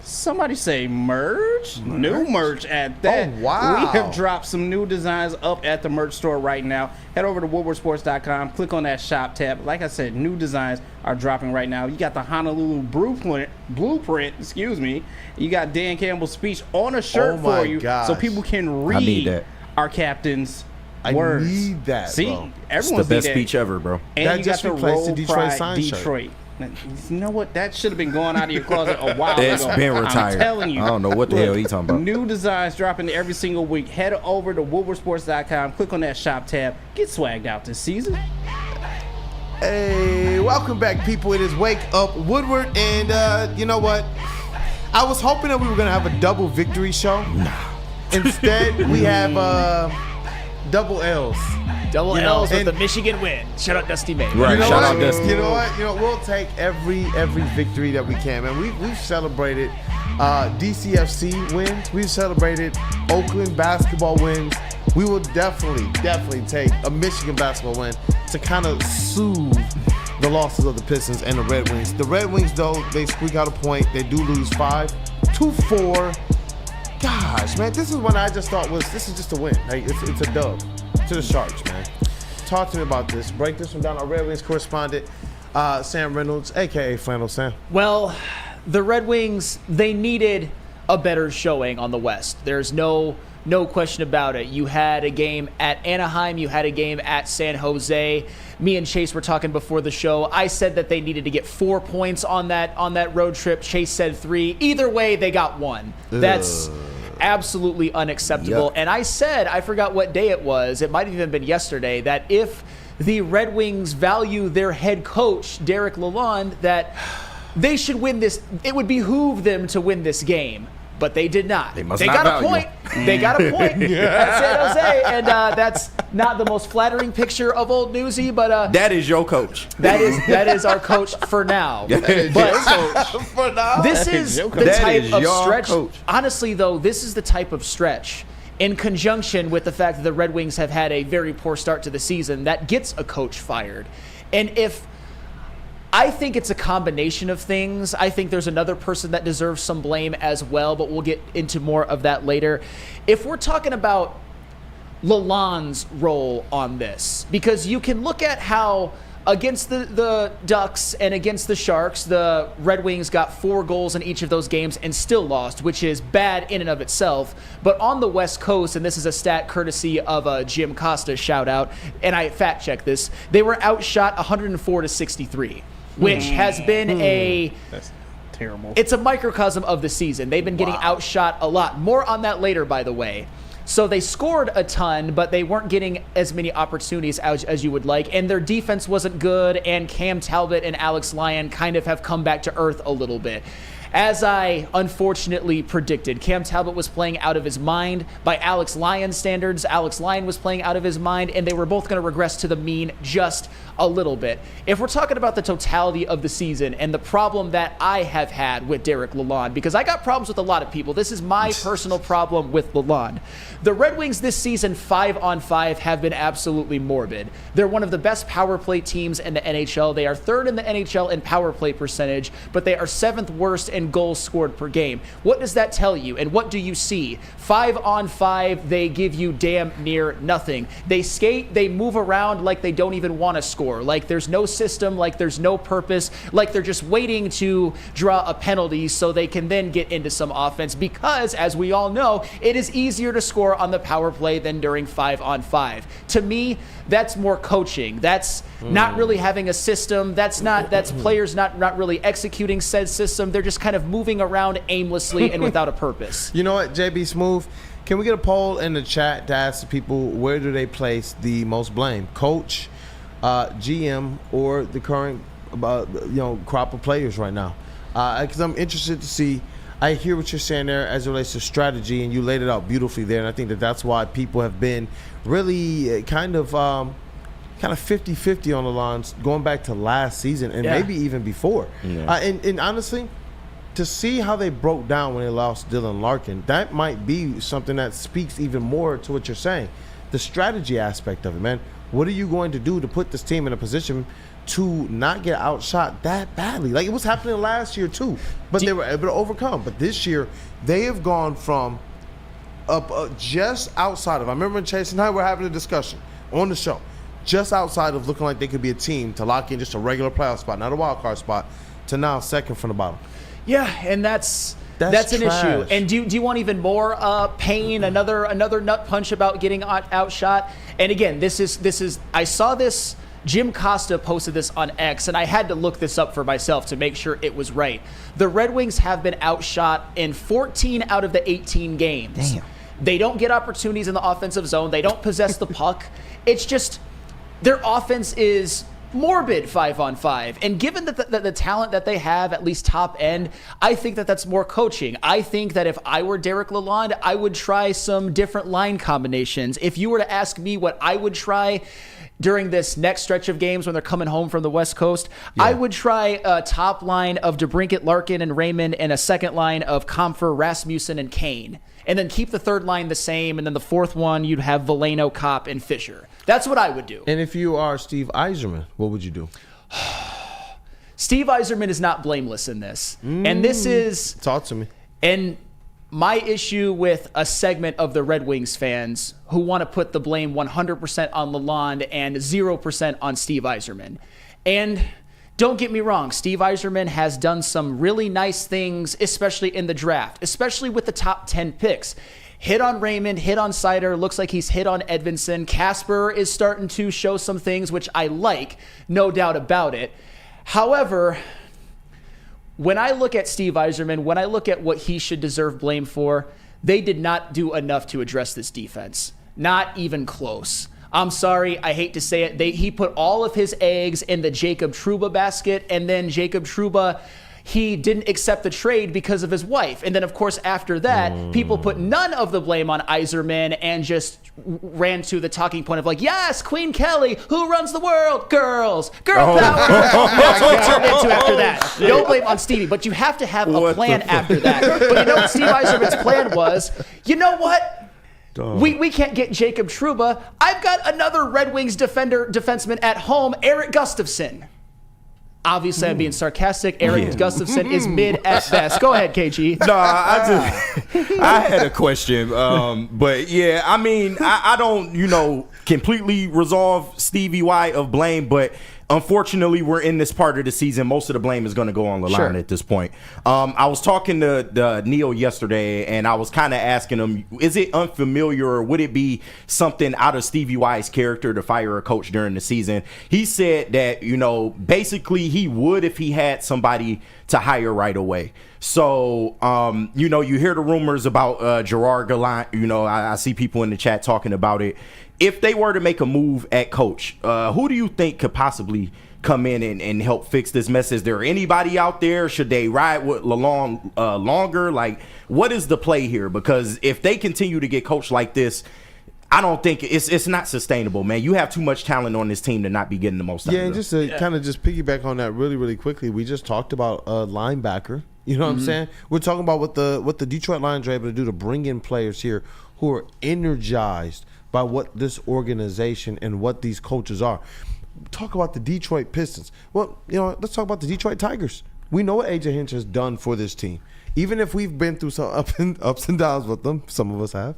Somebody say merch? New merch at that. Oh, wow. We have dropped some new designs up at the merch store right now. Head over to woodwardsports.com. Click on that shop tab. Like I said, new designs are dropping right now. You got the Honolulu blueprint, excuse me. You got Dan Campbell's speech on a shirt for you, so people can read our captain's words. I need that, See, bro. everyone's It's the best need that. speech ever, bro. And That you just got the replaced the Roll Detroit Pride sign shirt. Detroit. You know what? That should have been going out of your closet a while It's ago. been retired. I'm telling you. I don't know what the hell he talking about. New designs dropping every single week. Head over to woodwardsports.com. Click on that shop tab. Get swagged out this season. Hey, welcome back, people. It is Wake Up Woodward, and you know what? I was hoping that we were gonna have a double victory show. Instead, we have double L's. Double L's with the Michigan win. Shout out Dusty May. Right, You know shout what? out Dusty. You know what? You know, we'll take every victory that we can, man. We've celebrated DCFC wins. We've celebrated Oakland basketball wins. We will definitely take a Michigan basketball win to kind of soothe the losses of the Pistons and the Red Wings. The Red Wings, though, they squeak out a point. They do lose 5-4. Gosh, man, this is when I just thought this is just a win. Like, it's a dub to the Sharks, man. Talk to me about this. Break this from down. Our Red Wings correspondent, Sam Reynolds, a.k.a. Flannel Sam. Well, the Red Wings, they needed a better showing on the West. There's no question about it. You had a game at Anaheim. You had a game at San Jose. Me and Chase were talking before the show. I said that they needed to get 4 points on that road trip. Chase said 3. Either way, they got 1. That's absolutely unacceptable. Yep. And I said, I forgot what day it was. It might have even been yesterday, that if the Red Wings value their head coach, Derek LaLonde, that they should win this. It would behoove them to win this game. But they did not. They must they not got value. a point. They got a point at San Jose, and that's not the most flattering picture of Old Newsy, but that is your coach. That is our coach for now. But For now. this is the type of stretch. Coach. Honestly, though, this is the type of stretch, in conjunction with the fact that the Red Wings have had a very poor start to the season, that gets a coach fired. And I think it's a combination of things. I think there's another person that deserves some blame as well, but we'll get into more of that later. If we're talking about LaLonde's role on this, because you can look at how Against the Ducks and against the Sharks, the Red Wings got 4 goals in each of those games and still lost, which is bad in and of itself. But on the West Coast, and this is a stat courtesy of Jim Costa, shout out, and I fact checked this, they were outshot 104-63, which has been That's terrible. It's a microcosm of the season. They've been getting outshot a lot. More on that later, by the way. So they scored a ton, but they weren't getting as many opportunities as you would like, and their defense wasn't good, and Cam Talbot and Alex Lyon kind of have come back to earth a little bit. As I unfortunately predicted, Cam Talbot was playing out of his mind. By Alex Lyon standards, Alex Lyon was playing out of his mind, and they were both going to regress to the mean just a little bit. If we're talking about the totality of the season and the problem that I have had with Derek LaLonde, because I got problems with a lot of people, this is my personal problem with LaLonde. The Red Wings this season, 5-on-5, have been absolutely morbid. They're one of the best power play teams in the NHL. They are 3rd in the NHL in power play percentage, but they are 7th worst in goals scored per game. What does that tell you, and what do you see? 5-on-5, they give you damn near nothing. They skate, they move around like they don't even want to score, like there's no system, like there's no purpose, like they're just waiting to draw a penalty so they can then get into some offense, because, as we all know, it is easier to score on the power play than during 5-on-5. To me, that's more coaching. That's not really having a system. That's players not really executing said system. They're just kind of moving around aimlessly and without a purpose. You know what, JB Smooth? Can we get a poll in the chat to ask the people where do they place the most blame? Coach, GM, or the current crop of players right now? Because I'm interested to see. I hear what you're saying there as it relates to strategy, and you laid it out beautifully there. And I think that's why people have been really kind of 50-50 on the lines going back to last season and maybe even before. Yeah. And honestly, to see how they broke down when they lost Dylan Larkin, that might be something that speaks even more to what you're saying. The strategy aspect of it, man. What are you going to do to put this team in a position to not get outshot that badly? Like, it was happening last year too, but they were able to overcome. But this year, they have gone from up just outside of, I remember when Chase and I were having a discussion on the show, just outside of looking like they could be a team to lock in just a regular playoff spot, not a wild card spot, to now second from the bottom. Yeah, and that's an issue. And do you want even more pain? Another nut punch about getting outshot? And again, this is I saw this. Jim Costa posted this on X, and I had to look this up for myself to make sure it was right. The Red Wings have been outshot in 14 out of the 18 games. Damn. They don't get opportunities in the offensive zone. They don't possess the puck. It's just their offense is morbid 5-on-5. And given the talent that they have, at least top end, I think that's more coaching. I think that if I were Derek LaLonde, I would try some different line combinations. If you were to ask me what I would try during this next stretch of games when they're coming home from the West Coast, I would try a top line of DeBrincat, Larkin, and Raymond, and a second line of Comfer, Rasmussen, and Kane. And then keep the third line the same, and then the fourth one, you'd have Veleno, Kopp, and Fisher. That's what I would do. And if you are Steve Yzerman, what would you do? Steve Yzerman is not blameless in this. And this is... Talk to me. And my issue with a segment of the Red Wings fans who want to put the blame 100% on LaLonde and 0% on Steve Yzerman. And don't get me wrong, Steve Yzerman has done some really nice things, especially in the draft, especially with the top 10 picks. Hit on Raymond, hit on Seider, looks like he's hit on Edvinsson. Casper is starting to show some things, which I like, no doubt about it. However, when I look at Steve Yzerman, when I look at what he should deserve blame for, they did not do enough to address this defense. Not even close. I'm sorry, I hate to say it. He put all of his eggs in the Jacob Trouba basket, and then Jacob Trouba, he didn't accept the trade because of his wife. And then, of course, after that, people put none of the blame on Yzerman and just ran to the talking point of like, yes, Queen Kelly, who runs the world? Girls. Girl power. That's what it turned into after that. No blame on Stevie, but you have to have a plan after that. But you know what Steve Yzerman's plan was? You know what? We can't get Jacob Trouba. I've got another Red Wings defenseman at home, Eric Gustafsson. Obviously, I'm being sarcastic. Eric Gustafsson is mid at best. Go ahead, KG. No, I had a question. But yeah, I mean, I don't, completely resolve Stevie Y of blame, but unfortunately, we're in this part of the season. Most of the blame is going to go on LaLonde at this point. I was talking to Neil yesterday, and I was kind of asking him, is it unfamiliar or would it be something out of Stevie Y's character to fire a coach during the season? He said that, basically he would if he had somebody to hire right away. So, you hear the rumors about Gerard Gallant. I see people in the chat talking about it. If they were to make a move at coach, who do you think could possibly come in and help fix this mess? Is there anybody out there? Should they ride with LaLonde longer? Like, what is the play here? Because if they continue to get coached like this, I don't think it's not sustainable, man. You have too much talent on this team to not be getting the most out of it. Yeah, and just to kind of just piggyback on that really, really quickly, we just talked about a linebacker. You know what I'm saying? We're talking about what the Detroit Lions are able to do to bring in players here who are energized by what this organization and what these coaches are. Talk about the Detroit Pistons. Well, let's talk about the Detroit Tigers. We know what AJ Hinch has done for this team. Even if we've been through some ups and downs with them, some of us have.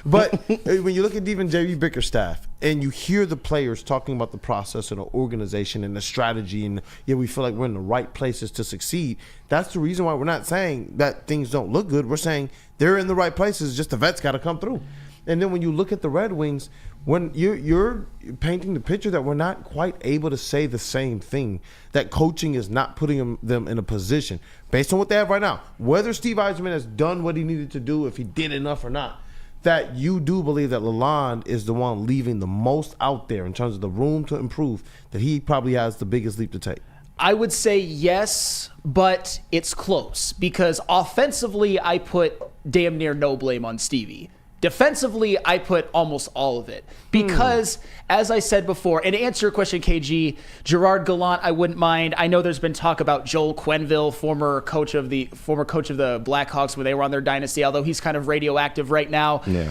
But when you look at even J.B. Bickerstaff and you hear the players talking about the process and the organization and the strategy and we feel like we're in the right places to succeed, that's the reason why we're not saying that things don't look good. We're saying they're in the right places, just the vets got to come through. And then when you look at the Red Wings, when you're painting the picture that we're not quite able to say the same thing, that coaching is not putting them in a position based on what they have right now, whether Steve Yzerman has done what he needed to do, if he did enough or not, that you do believe that LaLonde is the one leaving the most out there in terms of the room to improve, that he probably has the biggest leap to take. I would say yes, but it's close because offensively I put damn near no blame on Stevie. Defensively, I put almost all of it because, as I said before, and to answer your question, KG, Gerard Gallant, I wouldn't mind. I know there's been talk about Joel Quenneville, former coach of the Blackhawks when they were on their dynasty, although he's kind of radioactive right now. Yeah,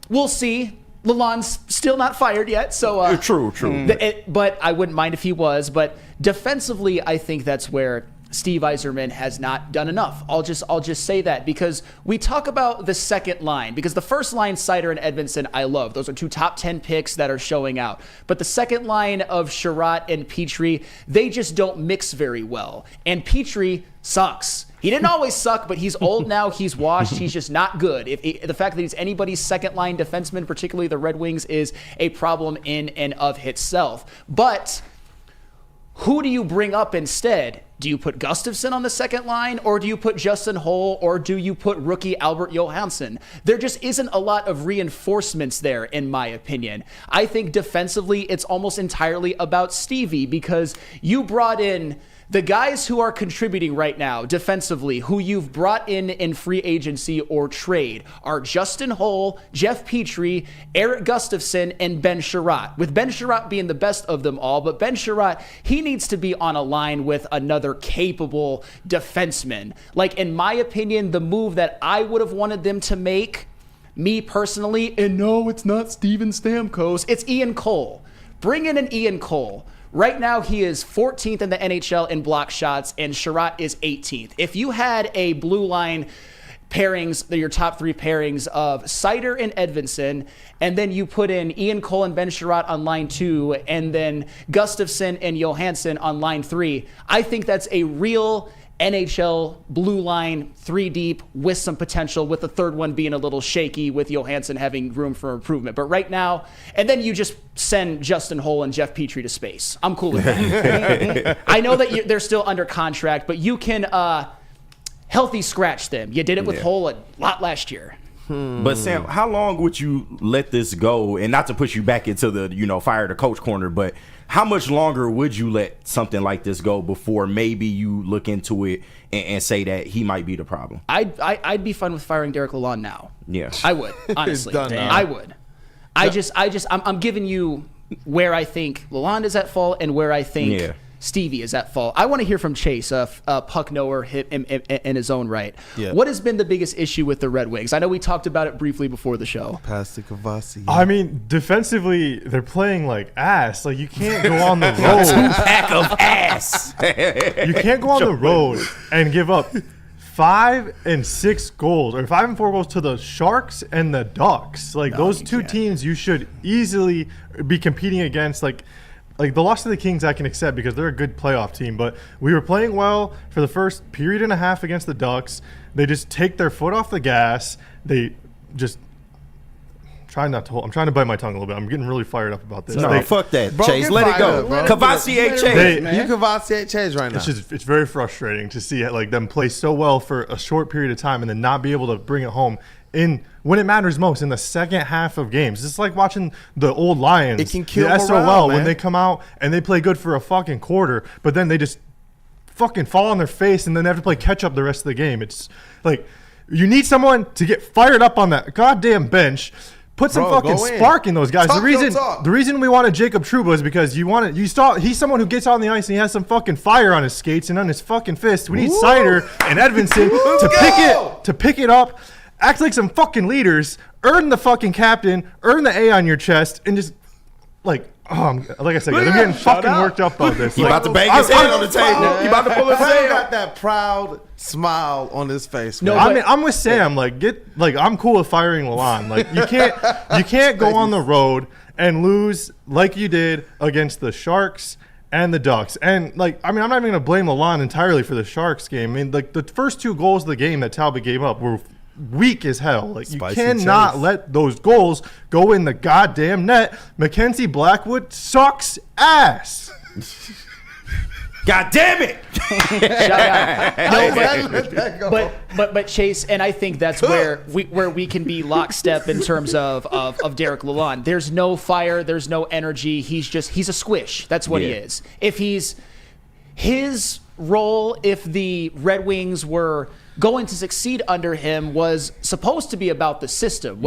we'll see. LaLonde's still not fired yet, so true. But I wouldn't mind if he was. But defensively, I think that's where Steve Yzerman has not done enough. I'll just say that because we talk about the second line, because the first line, Seider and Edvinsson, I love. Those are two top 10 picks that are showing out. But the second line of Sherratt and Petrie, they just don't mix very well. And Petrie sucks. He didn't always suck, but he's old now. He's washed. He's just not good. The fact that he's anybody's second line defenseman, particularly the Red Wings, is a problem in and of itself. But who do you bring up instead? Do you put Gustafsson on the second line, or do you put Justin Holl, or do you put rookie Albert Johansson? There just isn't a lot of reinforcements there, in my opinion. I think defensively, it's almost entirely about Stevie because you brought in the guys who are contributing right now defensively, who you've brought in free agency or trade, are Justin Holl, Jeff Petrie, Eric Gustafsson, and Ben Sherratt. With Ben Sherratt being the best of them all, but Ben Sherratt, he needs to be on a line with another capable defenseman. Like, in my opinion, the move that I would have wanted them to make, me personally, and no, it's not Steven Stamkos, it's Ian Cole. Bring in an Ian Cole. Right now, he is 14th in the NHL in block shots, and Sherratt is 18th. If you had a blue line pairings, your top three pairings of Seider and Edvinsson, and then you put in Ian Cole and Ben Sherratt on line 2, and then Gustafsson and Johansson on line 3, I think that's a real NHL blue line 3 deep with some potential, with the third one being a little shaky with Johansson having room for improvement. But right now, and then you just send Justin Holl and Jeff Petrie to space. I'm cool with that. I know that they're still under contract, but you can healthy scratch them. You did it with Holl a lot last year. But Sam, how long would you let this go? And not to push you back into the fire the coach corner, but how much longer would you let something like this go before maybe you look into it and say that he might be the problem? I'd be fine with firing Derek LaLonde now. Yeah, I would, honestly. I would. I'm giving you where I think LaLonde is at fault and where I think Stevie is at fault. I want to hear from Chase, a puck knower in his own right. Yeah. What has been the biggest issue with the Red Wings? I know we talked about it briefly before the show. Kavasi. I mean, defensively, they're playing like ass. Like, you can't go on the road. 2-pack of ass. You can't go on the road and give up 5 and 6 goals, or 5 and 4 goals to the Sharks and the Ducks. Like, those two teams you should easily be competing against. Like, like the loss to the Kings I can accept because they're a good playoff team, but we were playing well for the first period and a half against the Ducks. They just take their foot off the gas. They just I'm trying to bite my tongue a little bit. I'm getting really fired up about this. No, fuck that, Bro, Chase. Let it go. Cavassier Chase. You Cavassier Chase right now. It's very frustrating to see like them play so well for a short period of time and then not be able to bring it home when it matters most in the second half of games. It's like watching the old Lions. It can kill the morale, SOL man. when they come out and they play good for a fucking quarter, but then they just fucking fall on their face and then they have to play catch up the rest of the game. It's like you need someone to get fired up on that goddamn bench. Put some fucking spark in those guys. The reason we wanted Jacob Trouba is because he's someone who gets on the ice and he has some fucking fire on his skates and on his fucking fist. We need Sider and Edvinsson to pick it up, act like some fucking leaders, earn the fucking captain, earn the A on your chest, and just like I said, I'm getting fucking worked up on this. He about to bang his head on the table. He about to pull his head. Got that proud smile on his face. No, I mean I'm with Sam. I'm cool with firing LaLonde. Like you can't go on the road and lose like you did against the Sharks and the Ducks. And I'm not even gonna blame LaLonde entirely for the Sharks game. I mean, like the first 2 goals of the game that Talbot gave up were weak as hell. Like you cannot let those goals go in the goddamn net. Mackenzie Blackwood sucks ass. God damn it! But Chase, and I think that's where we can be lockstep in terms of Derek LaLonde. There's no fire, there's no energy. He's a squish. That's what he is. If his role, if the Red Wings were going to succeed under him, was supposed to be about the system,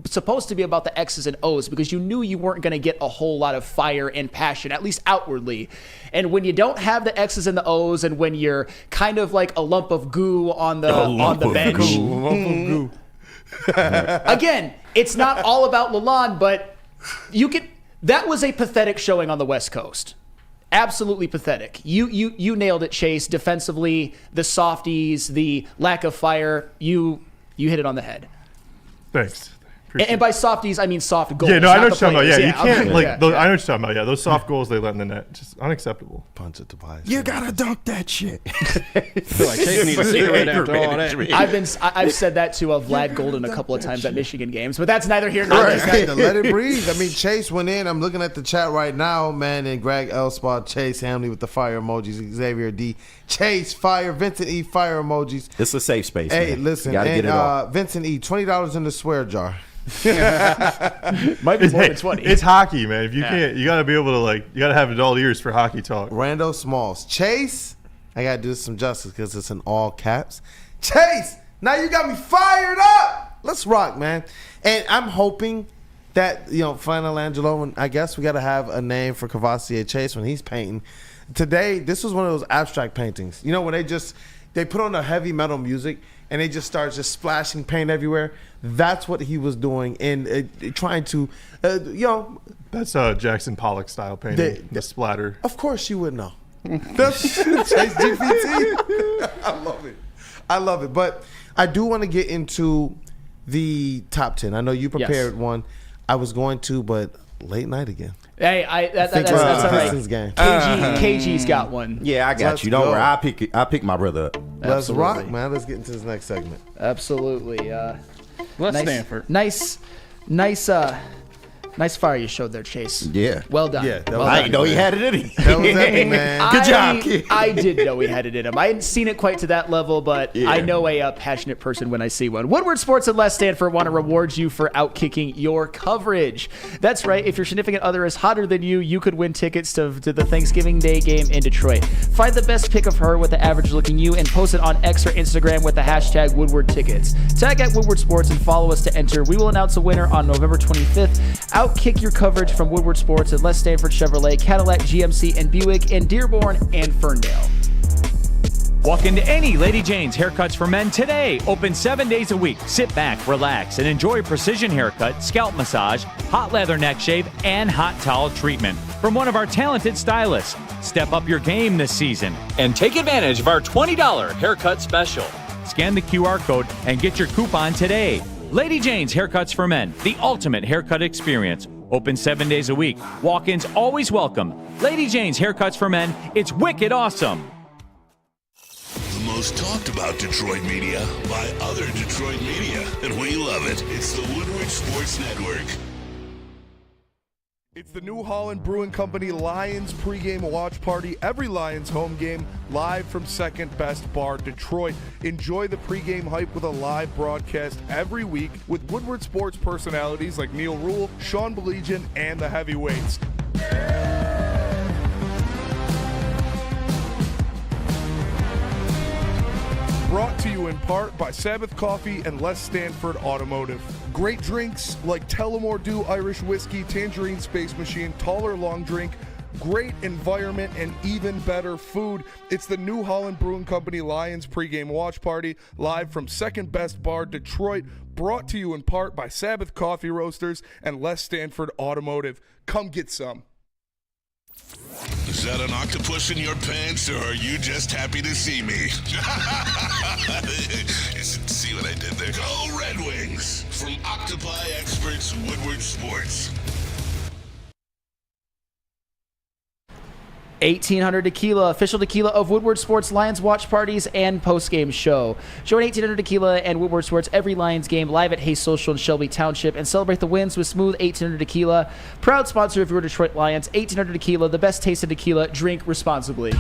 supposed to be about the X's and O's, because you knew you weren't going to get a whole lot of fire and passion, at least outwardly. And when you don't have the X's and the O's, and when you're kind of like a lump of goo on the bench, again, it's not all about LaLonde, but that was a pathetic showing on the West Coast. Absolutely pathetic. You nailed it, Chase. Defensively, the softies, the lack of fire, you hit it on the head. Thanks. And by softies, I mean soft goals. Yeah, no, I know what you're talking about. Yeah, you can't I know what you're talking about. Yeah, those soft goals they let in the net, just unacceptable. Punch it to bias. You gotta dunk that shit. I feel like Chase needs a cigarette after all that. I've said that to Vlad Golden a couple of times at Michigan games, but that's neither here nor there. Let it breathe. I mean, Chase went in. I'm looking at the chat right now, man, and Greg Elspot, Chase Hamley with the fire emojis, Xavier D, Chase fire, Vincent E fire emojis. It's a safe space. Hey, man. listen, gotta get it off. Vincent E, $20 in the swear jar. Might be more than 20. It's hockey, man. If you can't, you gotta be able to you gotta have adult ears for hockey talk. Rando Smalls, Chase, I gotta do some justice because it's in all caps. Chase, now you got me fired up. Let's rock, man. And I'm hoping that final Anzalone. I guess we gotta have a name for Cavassier Chase when he's painting. Today, this was one of those abstract paintings. When they put on the heavy metal music and they just start splashing paint everywhere. That's what he was doing and trying to, That's Jackson Pollock style painting, the splatter. Of course you would know. That's Chase GPT. I love it. But I do want to get into the top 10. I know you prepared one. I was going to, but late night again. Hey, that's all right. Game. KG's got one. Yeah, I got you. Don't worry. I'll pick my brother up. Let's rock, man. Let's get into this next segment. Absolutely. Stanford. Nice fire you showed there, Chase. Yeah. Well done. Yeah, I didn't know he had it in him. That was epic, man. Good job, kid. I did know he had it in him. I hadn't seen it quite to that level, but I know a passionate person when I see one. Woodward Sports and Les Stanford want to reward you for outkicking your coverage. That's right. If your significant other is hotter than you, you could win tickets to the Thanksgiving Day game in Detroit. Find the best pic of her with the average looking you and post it on X or Instagram with the hashtag Woodward Tickets. Tag at Woodward Sports and follow us to enter. We will announce a winner on November 25th. Outkick your coverage from Woodward Sports at Les Stanford Chevrolet, Cadillac, GMC, and Buick in Dearborn and Ferndale. Walk into any Lady Jane's Haircuts for Men today. Open 7 days a week. Sit back, relax, and enjoy precision haircut, scalp massage, hot leather neck shave, and hot towel treatment from one of our talented stylists. Step up your game this season and take advantage of our $20 haircut special. Scan the QR code and get your coupon today. Lady Jane's Haircuts for Men, the ultimate haircut experience. Open 7 days a week. Walk-ins always welcome. Lady Jane's Haircuts for Men. It's wicked awesome. The most talked about Detroit media by other Detroit media, and we love it. It's the Woodward Sports Network. It's the New Holland Brewing Company Lions pregame watch party. Every Lions home game live from Second Best Bar, Detroit. Enjoy the pregame hype with a live broadcast every week with Woodward Sports personalities like Neil Rule, Sean Belegian, and the Heavyweights. Brought to you in part by Sabbath Coffee and Les Stanford Automotive. Great drinks like Tullamore Dew Irish Whiskey, Tangerine Space Machine, Taller Long Drink, great environment, and even better food. It's the New Holland Brewing Company Lions pregame watch party live from Second Best Bar, Detroit. Brought to you in part by Sabbath Coffee Roasters and Les Stanford Automotive. Come get some. Is that an octopus in your pants, or are you just happy to see me? See what I did there? Go Red Wings! From Octopi Experts, Woodward Sports. 1800 Tequila, official tequila of Woodward Sports Lions watch parties and post-game show. Join 1800 Tequila and Woodward Sports every Lions game live at Hayes Social in Shelby Township and celebrate the wins with smooth 1800 Tequila. Proud sponsor of your Detroit Lions. 1800 Tequila, the best taste of tequila. Drink responsibly.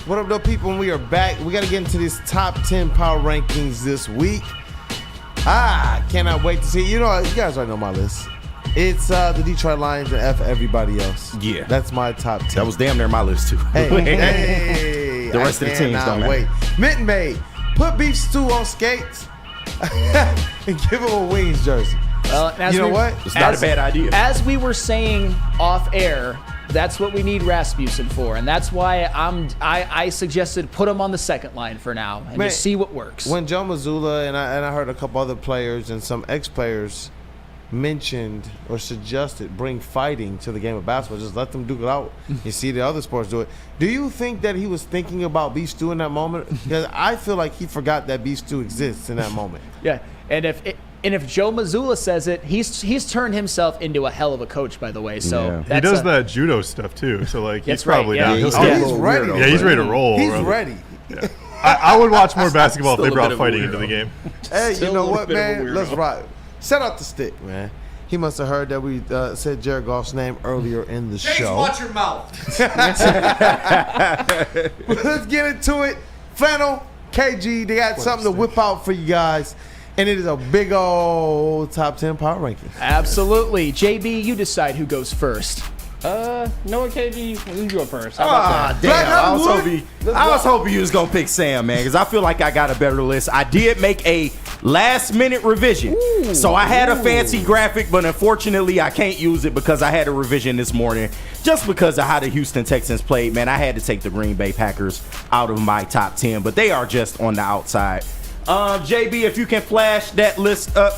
What up, though, people? We are back. We got to get into these top 10 power rankings this week. Cannot wait to see. You know, you guys already know my list. It's the Detroit Lions and F everybody else. Yeah. That's my top 10. That was damn near my list, too. Hey, the rest of the teams don't wait. Mitten Maid, put beef stew on skates and give him a Wings jersey. Well, you know what? It's not a bad idea. As we were saying off air, that's what we need Rasmussen for, and that's why I suggested put him on the second line for now and just see what works. When Joe Mazzulla and I heard a couple other players and some ex-players mentioned or suggested bring fighting to the game of basketball, just let them duke it out. You see the other sports do it. Do you think that he was thinking about beef stew in that moment? Because I feel like he forgot that beef stew exists in that moment. Yeah, and if Joe Mazzulla says it, he's turned himself into a hell of a coach, by the way. So he does that judo stuff too. So like he's probably ready. He's ready. Yeah, he's ready to roll. He's ready. Yeah. I would watch more basketball if they brought fighting into the game. Hey, you know what, man? Let's rock. Set out the stick, man. He must have heard that we said Jared Goff's name earlier in the show. Watch your mouth. Let's get into it. Flannel, KG, they got something to whip out for you guys. And it is a big old top 10 power ranking. Absolutely. JB, you decide who goes first. Noah, KG, you go first. Damn. I was hoping you was going to pick Sam, man, because I feel like I got a better list. I did make a last-minute revision. So I had a fancy graphic, but unfortunately I can't use it because I had a revision this morning. Just because of how the Houston Texans played, man, I had to take the Green Bay Packers out of my top 10, but they are just on the outside. JB, if you can flash that list up.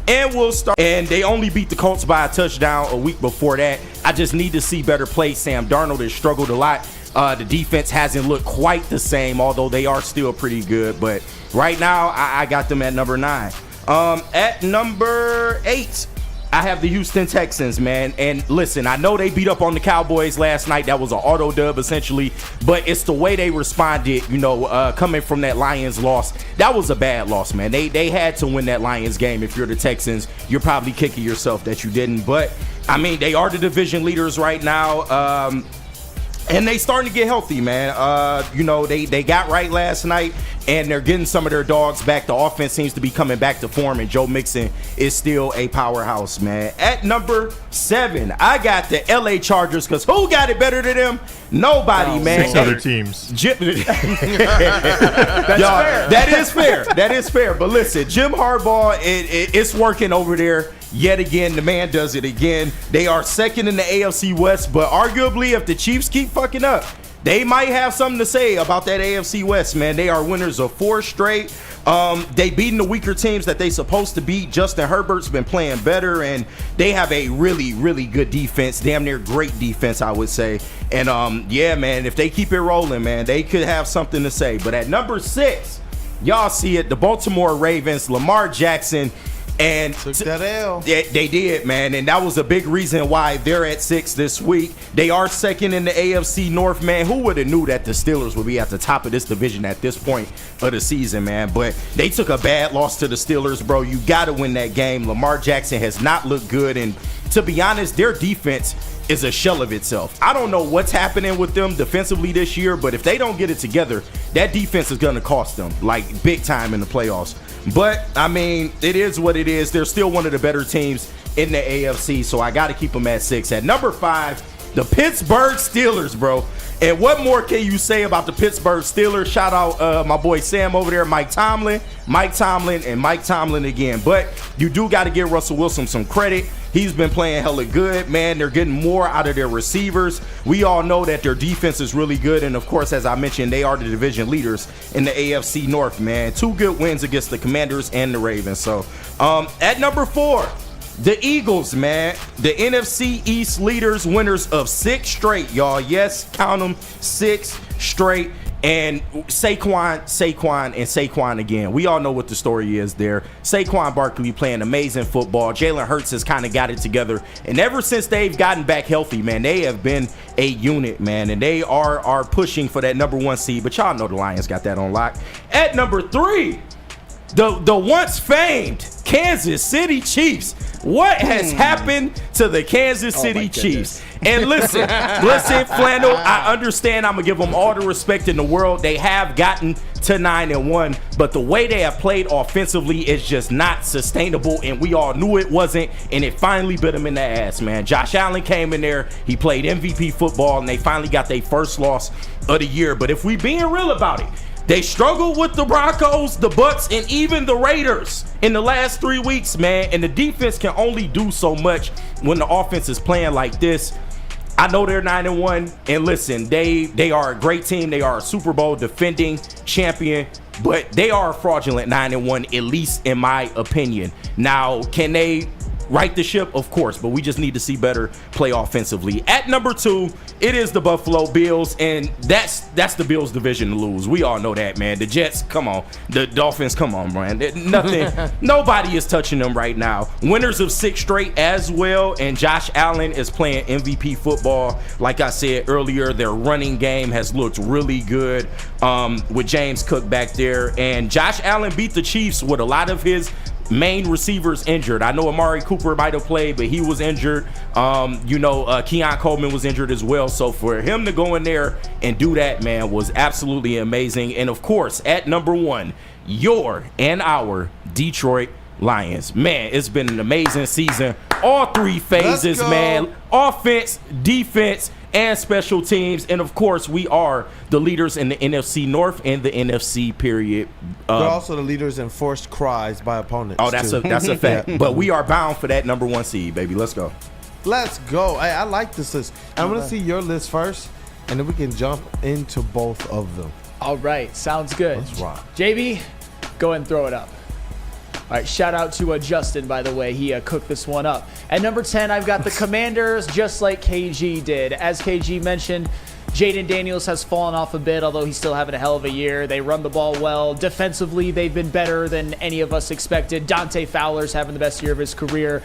And we'll start. And they only beat the Colts by a touchdown a week before that. I just need to see better play. Sam Darnold has struggled a lot. The defense hasn't looked quite the same, although they are still pretty good. But right now, I got them at number 9. At number 8, I have the Houston Texans, man. And listen, I know they beat up on the Cowboys last night. That was an auto dub, essentially. But it's the way they responded, coming from that Lions loss. That was a bad loss, man. They had to win that Lions game. If you're the Texans, you're probably kicking yourself that you didn't. But, I mean, they are the division leaders right now. And they starting to get healthy, man. They got right last night, and they're getting some of their dogs back. The offense seems to be coming back to form, and Joe Mixon is still a powerhouse, man. At number 7, I got the LA Chargers, because who got it better than them? Nobody, man. 6 other teams. That's fair. That is fair. But listen, Jim Harbaugh, it's working over there. Yet again, the man does it again. They are second in the AFC West, but arguably if the Chiefs keep fucking up, they might have something to say about that AFC West, man. They are winners of 4 straight. They beating the weaker teams that they supposed to beat. Justin Herbert's been playing better, and they have a really, really good defense. Damn near great defense, I would say. And yeah, man, if they keep it rolling, man, they could have something to say. But at number 6, y'all see it, the Baltimore Ravens, Lamar Jackson. And took that L. They did, man, and that was a big reason why they're at 6 this week. They are second in the AFC North, man. Who would have knew that the Steelers would be at the top of this division at this point of the season, man? But they took a bad loss to the Steelers, bro. You got to win that game. Lamar Jackson has not looked good, and to be honest, their defense is a shell of itself. I don't know what's happening with them defensively this year, but if they don't get it together, that defense is going to cost them, like, big time in the playoffs. But, I mean, it is what it is. They're still one of the better teams in the AFC, so I got to keep them at 6. At number 5, the Pittsburgh Steelers, bro. And what more can you say about the Pittsburgh Steelers? Shout out my boy Sam over there, Mike Tomlin, and Mike Tomlin again. But you do got to give Russell Wilson some credit. He's been playing hella good, man. They're getting more out of their receivers. We all know that their defense is really good. And, of course, as I mentioned, they are the division leaders in the AFC North, man. 2 good wins against the Commanders and the Ravens. So, at number 4, the Eagles, man. The NFC East leaders, winners of 6 straight, y'all. Yes, count them, 6 straight. And Saquon again. We all know what the story is there. Saquon Barkley playing amazing football. Jalen Hurts has kind of got it together. And ever since they've gotten back healthy, man, they have been a unit, man. And they are pushing for that number 1 seed. But y'all know the Lions got that on lock. At number 3, the once famed Kansas City Chiefs. What has happened to the Kansas City Chiefs? And listen, Flannel, I understand. I'm going to give them all the respect in the world. They have gotten to 9-1, but the way they have played offensively is just not sustainable, and we all knew it wasn't, and it finally bit them in the ass, man. Josh Allen came in there. He played MVP football, and they finally got their first loss of the year. But if we being real about it, they struggled with the Broncos, the Bucks, and even the Raiders in the last 3 weeks, man. And the defense can only do so much when the offense is playing like this. I know they're 9-1, and listen, they are a great team. They are a Super Bowl defending champion, but they are a fraudulent 9-1, at least in my opinion. Now, can they right the ship? Of course, but we just need to see better play offensively. At number 2, it is the Buffalo Bills, and that's the Bills division to lose. We all know that, man. The Jets, come on. The Dolphins, come on, man. Nobody is touching them right now. Winners of 6 straight as well, and Josh Allen is playing MVP football. Like I said earlier, their running game has looked really good with James Cook back there, and Josh Allen beat the Chiefs with a lot of his main receivers injured. I know Amari Cooper might have played, but he was injured. Keon Coleman was injured as well. So for him to go in there and do that, man, was absolutely amazing. And of course, at number 1, your and our Detroit Lions. Man, it's been an amazing season. All 3 phases, man. Offense, defense, and special teams. And of course, we are the leaders in the NFC North and the NFC period. We're also the leaders in forced cries by opponents. Oh, that's a fact. But we are bound for that number 1 seed, baby. Let's go. Let's go. I like this list. I'm going to see your list first, and then we can jump into both of them. All right. Sounds good. Let's rock. JB, go ahead and throw it up. All right, shout out to Justin, by the way. He cooked this one up. At number 10, I've got the Commanders, just like KG did. As KG mentioned, Jaden Daniels has fallen off a bit, although he's still having a hell of a year. They run the ball well. Defensively, they've been better than any of us expected. Dante Fowler's having the best year of his career.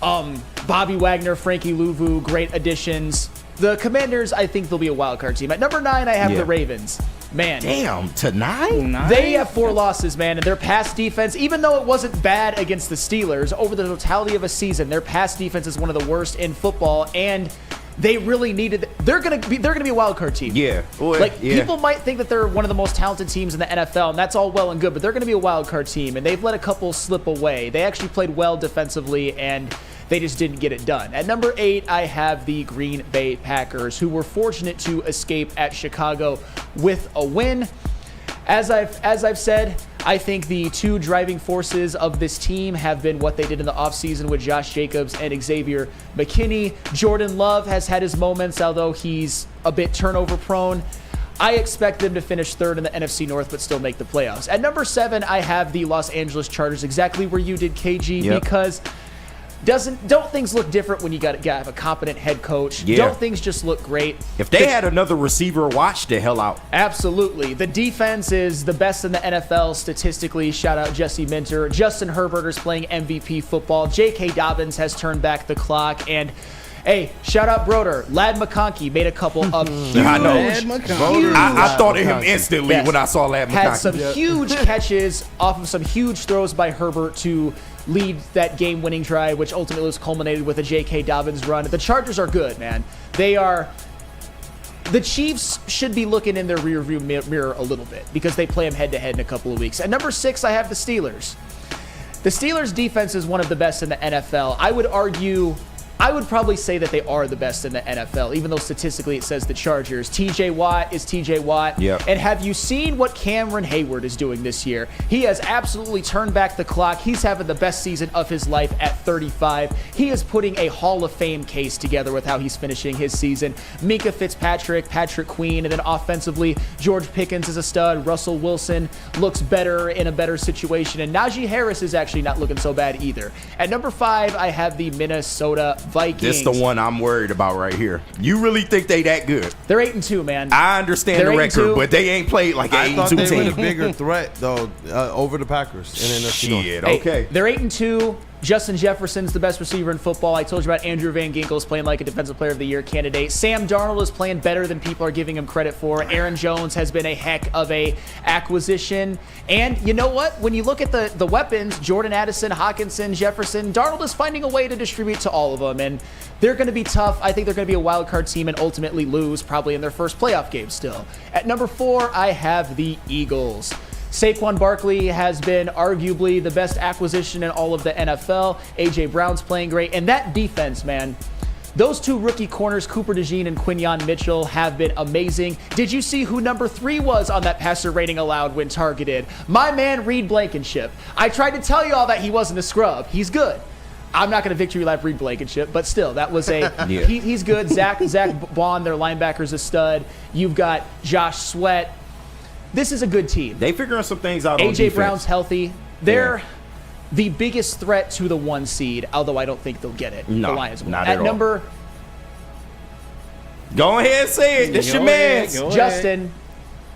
Bobby Wagner, Frankie Louvu, great additions. The Commanders, I think they'll be a wild card team. At number 9, I have the Ravens. Man. Damn, to 9? They have 4 losses, man, and their pass defense, even though it wasn't bad against the Steelers, over the totality of a season, their pass defense is one of the worst in football, and they really needed. They're gonna be a wild card team. Yeah, people might think that they're one of the most talented teams in the NFL, and that's all well and good, but they're gonna be a wild card team, and they've let a couple slip away. They actually played well defensively, and they just didn't get it done. At number 8, I have the Green Bay Packers, who were fortunate to escape at Chicago with a win. As I've said, I think the 2 driving forces of this team have been what they did in the offseason with Josh Jacobs and Xavier McKinney. Jordan Love has had his moments, although he's a bit turnover prone. I expect them to finish 3rd in the NFC North, but still make the playoffs. At number 7, I have the Los Angeles Chargers, exactly where you did, KG, because Don't things look different when you got to have a competent head coach? Yeah. Don't things just look great? If they had another receiver, watch the hell out. Absolutely. The defense is the best in the NFL statistically. Shout out Jesse Minter. Justin Herbert is playing MVP football. J.K. Dobbins has turned back the clock. And hey, shout out Broder. Lad McConkey made a couple of huge. I thought of him instantly when I saw Lad McConkey. Had some huge catches off of some huge throws by Herbert to lead that game-winning drive, which ultimately was culminated with a J.K. Dobbins run. The Chargers are good, man. The Chiefs should be looking in their rearview mirror a little bit because they play them head-to-head in a couple of weeks. At number 6, I have the Steelers. The Steelers' defense is one of the best in the NFL. I would probably say that they are the best in the NFL, even though statistically it says the Chargers. TJ Watt is TJ Watt. Yep. And have you seen what Cameron Hayward is doing this year? He has absolutely turned back the clock. He's having the best season of his life at 35. He is putting a Hall of Fame case together with how he's finishing his season. Minka Fitzpatrick, Patrick Queen, and then offensively, George Pickens is a stud. Russell Wilson looks better in a better situation. And Najee Harris is actually not looking so bad either. At number 5, I have the Minnesota Vikings. This the one I'm worried about right here. You really think they that good? They're 8-2, man. I understand the record, but they ain't played like an 8-2 team. I thought they were the bigger threat, though, over the Packers. Shit, Hey, okay. they're 8-2. Justin Jefferson's the best receiver in football. I told you about Andrew Van Ginkel's playing like a Defensive Player of the Year candidate. Sam Darnold is playing better than people are giving him credit for. Aaron Jones has been a heck of a acquisition. And you know what? When you look at the weapons, Jordan Addison, Hawkinson, Jefferson, Darnold is finding a way to distribute to all of them. And they're going to be tough. I think they're going to be a wild card team and ultimately lose probably in their first playoff game still. At number 4, I have the Eagles. Saquon Barkley has been arguably the best acquisition in all of the NFL. A.J. Brown's playing great. And that defense, man, those two rookie corners, Cooper DeJean and Quinyon Mitchell, have been amazing. Did you see who number 3 was on that passer rating allowed when targeted? My man, Reed Blankenship. I tried to tell you all that he wasn't a scrub. He's good. I'm not going to victory lap Reed Blankenship, but still, that was a he's good. Zach Bond, their linebacker's a stud. You've got Josh Sweat. This is a good team. They figuring some things out on defense. A.J. Brown's healthy. They're the biggest threat to the 1 seed, although I don't think they'll get it. No, the Lions will. not At at number... Go ahead and say it. This your man.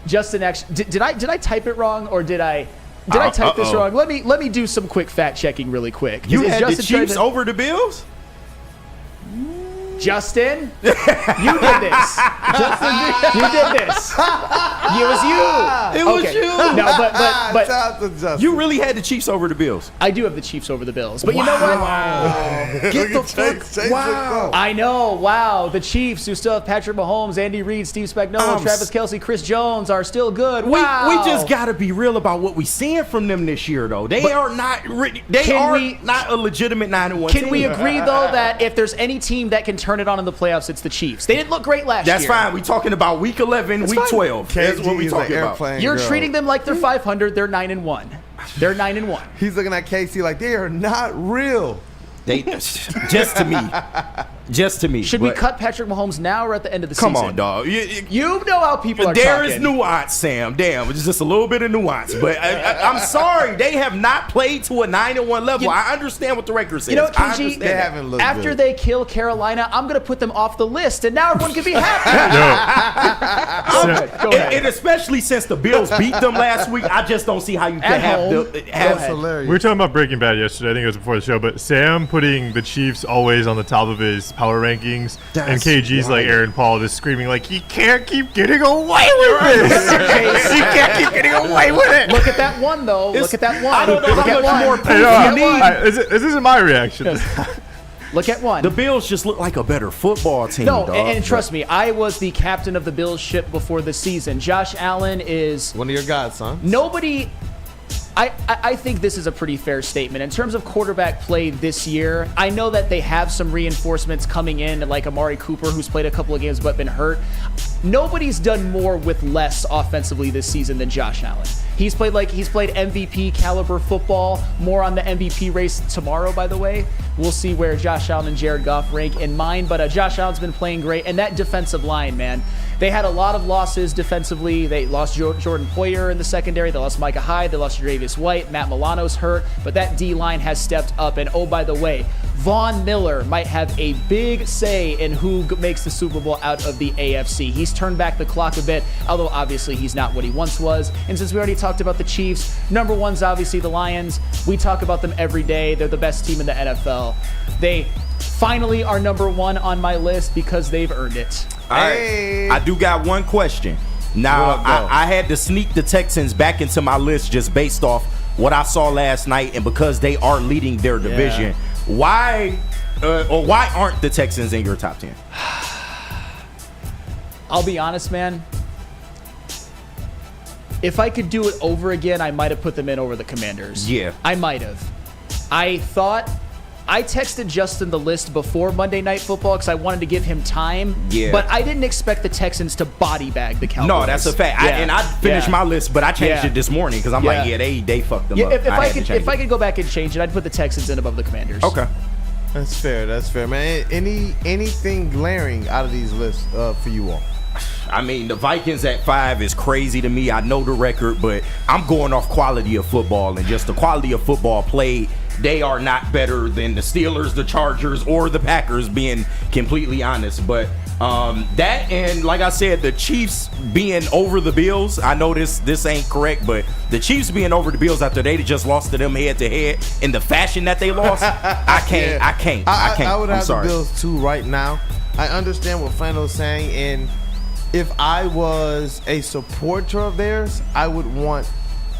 Justin actually... Did I type it wrong, or did I type this wrong? Let me do some quick fact checking really quick. You had the Chiefs over the Bills? Justin, you did this. You did this. It was you. It was you. No, but you really had the Chiefs over the Bills. I do have the Chiefs over the Bills. But you know what? Get the fuck. Wow. I know. Wow. The Chiefs, who still have Patrick Mahomes, Andy Reid, Steve Spagnuolo, Travis Kelce, Chris Jones, are still good. Wow. We just got to be real about what we seeing from them this year, though. They are not a legitimate 9-1 team. Can we agree, though, that if there's any team that can turn it on in the playoffs, it's the Chiefs? They didn't look great last year. That's fine. We talking about week 11, week 12. That's what we talking about. You're treating them like they're 500. They're 9-1. They're 9-1. He's looking at KC like they are not real. They just to me. Should we cut Patrick Mahomes now or at the end of the season? Come on, dog. You know how people are there talking. There is nuance, Sam. Damn, it's just a little bit of nuance. But I'm sorry, they have not played to a 9-1 level. I understand what the record says. You know what, KG? They haven't looked after good. they kill Carolina, I'm going to put them off the list, and now everyone can be happy. Go ahead. And especially since the Bills beat them last week, I just don't see how you can have That's hilarious. We were talking about Breaking Bad yesterday. I think it was before the show. But Sam putting the Chiefs always on the top of his power rankings, and KG's like Aaron Paul just screaming like he can't keep getting away with this. He can't keep getting away with it. Look at that one, though. Look at that one. I don't know how much more proof you need. This isn't my reaction. Look at one. The Bills just look like a better football team. No, dog. and trust me, I was the captain of the Bills ship before the season. Josh Allen is one of your godsons. Nobody. I think this is a pretty fair statement. In terms of quarterback play this year, I know that they have some reinforcements coming in, like Amari Cooper, who's played a couple of games but been hurt. Nobody's done more with less offensively this season than Josh Allen. He's played MVP caliber football. More on the MVP race tomorrow, by the way. We'll see where Josh Allen and Jared Goff rank in mine, but Josh Allen's been playing great. And that defensive line, man, they had a lot of losses defensively. They lost Jordan Poyer in the secondary. They lost Micah Hyde. They lost Jaravius White. Matt Milano's hurt. But that D-line has stepped up. And oh, by the way, Von Miller might have a big say in who makes the Super Bowl out of the AFC. He's turned back the clock a bit, although obviously he's not what he once was. And since we already talked about the Chiefs, number one's obviously the Lions. We talk about them every day. They're the best team in the NFL. They finally are number one on my list because they've earned it. All right. I do got one question. Now, I had to sneak the Texans back into my list just based off what I saw last night, and because they are leading their division. Why aren't the Texans in your top 10? I'll be honest, man. If I could do it over again, I might have put them in over the Commanders. Yeah. I might have. I texted Justin the list before Monday Night Football because I wanted to give him time. Yeah. But I didn't expect the Texans to body bag the Cowboys. No, that's a fact. Yeah. I finished my list, but I changed it this morning because I'm like, they fucked them up. If I could go back and change it, I'd put the Texans in above the Commanders. Okay. That's fair, man. Anything glaring out of these lists for you all? I mean, the Vikings at 5 is crazy to me. I know the record, but I'm going off quality of football and just the quality of football played. They are not better than the Steelers, the Chargers, or the Packers, being completely honest. But that, and like I said, the Chiefs being over the Bills. I know this ain't correct, but the Chiefs being over the Bills after they just lost to them head to head in the fashion that they lost, I can't. I would have sorry. the Bills too right now. I understand what Flannel's saying, and if I was a supporter of theirs, I would want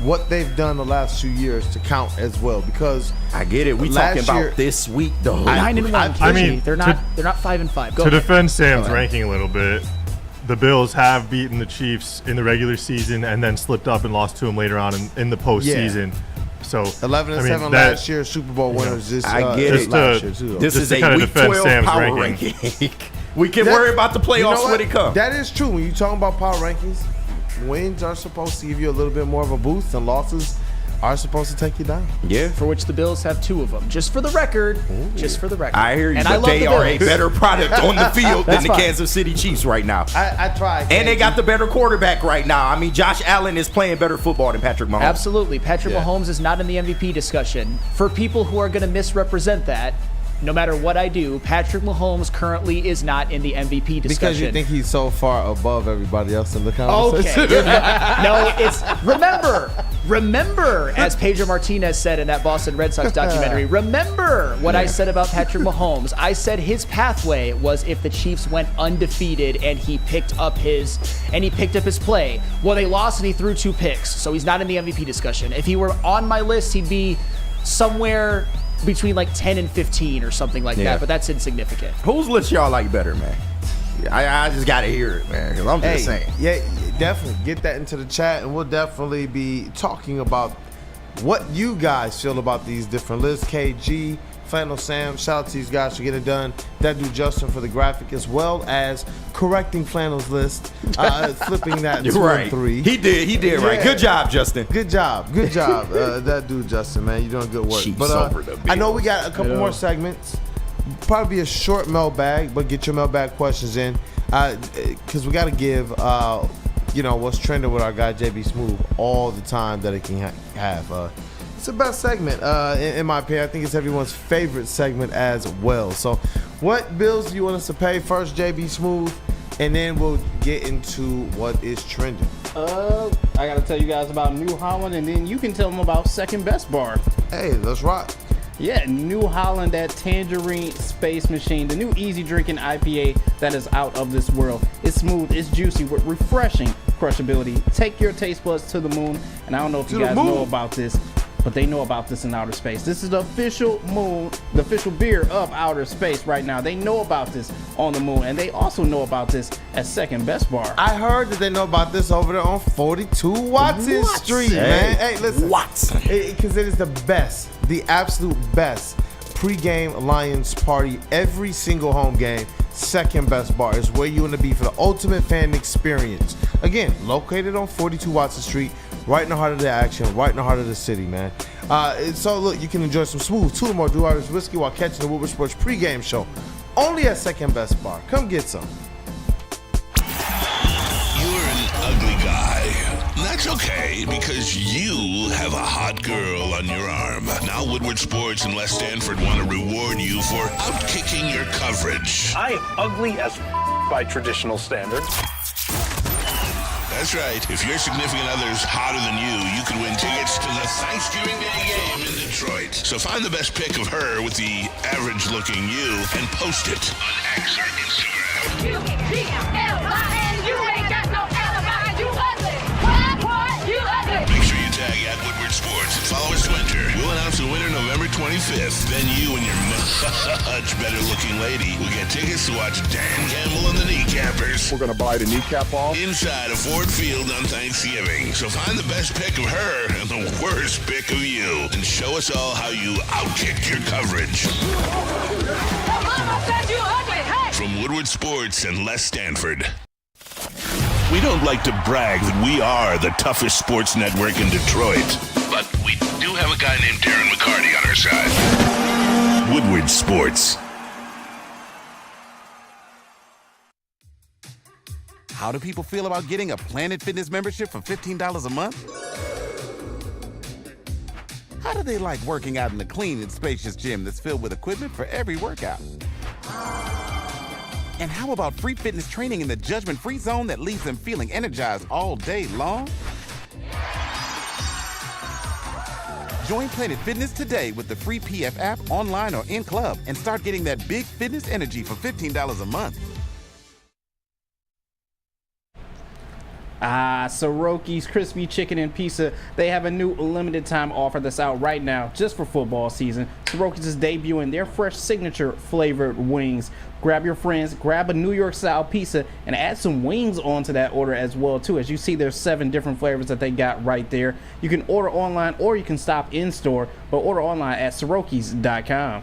what they've done the last 2 years to count as well, because I get it. We talking about this week though. 9-1. I mean, they're not 5-5. Go to ahead. defend Sam's ranking a little bit, the Bills have beaten the Chiefs in the regular season and then slipped up and lost to them later on in the postseason. Yeah. So 11-7 last year, Super Bowl winners. I get it. Last year too, this is to a kind of week defend 12 Sam's power ranking. We can worry about the playoffs when it comes. That is true. When you talking about power rankings, wins are supposed to give you a little bit more of a boost, and losses are supposed to take you down. Yeah. For which the Bills have 2 of them. Just for the record. Ooh. Just for the record. I hear you, and but they are a better product on the field than the fine. Kansas City Chiefs right now. I try. And they got the better quarterback right now. I mean, Josh Allen is playing better football than Patrick Mahomes. Absolutely. Patrick Mahomes is not in the MVP discussion. For people who are going to misrepresent that, no matter what I do, Patrick Mahomes currently is not in the MVP discussion. Because you think he's so far above everybody else in the conversation. Okay. No, it's remember, as Pedro Martinez said in that Boston Red Sox documentary, remember what I said about Patrick Mahomes. I said his pathway was if the Chiefs went undefeated and he picked up his play. Well, they lost and he threw 2 picks, so he's not in the MVP discussion. If he were on my list, he'd be somewhere between like 10 and 15 or something like that, but that's insignificant. Whose list y'all like better, man? I just got to hear it, man, because I'm just saying. Yeah, definitely. Get that into the chat, and we'll definitely be talking about what you guys feel about these different lists. KG, Flannel Sam, shout out to these guys for getting it done. That dude Justin for the graphic, as well as correcting Flannel's list, flipping that 2 and 3. He did right. Good job, Justin. Good job. That dude Justin, man, you're doing good work. Chiefs But over the I know we Bills. got a couple more segments. Probably a short mailbag, but get your mailbag questions in, because we got to give what's trending with our guy JB Smooth all the time that it can have. It's the best segment, in my opinion. I think it's everyone's favorite segment as well. So what bills do you want us to pay first, JB Smooth? And then we'll get into what is trending. I got to tell you guys about New Holland, and then you can tell them about Second Best Bar. Hey, let's rock. Yeah, New Holland, that Tangerine Space Machine, the new easy drinking IPA that is out of this world. It's smooth, it's juicy with refreshing crushability. Take your taste buds to the moon. And I don't know if you guys know about this, but they know about this in outer space. This is the official beer of outer space right now. They know about this on the moon, and they also know about this at Second Best Bar. I heard that they know about this over there on 42 Watson Street, man. Hey, listen. Watson. Because it is the best, the absolute best pregame Lions party every single home game. Second Best Bar is where you want to be for the ultimate fan experience. Again, located on 42 Watson Street, right in the heart of the action, right in the heart of the city, man. So look, you can enjoy some smooth Tullamore Dew Irish whiskey while catching the Woodward Sports pregame show only at Second Best Bar. Come get some. You're an ugly guy. That's okay, because you have a hot girl on your arm. Now Woodward Sports and Les Stanford want to reward you for outkicking your coverage. I am ugly as by traditional standards. That's right. If your significant other's hotter than you can win tickets to the Thanksgiving Day game in Detroit. So find the best pic of her with the average-looking you and post it on X or Instagram. U-G-M-L-I-N, you ain't got no alibi, you ugly. What? You ugly. Make sure you tag at Woodward Sports and follow us to enter. We'll announce the winner November 25th. Then you and your much better-looking lady will get tickets to watch Dan Campbell and the Kneecappers. We're gonna buy the kneecap off. Inside a Ford Field on Thanksgiving. So find the best pic of her and the worst pic of you. And show us all how you outkicked your coverage. Your mama said you ugly, hey! From Woodward Sports and Les Stanford. We don't like to brag that we are the toughest sports network in Detroit. But we do have a guy named Darren McCarty on our side. Woodward Sports. How do people feel about getting a Planet Fitness membership for $15 a month? How do they like working out in a clean and spacious gym that's filled with equipment for every workout? And how about free fitness training in the judgment-free zone that leaves them feeling energized all day long? Join Planet Fitness today with the free PF app, online or in club, and start getting that big fitness energy for $15 a month. Soroki's Crispy Chicken and Pizza. They have a new limited time offer that's out right now just for football season. Soroki's is debuting their fresh signature flavored wings. Grab your friends, grab a New York style pizza, and add some wings onto that order as well too. As you see, there's 7 different flavors that they got right there. You can order online or you can stop in store, but order online at Sorokis.com.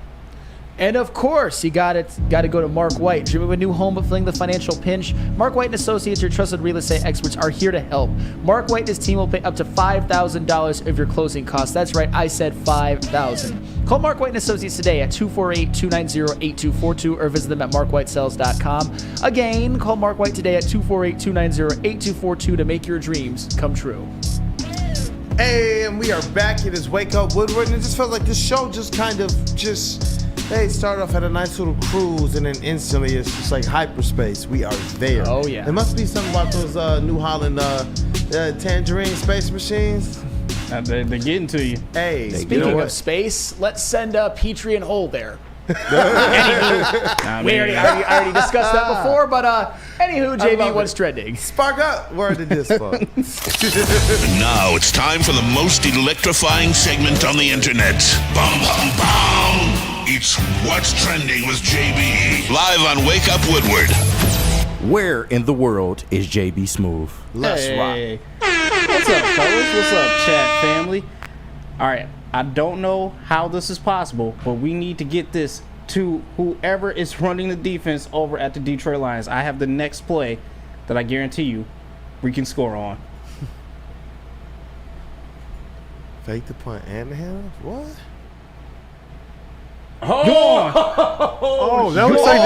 And of course, you got to go to Mark White. Dreaming of a new home but feeling the financial pinch? Mark White & Associates, your trusted real estate experts, are here to help. Mark White and his team will pay up to $5,000 of your closing costs. That's right, I said $5,000. Call Mark White & Associates today at 248-290-8242 or visit them at markwhitesales.com. Again, call Mark White today at 248-290-8242 to make your dreams come true. Hey, and we are back. It is Wake Up Woodward, and it just felt like this show just they start off at a nice little cruise, and then instantly it's just like hyperspace. We are there. Oh, yeah. There must be something about those New Holland tangerine space machines. They're getting to you. Hey, Speaking of space, let's send Petrie and Hole there. I already discussed that before, but anywho, JB, what's trending? Spark up. Word to this one. Now it's time for the most electrifying segment on the internet. Bum, bum, bum. It's What's Trending with JB. Live on Wake Up Woodward. Where in the world is JB Smooth? Let's rock. What's up, fellas? What's up, chat family? All right, I don't know how this is possible, but we need to get this to whoever is running the defense over at the Detroit Lions. I have the next play that I guarantee you we can score on. Fake the punt and the handoff? What? Oh, that looks like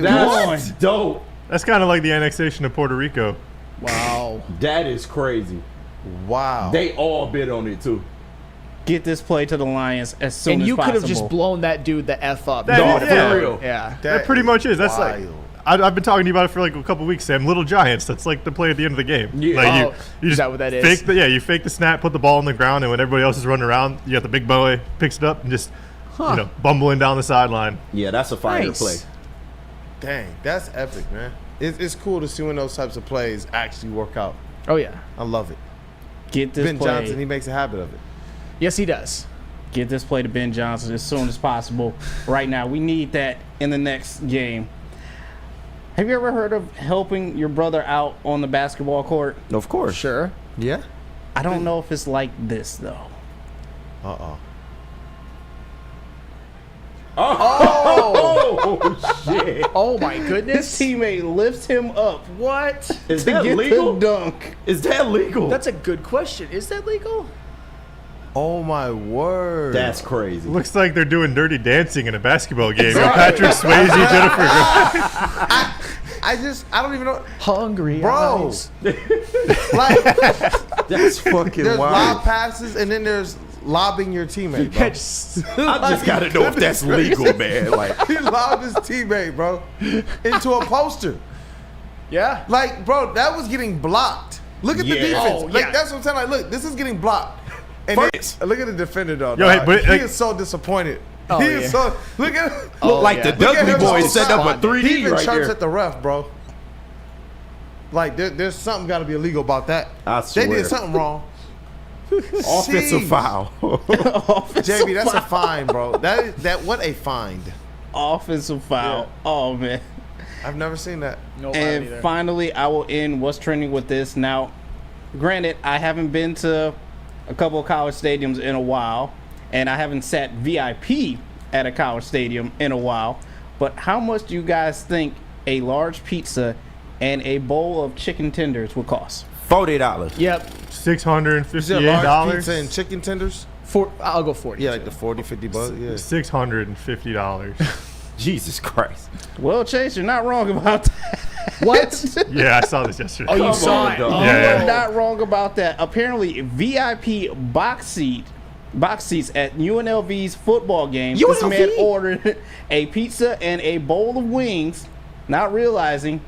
That's dope. That's kind of like the annexation of Puerto Rico. Wow. That is crazy. Wow. They all bid on it too. Get this play to the Lions as soon And as you possible. could have just blown that dude the F up. For real. Yeah. That pretty much is. That's wild. like I've been talking to you about it for like a couple weeks, Sam. Little Giants. That's like the play at the end of the game. Yeah. Like you is just that what that is? you fake the snap, put the ball on the ground, and when everybody else is running around, you got the big boy picks it up and just bumbling down the sideline. Yeah, that's a fire Nice. play. Dang, that's epic, man. It's cool to see when those types of plays actually work out. Oh, yeah. I love it. Get this Ben play. Johnson, he makes a habit of it. Yes, he does. Get this play to Ben Johnson as soon as possible. Right now, we need that in the next game. Have you ever heard of helping your brother out on the basketball court? Of course. Sure. Yeah? I don't know if it's like this though. Uh-oh. Oh shit! Oh my His goodness. teammate lifts him up. What? Is to that get legal? the dunk. Is that legal? That's a good question. Is that legal? Oh my word. That's crazy. Looks like they're doing dirty dancing in a basketball game. Patrick Swayze, Jennifer. I don't even know. Hungry Bro. eyes. Like, That's fucking there's wild. lob passes, and then there's lobbing your teammate, bro. I just gotta know if that's legal, man. Like, he lobbed his teammate, bro, into a poster. Yeah. Like, bro, that was getting blocked. Look at the defense. Oh, like, yeah. that's what I'm saying. Like, look, this is getting blocked. And then, look at the defender, though. Yo, hey, but, he like- is so disappointed. Oh, he yeah. is so. Look at. look like the Look at Dudley him boys just set up a responding. 3D He even right chirps there. at the ref, bro. Like, there's something got to be illegal about that. I They swear. did something wrong. Offensive Jeez. foul. JB, that's a fine, bro. That what a find. Offensive foul. Yeah. Oh, man. I've never seen that. No, And finally, I will end what's trending with this. Now, granted, I haven't been to a couple of college stadiums in a while, and I haven't sat VIP at a college stadium in a while. But how much do you guys think a large pizza and a bowl of chicken tenders would cost? $40. Yep. Is it large $658. pizza and chicken tenders? I'll go 40. Yeah, like the 40, 50 bucks. Yeah. $650. Jesus Christ. Well, Chase, you're not wrong about that. What? Yeah, I saw this yesterday. Oh, you saw it? You Yeah. are not wrong about that. Apparently, VIP box seats at UNLV's football game. This UNLV? man ordered a pizza and a bowl of wings, not realizing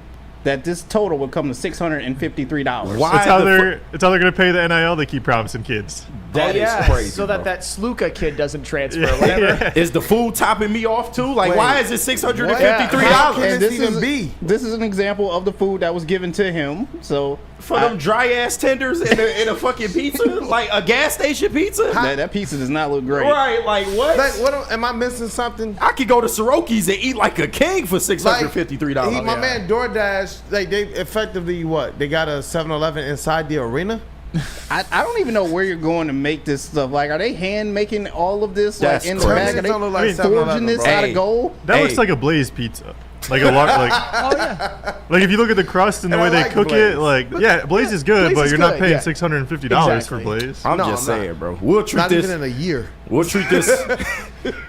that this total would come to $653. Why It's how the they're going to pay the NIL they keep promising kids. That is crazy. So bro. that Sluka kid doesn't transfer. Whatever. Is the food topping me off too? Like, Wait. why is it $653? How can And this even be? This is an example of the food that was given to him. So For them dry ass tenders in a fucking pizza, like a gas station pizza. that pizza does not look great. Right? Like what? Like, am I missing something? I could go to Soroki's and eat like a king for $653. My man DoorDash, like they effectively what? They got a 7-Eleven inside the arena. I don't even know where you're going to make this stuff. Like, are they hand making all of this That's like in the crazy. bag? Are they Don't look like forging 7-Eleven, this bro. out Hey. of gold? That looks like a Blaze pizza. Like a lot, like Oh yeah. like if you look at the crust and the And way I they like cook Blaze. it, like yeah, Blaze is good, Blaze but is you're not good, paying yeah. $650 Exactly. for Blaze. I'm No, just I'm not. saying, bro. We'll treat Not this. even in a year. We'll treat this.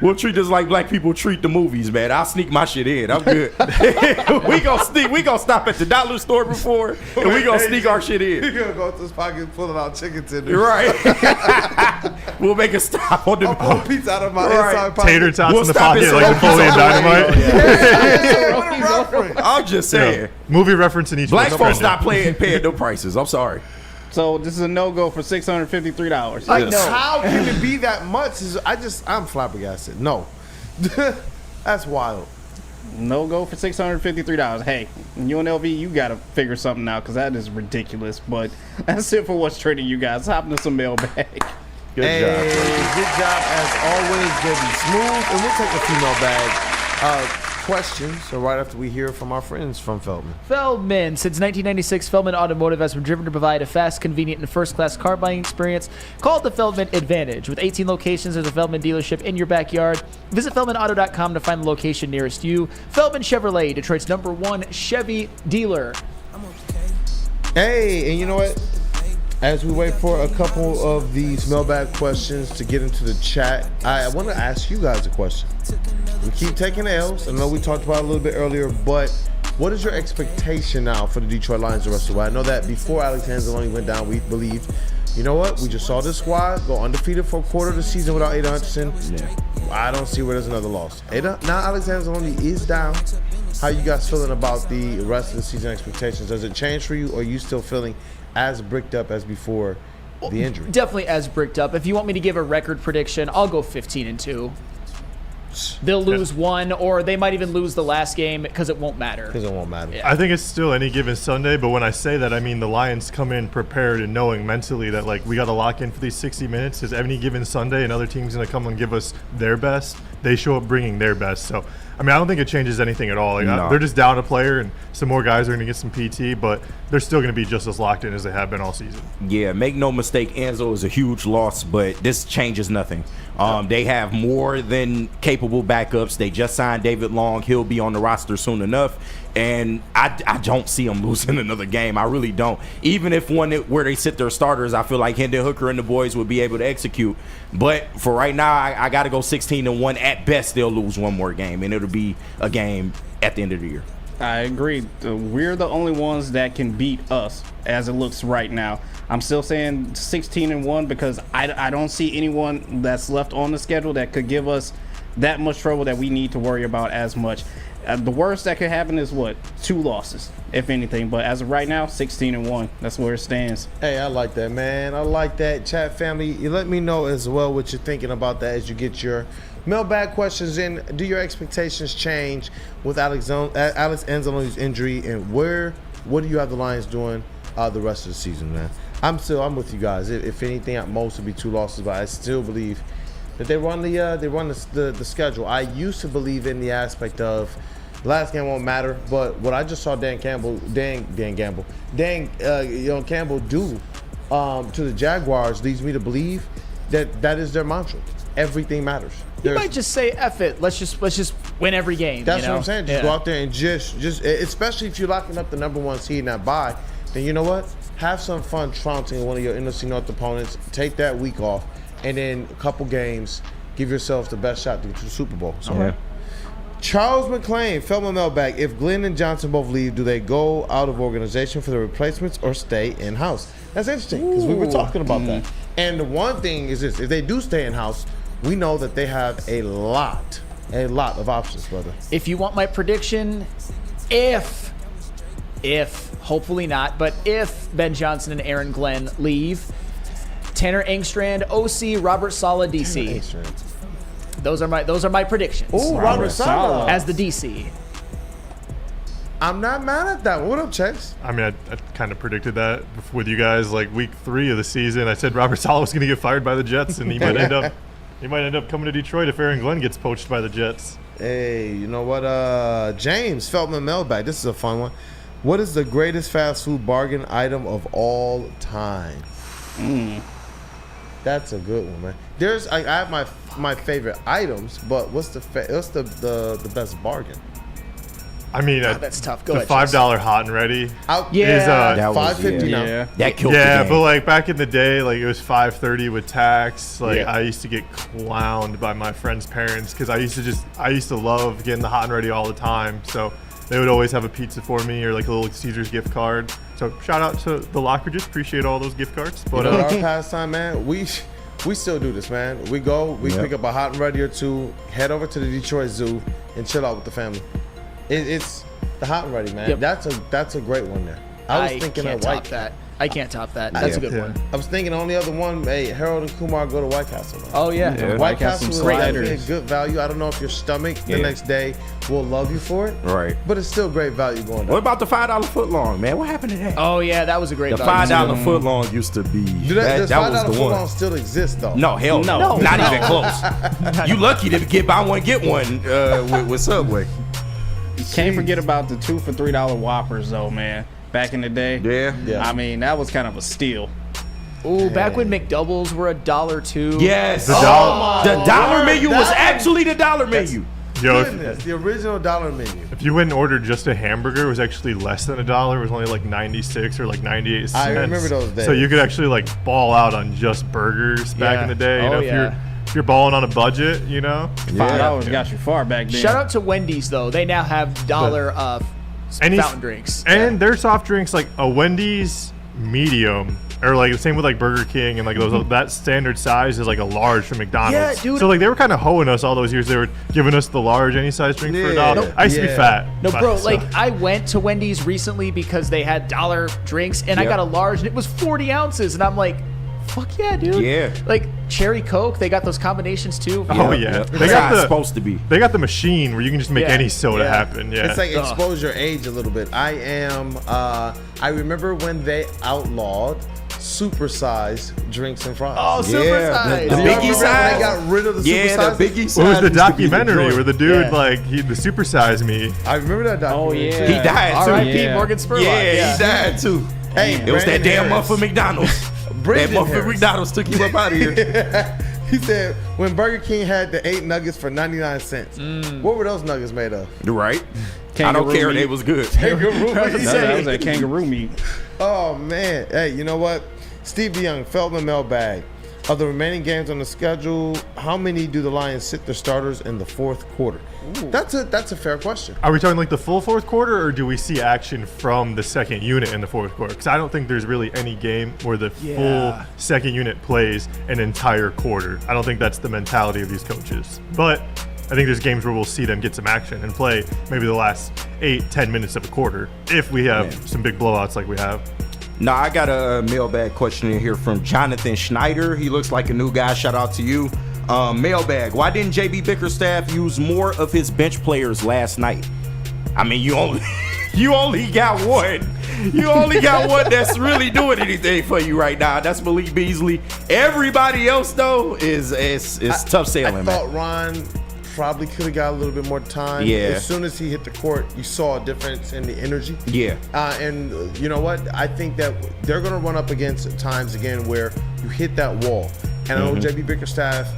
We'll treat this like black people treat the movies, man. I'll sneak my shit in. I'm good. we gonna stop at the dollar store before, and we gonna sneak our shit You're in. gonna go to his pocket pulling out chicken tenders. You're right. We'll make a stop on the. I'll pull pizza out of my Right. inside pocket. Tater tots We'll in the stop at pocket like Soroki's Napoleon on the way. Dynamite. Yeah, what a reference. I'm just Yeah. saying. Movie reference in each Black one's folks trending. not paying no prices. I'm sorry. So this is a no-go for $653. Like, Yes. how can it be that much? I'm flabbergasted. No. That's wild. No-go for $653. Hey, UNLV, you got to figure something out because that is ridiculous. But that's it for what's trending, you guys. Hop into some mailbag. Good job. Good job as always, Debbie Smooth. And we'll take a female bag questions right after we hear from our friends from Feldman. Feldman. Since 1996, Feldman Automotive has been driven to provide a fast, convenient, and first-class car buying experience called the Feldman Advantage. With 18 locations, there's a Feldman dealership in your backyard. Visit FeldmanAuto.com to find the location nearest you. Feldman Chevrolet, Detroit's #1 Chevy dealer. Hey, and you know what? As we wait for a couple of these mailbag questions to get into the chat, I want to ask you guys a question. We keep taking L's. I know we talked about it a little bit earlier, but what is your expectation now for the Detroit Lions the rest of the way? I know that before Alex Anzalone went down, we believed, you know what? We just saw this squad go undefeated for a quarter of the season without Ada Hutchinson. Yeah. I don't see where there's another loss. Now Alex Anzalone is down. How you guys feeling about the rest of the season expectations? Does it change for you, or are you still feeling as bricked up as before the injury? Definitely as bricked up. If you want me to give a record prediction, I'll go 15-2. They'll lose one, or they might even lose the last game because it won't matter. Because it won't matter. Yeah. I think it's still any given Sunday, but when I say that, I mean the Lions come in prepared and knowing mentally that like we got to lock in for these 60 minutes. Because any given Sunday, another team's gonna come and give us their best. They show up bringing their best. So I mean, I don't think it changes anything at all. Like, No. they're just down a player, and some more guys are gonna get some PT, but they're still gonna be just as locked in as they have been all season. Yeah, make no mistake, Enzo is a huge loss, but this changes nothing. They have more than capable backups. They just signed David Long. He'll be on the roster soon enough. And I don't see them losing another game. I really don't. Even if one where they sit their starters, I feel like Hendon Hooker and the boys would be able to execute. But for right now, I got to go 16-1. At best, they'll lose one more game, and it'll be a game at the end of the year. I agree. We're the only ones that can beat us as it looks right now. I'm still saying 16-1 because I don't see anyone that's left on the schedule that could give us that much trouble that we need to worry about as much. The worst that could happen is what? 2 losses, if anything. But as of right now, 16-1. That's where it stands. Hey, I like that, man. I like that. Chat family, you let me know as well what you're thinking about that as you get your mailbag questions in. Do your expectations change with Alex Anzalone's injury, and what do you have the Lions doing the rest of the season, man? I'm with you guys. If anything, at most it'll be 2 losses, but I still believe that they run the schedule. I used to believe in the aspect of last game won't matter, but what I just saw Dan Campbell do to the Jaguars leads me to believe that is their mantra. Everything matters. You might just say, F it. Let's just win every game. That's what I'm saying. Just go out there and just especially if you're locking up the number 1 seed in that bye, then you know what? Have some fun trouncing one of your NFC North opponents. Take that week off, and then a couple games, give yourself the best shot to get to the Super Bowl. So, yeah. Charles McClain, Feldman Mailbag. If Glenn and Johnson both leave, do they go out of organization for the replacements or stay in-house? That's interesting because we were talking about that. And the one thing is this: if they do stay in-house, we know that they have a lot of options, brother. If you want my prediction, if hopefully not, but if Ben Johnson and Aaron Glenn leave, Tanner Engstrand, OC, Robert Saleh, DC. Those are my predictions. Oh, Robert Saleh as the DC. I'm not mad at that. What up, Chase? I mean, I kind of predicted that with you guys like week 3 of the season. I said Robert Saleh was going to get fired by the Jets, and he might end up coming to Detroit if Aaron Glenn gets poached by the Jets. Hey, you know what? James Feldman Mailbag. This is a fun one. What is the greatest fast food bargain item of all time? That's a good one, man. I have my favorite items, but what's the best bargain? I mean, that's tough. Go the ahead, $5 hot and ready is $5.50 now. Yeah, that killed yeah, the game. but like back in the day, like it was $5.30 with tax. Like Yeah. I used to get clowned by my friends' parents because I used to love getting the hot and ready all the time. So they would always have a pizza for me or like a little Caesar's gift card. So shout out to the Lockridges. Appreciate all those gift cards. But our pastime, man, we still do this, man. We pick up a hot and ready or 2, head over to the Detroit Zoo and chill out with the family. It's the hot and ready, man. Yep. That's a great one there. I was thinking can't of top that. I can't top that. That's a good one. I was thinking the only other one, hey, Harold and Kumar go to White Castle, man. Oh yeah, White Castle is definitely a good value. I don't know if your stomach the next day will love you for it. Right. But it's still great value going down. What about the $5 footlong, man? What happened to that? Oh yeah, that was a great The value. $5 footlong used to be. Does that $5 was the one. footlong still exist though? No, hell no. Not even close. You lucky to get buy one get one with Subway. Can't forget about the 2 for $3 Whoppers though, man. Back in the day. Yeah. I mean, that was kind of a steal. Ooh, back when McDoubles were $1.02. Yes. The dollar menu was actually the dollar menu. Yo, Goodness, the original dollar menu. if you went and ordered just a hamburger, it was actually less than $1. It was only like 96 or like 98 cents. I remember those days. So you could actually like ball out on just burgers back in the day. You know, if you're balling on a budget, you know. $5 got you far back then. Shout out to Wendy's though. They now have dollar fountain drinks. And their soft drinks, like a Wendy's medium, or like the same with like Burger King and like those that standard size is like a large from McDonald's. Yeah, dude. So like they were kind of hoeing us all those years. They were giving us the large any size drink for $1. No, I used to be fat. No, bro, so. like I went to Wendy's recently because they had dollar drinks and I got a large and it was 40 ounces and I'm like, fuck yeah, dude. Yeah. Like cherry Coke, they got those combinations too. Oh yeah, They got supposed to be. They got the machine where you can just make any soda happen. Yeah, It's like expose your age a little bit. I remember when they outlawed supersized drinks and fries. Oh, supersized. The Biggie size. They got rid of the supersized. The Biggie size. What was the used to be documentary joint. where the dude the supersized me? I remember that documentary. Oh yeah. He died too. R.I.P. Morgan Spurlock. Yeah, he died too. Hey, It was that Brandon damn Harris. month for McDonald's. That Brandon month for Harris. McDonald's took you up out of here. He said when Burger King had the 8 nuggets for 99 cents. What were those nuggets made of? You're right. I don't Kangaroo care. meat. They was good. Kangaroo meat. That was that kangaroo meat. Oh man. Hey, you know what? Steve DeYoung, Feldman Mailbag. Of the remaining games on the schedule, how many do the Lions sit their starters in the fourth quarter? That's a fair question. Are we talking like the full fourth quarter, or do we see action from the second unit in the fourth quarter? Because I don't think there's really any game where the full second unit plays an entire quarter. I don't think that's the mentality of these coaches. But I think there's games where we'll see them get some action and play maybe the last 8-10 minutes of a quarter if we have some big blowouts like we have. Now, I got a mailbag question in here from Jonathan Schneider. He looks like a new guy. Shout out to you. Mailbag, why didn't JB Bickerstaff use more of his bench players last night? I mean, you only got one. You only got one that's really doing anything for you right now. That's Malik Beasley. Everybody else, though, is tough sailing, man. I thought Ron probably could have got a little bit more time. Yeah. As soon as he hit the court, you saw a difference in the energy. Yeah. And you know what? I think that they're going to run up against times again where you hit that wall. And I know JB Bickerstaff,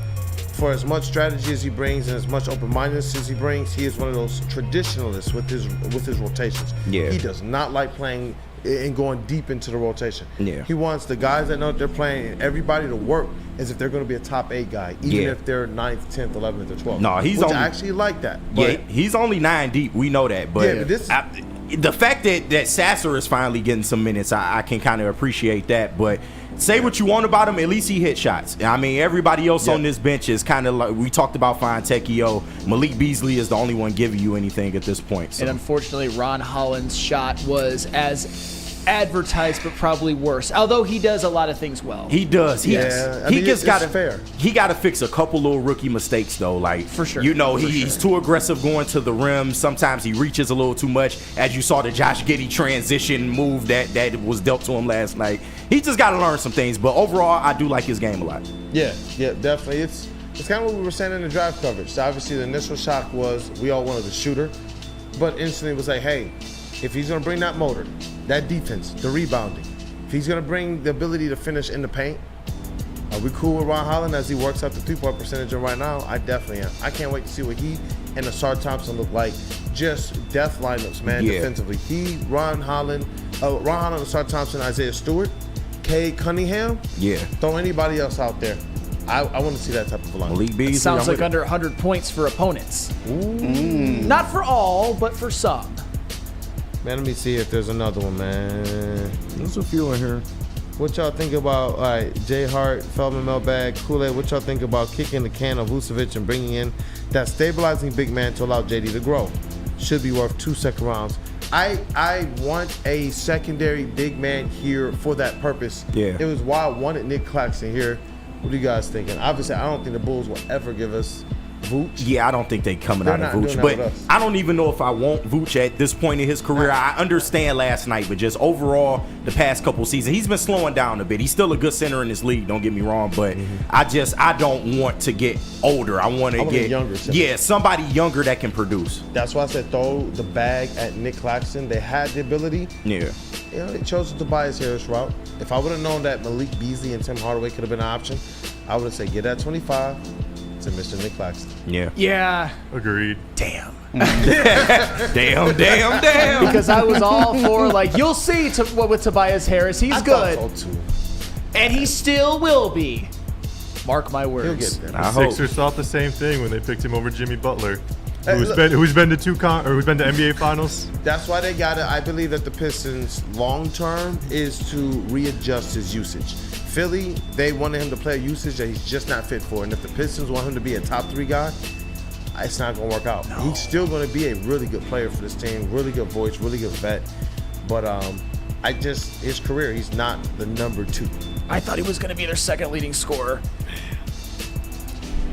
for as much strategy as he brings and as much open-mindedness as he brings, he is one of those traditionalists with his rotations. Yeah. He does not like playing and going deep into the rotation. Yeah. He wants the guys that know what they're playing, everybody to work as if they're going to be a top 8 guy, even if they're 9th, 10th, 11th, or 12th. No, he's which only, I actually like that. But he's only 9 deep. We know that. But, but this, the fact that Sasser is finally getting some minutes, I can kind of appreciate that. But say what you want about him, at least he hit shots. I mean, everybody else on this bench is kind of like, we talked about Fontecchio. Malik Beasley is the only one giving you anything at this point. So. And unfortunately, Ron Holland's shot was as advertised, but probably worse. Although he does a lot of things well. He does. He just got fair. He got to fix a couple little rookie mistakes though. Like for sure, you know, he's too aggressive going to the rim. Sometimes he reaches a little too much. As you saw the Josh Giddey transition move that was dealt to him last night. He just got to learn some things. But overall, I do like his game a lot. Yeah, definitely. It's kind of what we were saying in the draft coverage. So obviously, the initial shock was we all wanted a shooter, but instantly it was like, hey, if he's going to bring that motor, that defense, the rebounding, if he's going to bring the ability to finish in the paint, are we cool with Ron Holland as he works up the 3-point percentage? And right now, I definitely am. I can't wait to see what he and Asar Thompson look like. Just death lineups, man, defensively. Ron Holland, Asar Thompson, Isaiah Stewart, Cade Cunningham. Yeah. Throw anybody else out there. I want to see that type of lineup. Malik Beasley. Sounds like under 100 points for opponents. Not for all, but for some. Man, let me see if there's another one, man. There's a few in here. What y'all think about, all right, Jay Hart, Feldman Mailbag, Kool-Aid, what y'all think about kicking the can of Vucevic and bringing in that stabilizing big man to allow JD to grow? Should be worth 2 second rounds. I want a secondary big man here for that purpose. Yeah. It was why I wanted Nick Claxton here. What are you guys thinking? Obviously, I don't think the Bulls will ever give us Vooch. Yeah, I don't think they coming out of Vooch, but I don't even know if I want Vooch at this point in his career. I understand last night, but just overall, the past couple seasons, he's been slowing down a bit. He's still a good center in this league, don't get me wrong, but I don't want to get older. I want to get younger. Somebody younger that can produce. That's why I said throw the bag at Nick Claxton. They had the ability. Yeah. You know, they chose the Tobias Harris route. If I would have known that Malik Beasley and Tim Hardaway could have been an option, I would have said, get that 25 to Mr. Nick Claxton. Yeah. Agreed. Damn. Damn. Because I was all for, like, you'll see what with Tobias Harris. He's good. Thought so too. And he still will be. Mark my words. The Sixers thought the same thing when they picked him over Jimmy Butler. Who's been to NBA Finals? That's why they got it. I believe that the Pistons long term is to readjust his usage. Philly, they wanted him to play a usage that he's just not fit for. And if the Pistons want him to be a top 3 guy, it's not going to work out. No. He's still going to be a really good player for this team, really good voice, really good vet. But his career, he's not the number 2. I thought he was going to be their second leading scorer.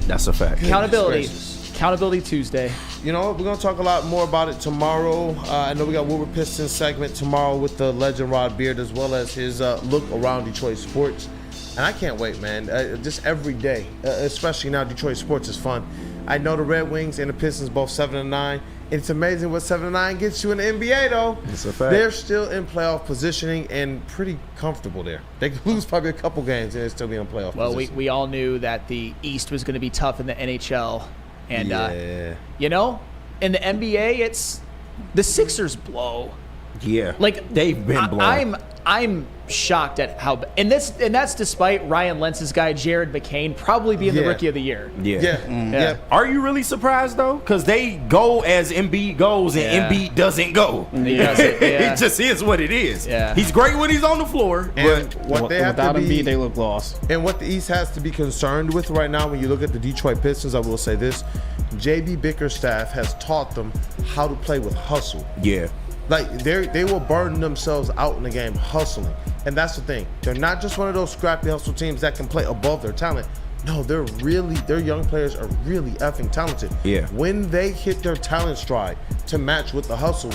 That's a fact. Accountability Tuesday. You know, we're going to talk a lot more about it tomorrow. I know we got Woodward Piston segment tomorrow with the legend Rod Beard, as well as his look around Detroit sports. And I can't wait, man. Just every day, especially now Detroit sports is fun. I know the Red Wings and the Pistons both 7-9. It's amazing what 7-9 gets you in the NBA, though. It's a fact. They're still in playoff positioning and pretty comfortable there. They could lose probably a couple games and they'd still be in playoff position. Well, we all knew that the East was going to be tough in the NHL. And, you know, in the NBA, it's the Sixers blow. Yeah, Like they've been blown. I'm shocked at how, and that's despite Ryan Lentz's guy Jared McCain probably being the rookie of the year. Yeah. Are you really surprised though? Because they go as Embiid goes and Embiid doesn't go. He doesn't, It just is what it is. Yeah. He's great when he's on the floor, And but what they have without to be, Embiid, they look lost. And what the East has to be concerned with right now, when you look at the Detroit Pistons, I will say this: JB Bickerstaff has taught them how to play with hustle. yeah. Like they will burn themselves out in the game hustling, and that's the thing. They're not just one of those scrappy hustle teams that can play above their talent. No, their young players are really effing talented. Yeah. When they hit their talent stride to match with the hustle,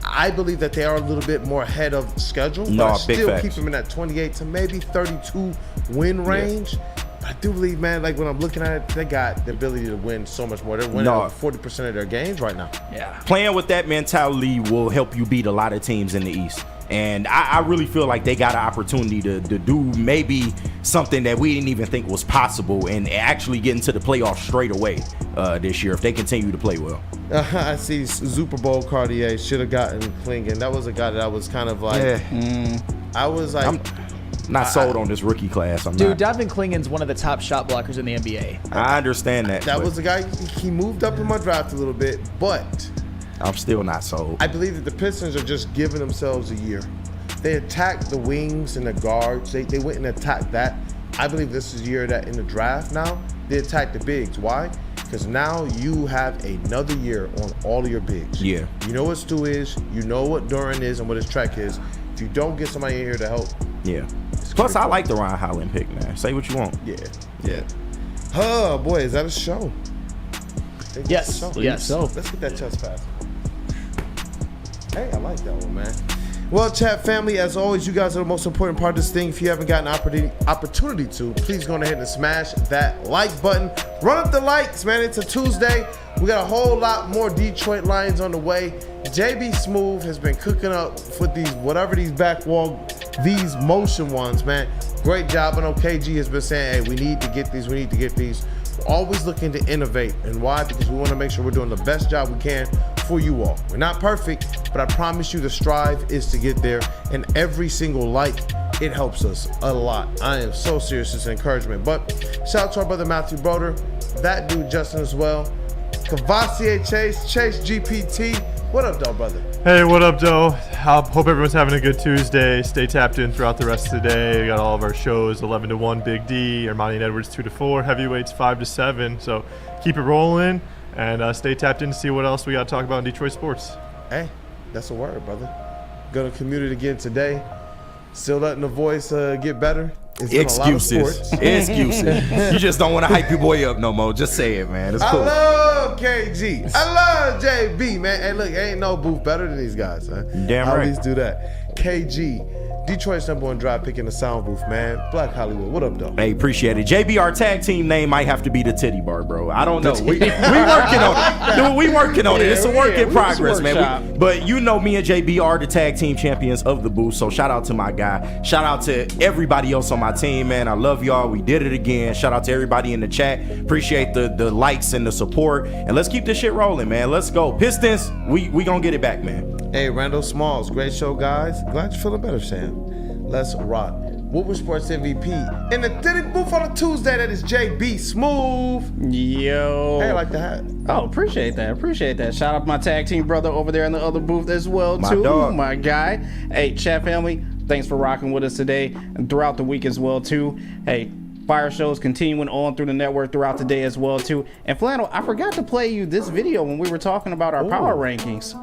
I believe that they are a little bit more ahead of schedule. But I still keep them in that 28 to maybe 32 win range. But I do believe, man, like when I'm looking at it, they got the ability to win so much more. They're winning over 40% of their games right now. Yeah. Playing with that mentality will help you beat a lot of teams in the East. And I really feel like they got an opportunity to do maybe something that we didn't even think was possible and actually get into the playoffs straight away this year if they continue to play well. I see Super Bowl Cartier should have gotten Klingon. That was a guy that I was kind of like, I was like, I'm not sold on this rookie class. Dude, Donovan Klingon's one of the top shot blockers in the NBA. I understand that. That was a guy, he moved up in my draft a little bit, but I'm still not sold. I believe that the Pistons are just giving themselves a year. They attacked the wings and the guards. They went and attacked that. I believe this is a year that in the draft now, they attack the bigs. Why? Because now you have another year on all of your bigs. Yeah. You know what Stu is. You know what Duran is and what his track is. If you don't get somebody in here to help. Yeah. Plus, I like the Ron Holland pick, man. Say what you want. Yeah. Oh, boy, is that a show? Yes. Yes. Let's get that chest pass. Hey, I like that one, man. Well, chat family, as always, you guys are the most important part of this thing. If you haven't gotten an opportunity to, please go ahead and smash that like button. Run up the likes, man. It's a Tuesday. We got a whole lot more Detroit Lions on the way. JB Smooth has been cooking up with these these motion ones, man. Great job. I know KG has been saying, hey, we need to get these. We're always looking to innovate. And why? Because we want to make sure we're doing the best job we can for you all. We're not perfect, but I promise you the strive is to get there. And every single like, it helps us a lot. I am so serious. It's encouragement. But shout out to our brother Matthew Broder, that dude Justin as well, Cavassier Chase GPT. What up, though, brother? Hey, what up, Joe? Hope everyone's having a good Tuesday. Stay tapped in throughout the rest of the day. We got all of our shows, 11 to 1, Big D, Ermanni and Edwards 2 to 4, heavyweights 5 to 7. So keep it rolling and stay tapped in to see what else we got to talk about in Detroit sports. Hey, that's a word, brother. Gonna commute it again today. Still letting the voice get better. Excuses. You just don't want to hype your boy up no more. Just say it, man. It's cool. I love KG. I love JB, man. Hey, look, ain't no booth better than these guys, huh? Damn right. I always do that. KG, Detroit's #1 drive pick in the sound booth, man. Black Hollywood, what up, though? Hey, appreciate it. JB, our tag team name might have to be the Titty Bar, bro. I don't know. We working on it. Dude, we working on it. It's a work in progress, man. But you know me and JB are the tag team champions of the booth, so shout out to my guy. Shout out to everybody else on my team, man. I love y'all. We did it again. Shout out to everybody in the chat. Appreciate the likes and the support. And let's keep this shit rolling, man. Let's go. Pistons, we gonna get it back, man. Hey, Randall Smalls, great show, guys. Glad you're feeling better, Sam. Let's rock. WUW Sports MVP in the Titty booth on a Tuesday. That is JB Smooth. Yo. Hey, I like the hat. Oh, appreciate that. Shout out to my tag team brother over there in the other booth as well, my too. Dog. My guy. Hey, chat family, thanks for rocking with us today and throughout the week as well, too. Hey, fire shows continuing on through the network throughout the day as well, too. And Flannel, I forgot to play you this video when we were talking about our power rankings.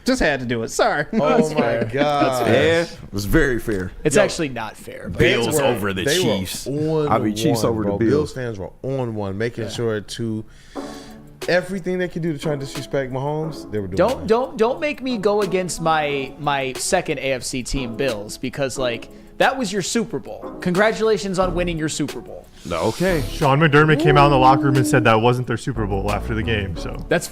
Just had to do it. Sorry. Oh my God. That's fair. It was very fair. It's actually not fair. But Bills over the Chiefs. I mean, Chiefs over the Bills. Bills fans were on one, making sure to everything they could do to try and disrespect Mahomes. They were doing. Don't make me go against my second AFC team, Bills, because like that was your Super Bowl. Congratulations on winning your Super Bowl. Okay. Sean McDermott came out in the locker room and said that wasn't their Super Bowl after the game. So that's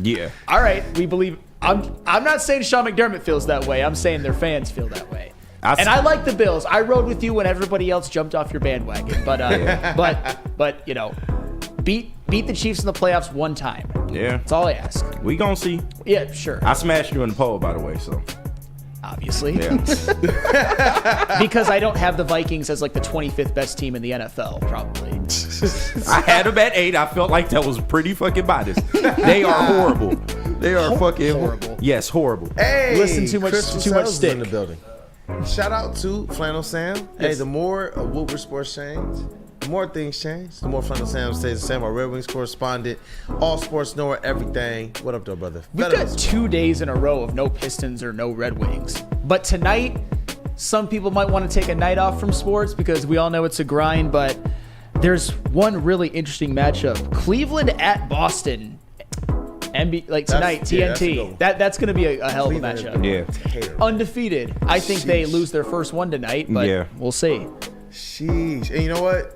yeah. All right, we believe. I'm not saying Sean McDermott feels that way. I'm saying their fans feel that way. And I like the Bills. I rode with you when everybody else jumped off your bandwagon. But you know, beat the Chiefs in the playoffs one time. Yeah. That's all I ask. We gonna see. Yeah, sure. I smashed you in the poll, by the way, so. Obviously. Yeah. Because I don't have the Vikings as like the 25th best team in the NFL, probably. I had them at 8. I felt like that was pretty fucking biased. They are horrible. They are fucking horrible. Yes, horrible. Hey, listen too much stick in the building. Shout out to Flannel Sam. Yes. Hey, the more Woodward sports change, the more things change. The more Flannel Sam stays the same. Our Red Wings correspondent, all sports knower, everything. What up, though, brother? We've got 2 days in a row of no Pistons or no Red Wings. But tonight, some people might want to take a night off from sports because we all know it's a grind. But there's one really interesting matchup: Cleveland at Boston. Tonight, TNT. That's going to be a hell of a matchup. Yeah. Undefeated. I think they lose their first one tonight, but we'll see. Sheesh. And you know what?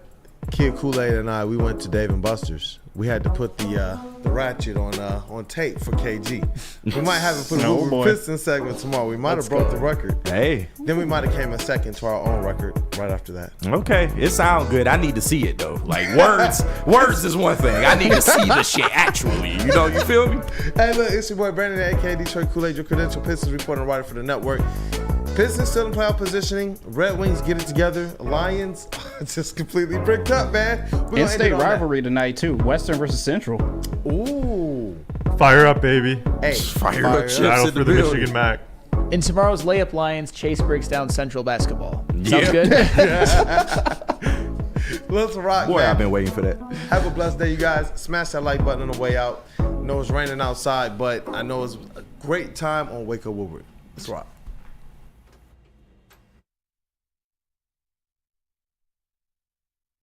Kid Kool-Aid and I, we went to Dave & Buster's. We had to put the ratchet on tape for KG. We might have it for the Woodward Piston segment tomorrow. We might have broke the record. Hey. Then we might have came in second to our own record right after that. Okay. It sounds good. I need to see it, though. Like, words is one thing. I need to see the shit actually. You know, you feel me? Hey, look, it's your boy Brandon, a.k.a. Detroit Kool-Aid, your credential Pistons reporter and writer for the network. Pistons still in playoff positioning. Red Wings get it together. Lions just completely bricked up, man. In-state rivalry tonight, too. Western versus Central. Ooh. Fire up, baby. Hey, fire up. Shout out for the Michigan Mac. In tomorrow's Layup Lions, Chase breaks down Central basketball. Sounds good? Let's rock, Boy, man. I've been waiting for that. Have a blessed day, you guys. Smash that like button on the way out. I know it's raining outside, but I know it's a great time on Wake Up Woodward. Let's rock.